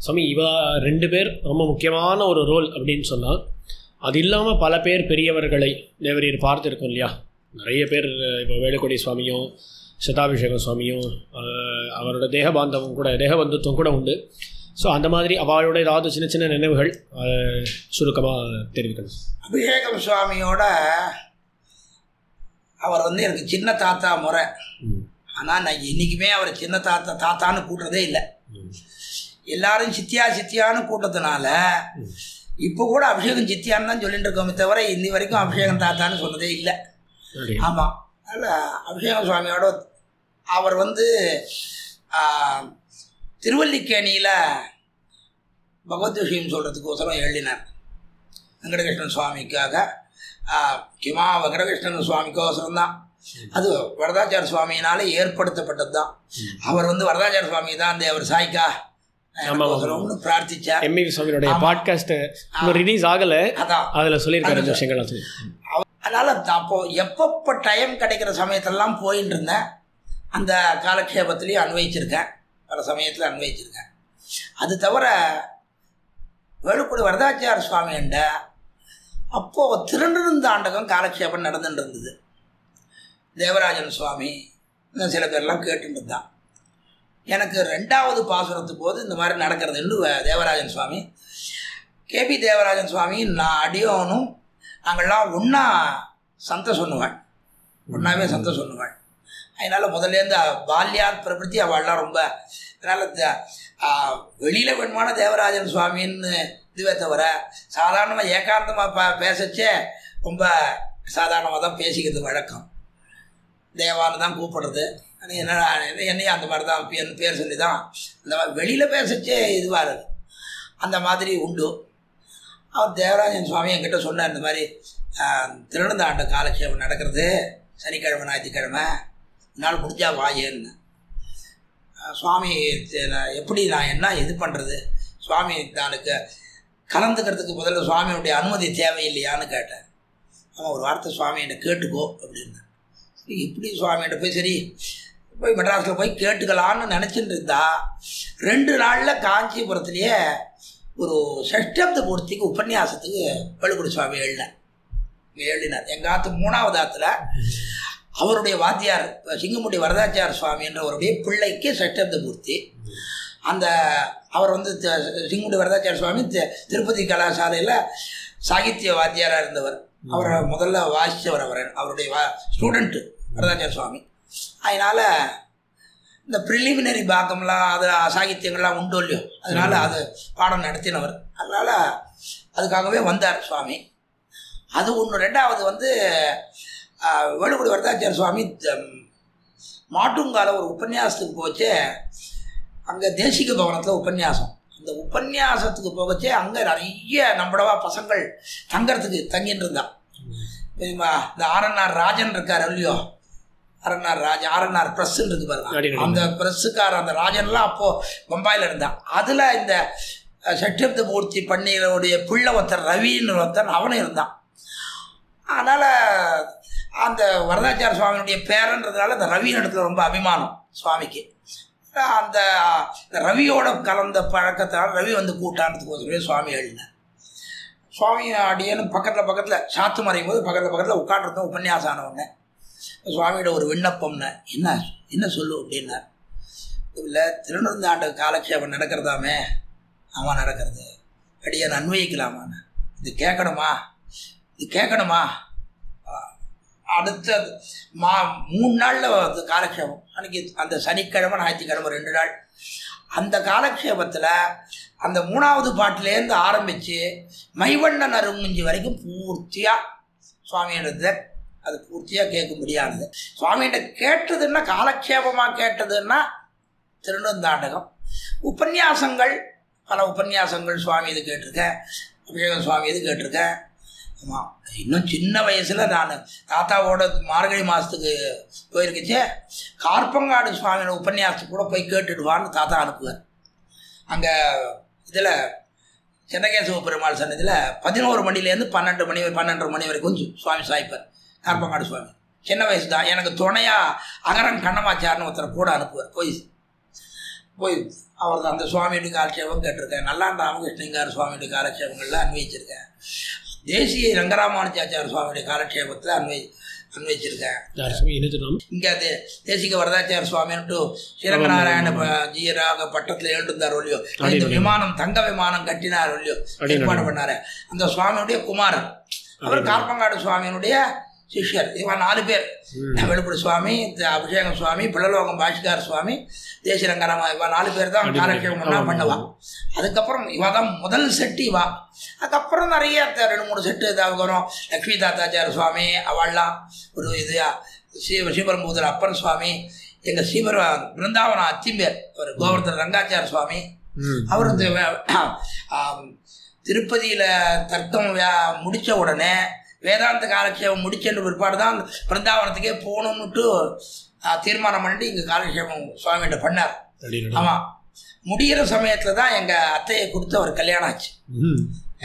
சுவாமி, இவா 2 பேர் ரொம்ப முக்கியமான ஒரு ரோல் அப்படின்னு சொன்னால், அது இல்லாமல் பல பேர் பெரியவர்களை தேவரீர் பார்த்துருக்கோம் இல்லையா? நிறைய பேர் இப்போ வேலுக்குடி சுவாமியும் சதாபிஷேகம் சுவாமியும் அவரோட தேகபாந்தவம் கூட, தேகபந்துத்துவம் கூட உண்டு. ஸோ அந்த மாதிரி அவளோட ஏதாவது சின்ன சின்ன நினைவுகள் சுருக்கமாக தெரிவிக்கணும். அபிஷேகம் சுவாமியோட அவர் வந்து எனக்கு சின்ன தாத்தா முறை. ஆனால் நான் என்றைக்குமே அவரை சின்ன தாத்தான்னு கூட்டுறதே இல்லை. எல்லாரும் சித்தியான்னு கூட்டத்தினால இப்போ கூட அபிஷேகம் சித்தியான்னு தான் சொல்லிட்டு இருக்கோமே தவிர இன்னி வரைக்கும் அபிஷேகம் தாத்தான்னு சொன்னதே இல்லை. ஆமாம், அதில் அபிஷேகம் சுவாமியோட அவர் வந்து திருவல்லிக்கேணியில் பகவத் விஷயம் சொல்கிறதுக்கோசரம் எழுதினார். வெங்கடகிருஷ்ணன் சுவாமிக்காக, முக்கியமாக வெங்கடகிருஷ்ணன் சுவாமிக்கோசரம் தான். அது வரதாச்சார சுவாமியினால ஏற்படுத்தப்பட்டது தான். அவர் வந்து வரதாச்சார சுவாமி தான் அந்த அவர் சாய்க்கா பிரார்த்திச்சார். சுவாமியோட பாட்காஸ்ட் ரிலீஸ் ஆகலை, அதான் அதில் சொல்லியிருக்காரு விஷயங்கள். அதனால் அப்போ எப்பப்போ டைம் கிடைக்கிற சமயத்திலலாம் போயின்னு இருந்தேன். அந்த காலக்ஷேபத்துலேயும் அன்வயிச்சிருக்கேன், பல சமயத்தில் அன்வயிச்சிருக்கேன். அது தவிர வேலுக்குடி வரதாச்சார சுவாமி என்ற அப்போது திருநெடுந்தாண்டகம் காலக்ஷேபம் நடந்துட்டு இருந்தது. தேவராஜன் சுவாமி இன்னும் சில பேர்லாம் கேட்டுட்டு இருந்தான். எனக்கு 2வது பாசுரத்து போது இந்த மாதிரி நடக்கிறதுன்னு தேவராஜன் சுவாமி, கேபி தேவராஜன் சுவாமி, நான் அடியோனும் நாங்கள்லாம் ஒன்றா சந்தை சொன்னுவேன், ஒன்றாவே சந்தை சொன்னுவேன். அதனால் முதல்லேருந்து பால்யாத் பிரபத்தி அவள்லாம் ரொம்ப, அதனால் வெளியில் வேணுமான தேவராஜன் சுவாமின்னு இதுவே தவிர சாதாரணமாக ஏகாந்தமாக பேசச்சே ரொம்ப சாதாரணமாக தான் பேசிக்கிறது வழக்கம். தேவான்னு தான் கூப்பிடுறது. என்னையும் அந்த மாதிரி தான் பேர் சொல்லி தான் அந்த மாதிரி வெளியில் பேசச்சே இதுவாக இருக்குது. அந்த மாதிரி உண்டு. அவர் தேவராஜன் சுவாமி என்கிட்ட சொன்னார், இந்த மாதிரி திருநெடுந்தாண்ட காலக்ஷேபம் நடக்கிறது சனிக்கிழமை ஞாயிற்றுக்கிழமை, நாள் முடிஞ்சா வாயேன்னு. சுவாமி எப்படி நான் என்ன இது பண்ணுறது, சுவாமி நானுக்கு கலந்துக்கிறதுக்கு முதல்ல சுவாமியுடைய அனுமதி தேவையில்லையான்னு கேட்டேன். அவன் ஒரு வார்த்தை சுவாமி என்னை கேட்டுக்கோ அப்படின்னு. எப்படி சுவாமிகிட்ட போய் சரி போய் மெட்ராஸில் போய் கேட்டுக்கலான்னு நினச்சிட்டு இருந்தா 2 நாளில் காஞ்சிபுரத்துலேயே ஒரு சஷ்டாப்த பூர்த்திக்கு உபன்யாசத்துக்கு வேலுக்குடி சுவாமி எழுதினார். எங்கள் ஆற்று 3வது ஆற்றுல அவருடைய வாத்தியார் சிங்கமுடி வரதாச்சார சுவாமி என்றவருடைய பிள்ளைக்கு சஷ்டாப்த பூர்த்தி. அந்த அவர் வந்து சிங்கமுடி வரதாச்சார சுவாமி திருப்பதி கலாசாலையில் சாகித்ய வாத்தியாராக இருந்தவர். அவரை முதல்ல வாசித்தவர் அவருடைய ஸ்டூடெண்ட்டு வரதாச்சார சுவாமி. அதனால் இந்த ப்ரிலிமினரி பாகம்லாம் அது சாகித்யங்கள்லாம் உண்டு இல்லையோ, அதனால் அது பாடம் நடத்தினவர். அதனால் அதுக்காகவே வந்தார் சுவாமி. அது ஒன்று. 2வது வந்து வேலுக்குடி வரதாச்சார சுவாமி மாட்டுங்கால ஒரு உபன்யாசத்துக்கு போச்சே, அங்கே தேசிக பவனத்தில் உபன்யாசம். அந்த உபன்யாசத்துக்கு போகச்சே அங்கே நிறைய நம்மளவா பசங்கள் தங்கறதுக்கு தங்கின்னு இருந்தான். இந்த ஆர்என்ஆர் ராஜன் இருக்கார் இல்லையோ, ஆர்என்ஆர் ப்ரெஸ்ஸுன்னு இருக்கு பாருங்க, அந்த ப்ரெஸ்ஸுக்கார அந்த ராஜன்லாம் அப்போது பம்பாயில் இருந்தான். அதில் இந்த சஷ்டாப்த பூர்த்தி பண்ணிகளுடைய பிள்ளை ஒருத்தர் ரவின்னு ஒருத்தர் அவனும் இருந்தான். அதனால் அந்த வரதாச்சார சுவாமியுடைய பேரன்றதுனால அந்த ரவியின் இடத்துல ரொம்ப அபிமானம் சுவாமிக்கு. அந்த ரவியோட கலந்த பழக்கத்தால் ரவி வந்து கூட்டானதுக்கு சுவாமி எழுதினார். சுவாமி அடியேன்னு பக்கத்தில் சாத்து மறையும் போது பக்கத்தில் உட்காண்டிருந்தோம். உபன்யாசம் ஆனவுடனே சுவாமியோட ஒரு விண்ணப்பம்னு, என்ன சொல்லு அப்படின்னார். இல்லை திருநெடுந்தாண்ட காலக்ஷேபம் நடக்கிறதாமே, அவன் நடக்கிறது அடியன் அன்வயிக்கலாமான்னு இது கேட்கணுமா அடுத்த 3 நாளில் காலக்ஷேபம். அன்றைக்கி அந்த சனிக்கிழமை ஞாயிற்றுக்கிழமை 2 நாள். அந்த காலக்ஷேபத்தில் அந்த 3வது பாட்டிலேருந்து ஆரம்பித்து மைவண்ணன் அருங்குஞ்சி வரைக்கும் பூர்த்தியாக சுவாமியிடத்தை அது பூர்த்தியாக கேட்கும்படியானது. சுவாமிகிட்ட கேட்டதுன்னா காலக்ஷேபமாக கேட்டதுன்னா திருநந்தாண்டகம். உபன்யாசங்கள் பல உபன்யாசங்கள் சுவாமி இது கேட்டிருக்கேன், அபிஷேகம் சுவாமி இது கேட்டிருக்கேன். ஆமாம், இன்னும் சின்ன வயசில் நான் தாத்தாவோட மார்கழி மாதத்துக்கு போயிருக்கச்சே கார்பங்காடு சுவாமியோட உபன்யாசத்துக்கு கூட போய் கேட்டுடுவான்னு தாத்தா அனுப்புவார். அங்கே இதில் சென்னகேசவ பெருமாள் சன்னதியில் 11 மணிலேருந்து 12 மணி வரைக்கும் சுவாமி சாய்ப்பார். கார்பங்காடு சுவாமி சின்ன வயசு தான். எனக்கு துணையாக அகரன் கண்ணமாச்சார்னு ஒருத்தரை கூட அனுப்புவார். போய் அவர் அந்த சுவாமியுடைய காலட்சேபம் கேட்டிருக்கேன். நல்லாண்ட ராமகிருஷ்ணங்கார் சுவாமியுடைய காலட்சேபங்கள்லாம் அன்வயிச்சிருக்கேன். தேசிய ரங்கராமானுஜாச்சார சுவாமியுடைய காலட்சேபத்தில் அன்வயிச்சிருக்கேன். இங்கே தேசிக வரதாச்சார சுவாமின்ட்டு ஸ்ரீரங்கநாராயண ஜீராக பட்டத்தில் எழுந்தார் ஒல்லியோ, இந்த விமானம் தங்க விமானம் கட்டினார் ஒல்லியோ ஏற்பாடு பண்ணார். அந்த சுவாமியுடைய குமாரன் அவர் கார்பங்காடு சுவாமியினுடைய சிஷ்யர். இவன் 4 பேர், வெளுப்புடி சுவாமி, அபிஷேகம் சுவாமி, பிள்ளலோகம் பாஷிகார் சுவாமி, தேசிய ரங்கராமா, இவன் 4 பேர் தான் காலட்சேபம் பண்ணுவான். அதுக்கப்புறம் இவ தான் முதல் செட்டு இவா. அதுக்கப்புறம் நிறைய 2-3 செட்டு இதாக வரும். லக்ஷ்மி தாத்தாச்சார சுவாமி அவள்லாம் ஒரு இது ஸ்ரீபெரும்புதூர் அப்பன் சுவாமி, எங்கள் பிருந்தாவனம் அத்திம்பேர் ஒரு கோவர்தன ரங்காச்சார சுவாமி, அவர் திருப்பதியில் தர்க்கம் முடித்த உடனே வேதாந்த காலக்ஷேபம் முடிச்சென்ற பிற்பாடு தான் பிருந்தாவனத்துக்கே போகணுன்னுட்டு தீர்மானம் பண்ணிட்டு இங்கே காலக்ஷேபம் சுவாமிகிட்ட பண்ணார். ஆமாம், முடிகிற சமயத்தில் தான் எங்கள் அத்தையை கொடுத்து அவர் கல்யாணம் ஆச்சு.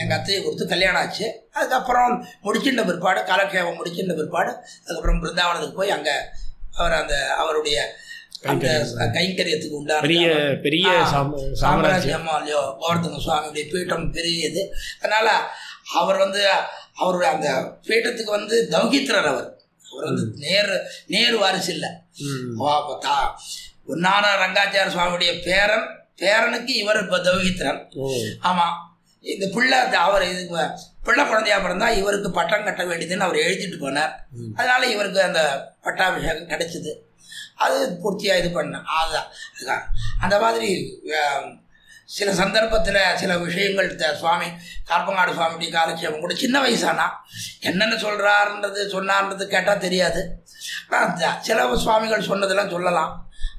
எங்கள் அத்தையை கொடுத்து கல்யாணம் ஆச்சு. அதுக்கப்புறம் முடிச்சுட்ட பிற்பாடு காலக்ஷேபம் முடிச்சுட்ட பிற்பாடு அதுக்கப்புறம் பிருந்தாவனத்துக்கு போய் அங்கே அவர் அவருடைய அந்த கைங்கரியத்துக்கு உண்டான பெரிய சாம்ராஜ்யமா இல்லையோ கோவர்தன சுவாமியுடைய பீட்டம் பெரியது. அதனால் அவர் அவருடைய அந்த பீட்டத்துக்கு தௌகித்திரர். அவர் நேரு வாரிசு இல்லை. பொன்னான ரங்காச்சார சுவாமியுடைய பேரனுக்கு இவர் இப்போ தௌகித்திரன். ஆமாம், இந்த பிள்ளை அவர் பிள்ளை குழந்தையா பிறந்தா இவருக்கு பட்டம் கட்ட வேண்டியதுன்னு அவர் எழுதிட்டு போனார். அதனால இவருக்கு அந்த பட்டாபிஷேகம் கிடைச்சிது. அது பூர்த்தியாக இது பண்ண அதுதான். அந்த மாதிரி சில சந்தர்ப்பத்தில் சில விஷயங்கள் சுவாமி கார்பங்காடு சுவாமியுடைய காலட்சேபம் கூட சின்ன வயசானா என்னென்ன சொன்னார்ன்றது கேட்டால் தெரியாது. சில சுவாமிகள் சொன்னதெல்லாம் சொல்லலாம்.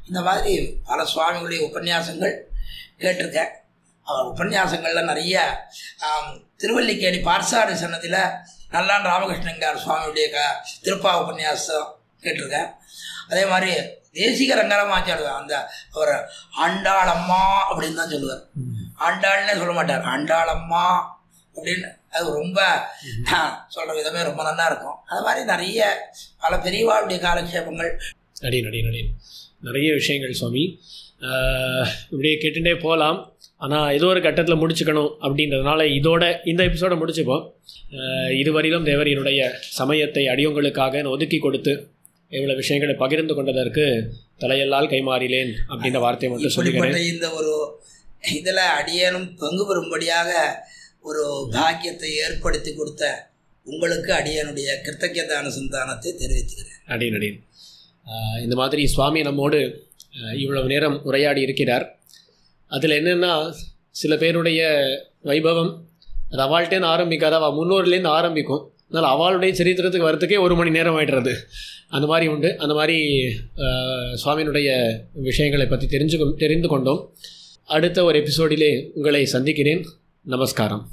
இந்த மாதிரி பல சுவாமிகளுடைய உபன்யாசங்கள் கேட்டிருக்கேன். உபன்யாசங்களில் நிறைய திருவல்லிக்கேணி பார்சாடி சன்னதியில் நல்லான் ராமகிருஷ்ணங்கார் சுவாமியுடைய திருப்பா உபன்யாசம் கேட்டிருக்கேன். அதே மாதிரி தேசிக ரங்கராமாச்சாரியர் அவர் ஆண்டாளம்மா அப்படின்னு தான் சொல்லுவார். ஆண்டாள்னே சொல்ல மாட்டார், ஆண்டாளம்மா அப்படின்னு. அது ரொம்ப சொல்கிற விதமே ரொம்ப நல்லா இருக்கும். அது மாதிரி நிறைய பல பெரியவாளுடைய காலக்ஷேபங்கள் நிறைய விஷயங்கள் சுவாமி இப்படியே கேட்டுகிட்டே போகலாம். ஆனால் ஏதோ ஒரு கட்டத்தில் முடிச்சுக்கணும் அப்படின்றதுனால இந்த எபிசோடை முடிச்சுப்போம். இதுவரையிலும் தேவரினுடைய சமயத்தை அடியவங்களுக்காக ஒதுக்கி கொடுத்து இவ்வளோ விஷயங்களை பகிர்ந்து கொண்டதற்கு தலையெல்லால் கைமாறிலேன் அப்படின்ற வார்த்தையை மட்டும் சொல்லிக்கிறேன். இந்த ஒரு இதில் அடியேனும் பங்கு பெறும்படியாக ஒரு பாக்கியத்தை ஏற்படுத்தி கொடுத்த உங்களுக்கு அடியனுடைய கிருத்தஜ்ஞதான சந்தானத்தை தெரிவித்துக்கிறேன். அடியன் இந்த மாதிரி சுவாமி நம்மோடு இவ்வளவு நேரம் உரையாடி இருக்கிறார். அதில் என்னென்னா சில பேருடைய வைபவம் அது அவள்கிட்டேருந்து ஆரம்பிக்காத, அவள் முன்னோர்லேருந்து ஆரம்பிக்கும். அதனால் அவளுடைய சரித்திரத்துக்கு வரத்துக்கே 1 மணி நேரம் ஆகிடுறது. அந்த மாதிரி உண்டு. அந்த மாதிரி சுவாமியினுடைய விஷயங்களை பற்றி தெரிந்து கொண்டோம். அடுத்த ஒரு எபிசோடிலே உங்களை சந்திக்கிறேன். நமஸ்காரம்.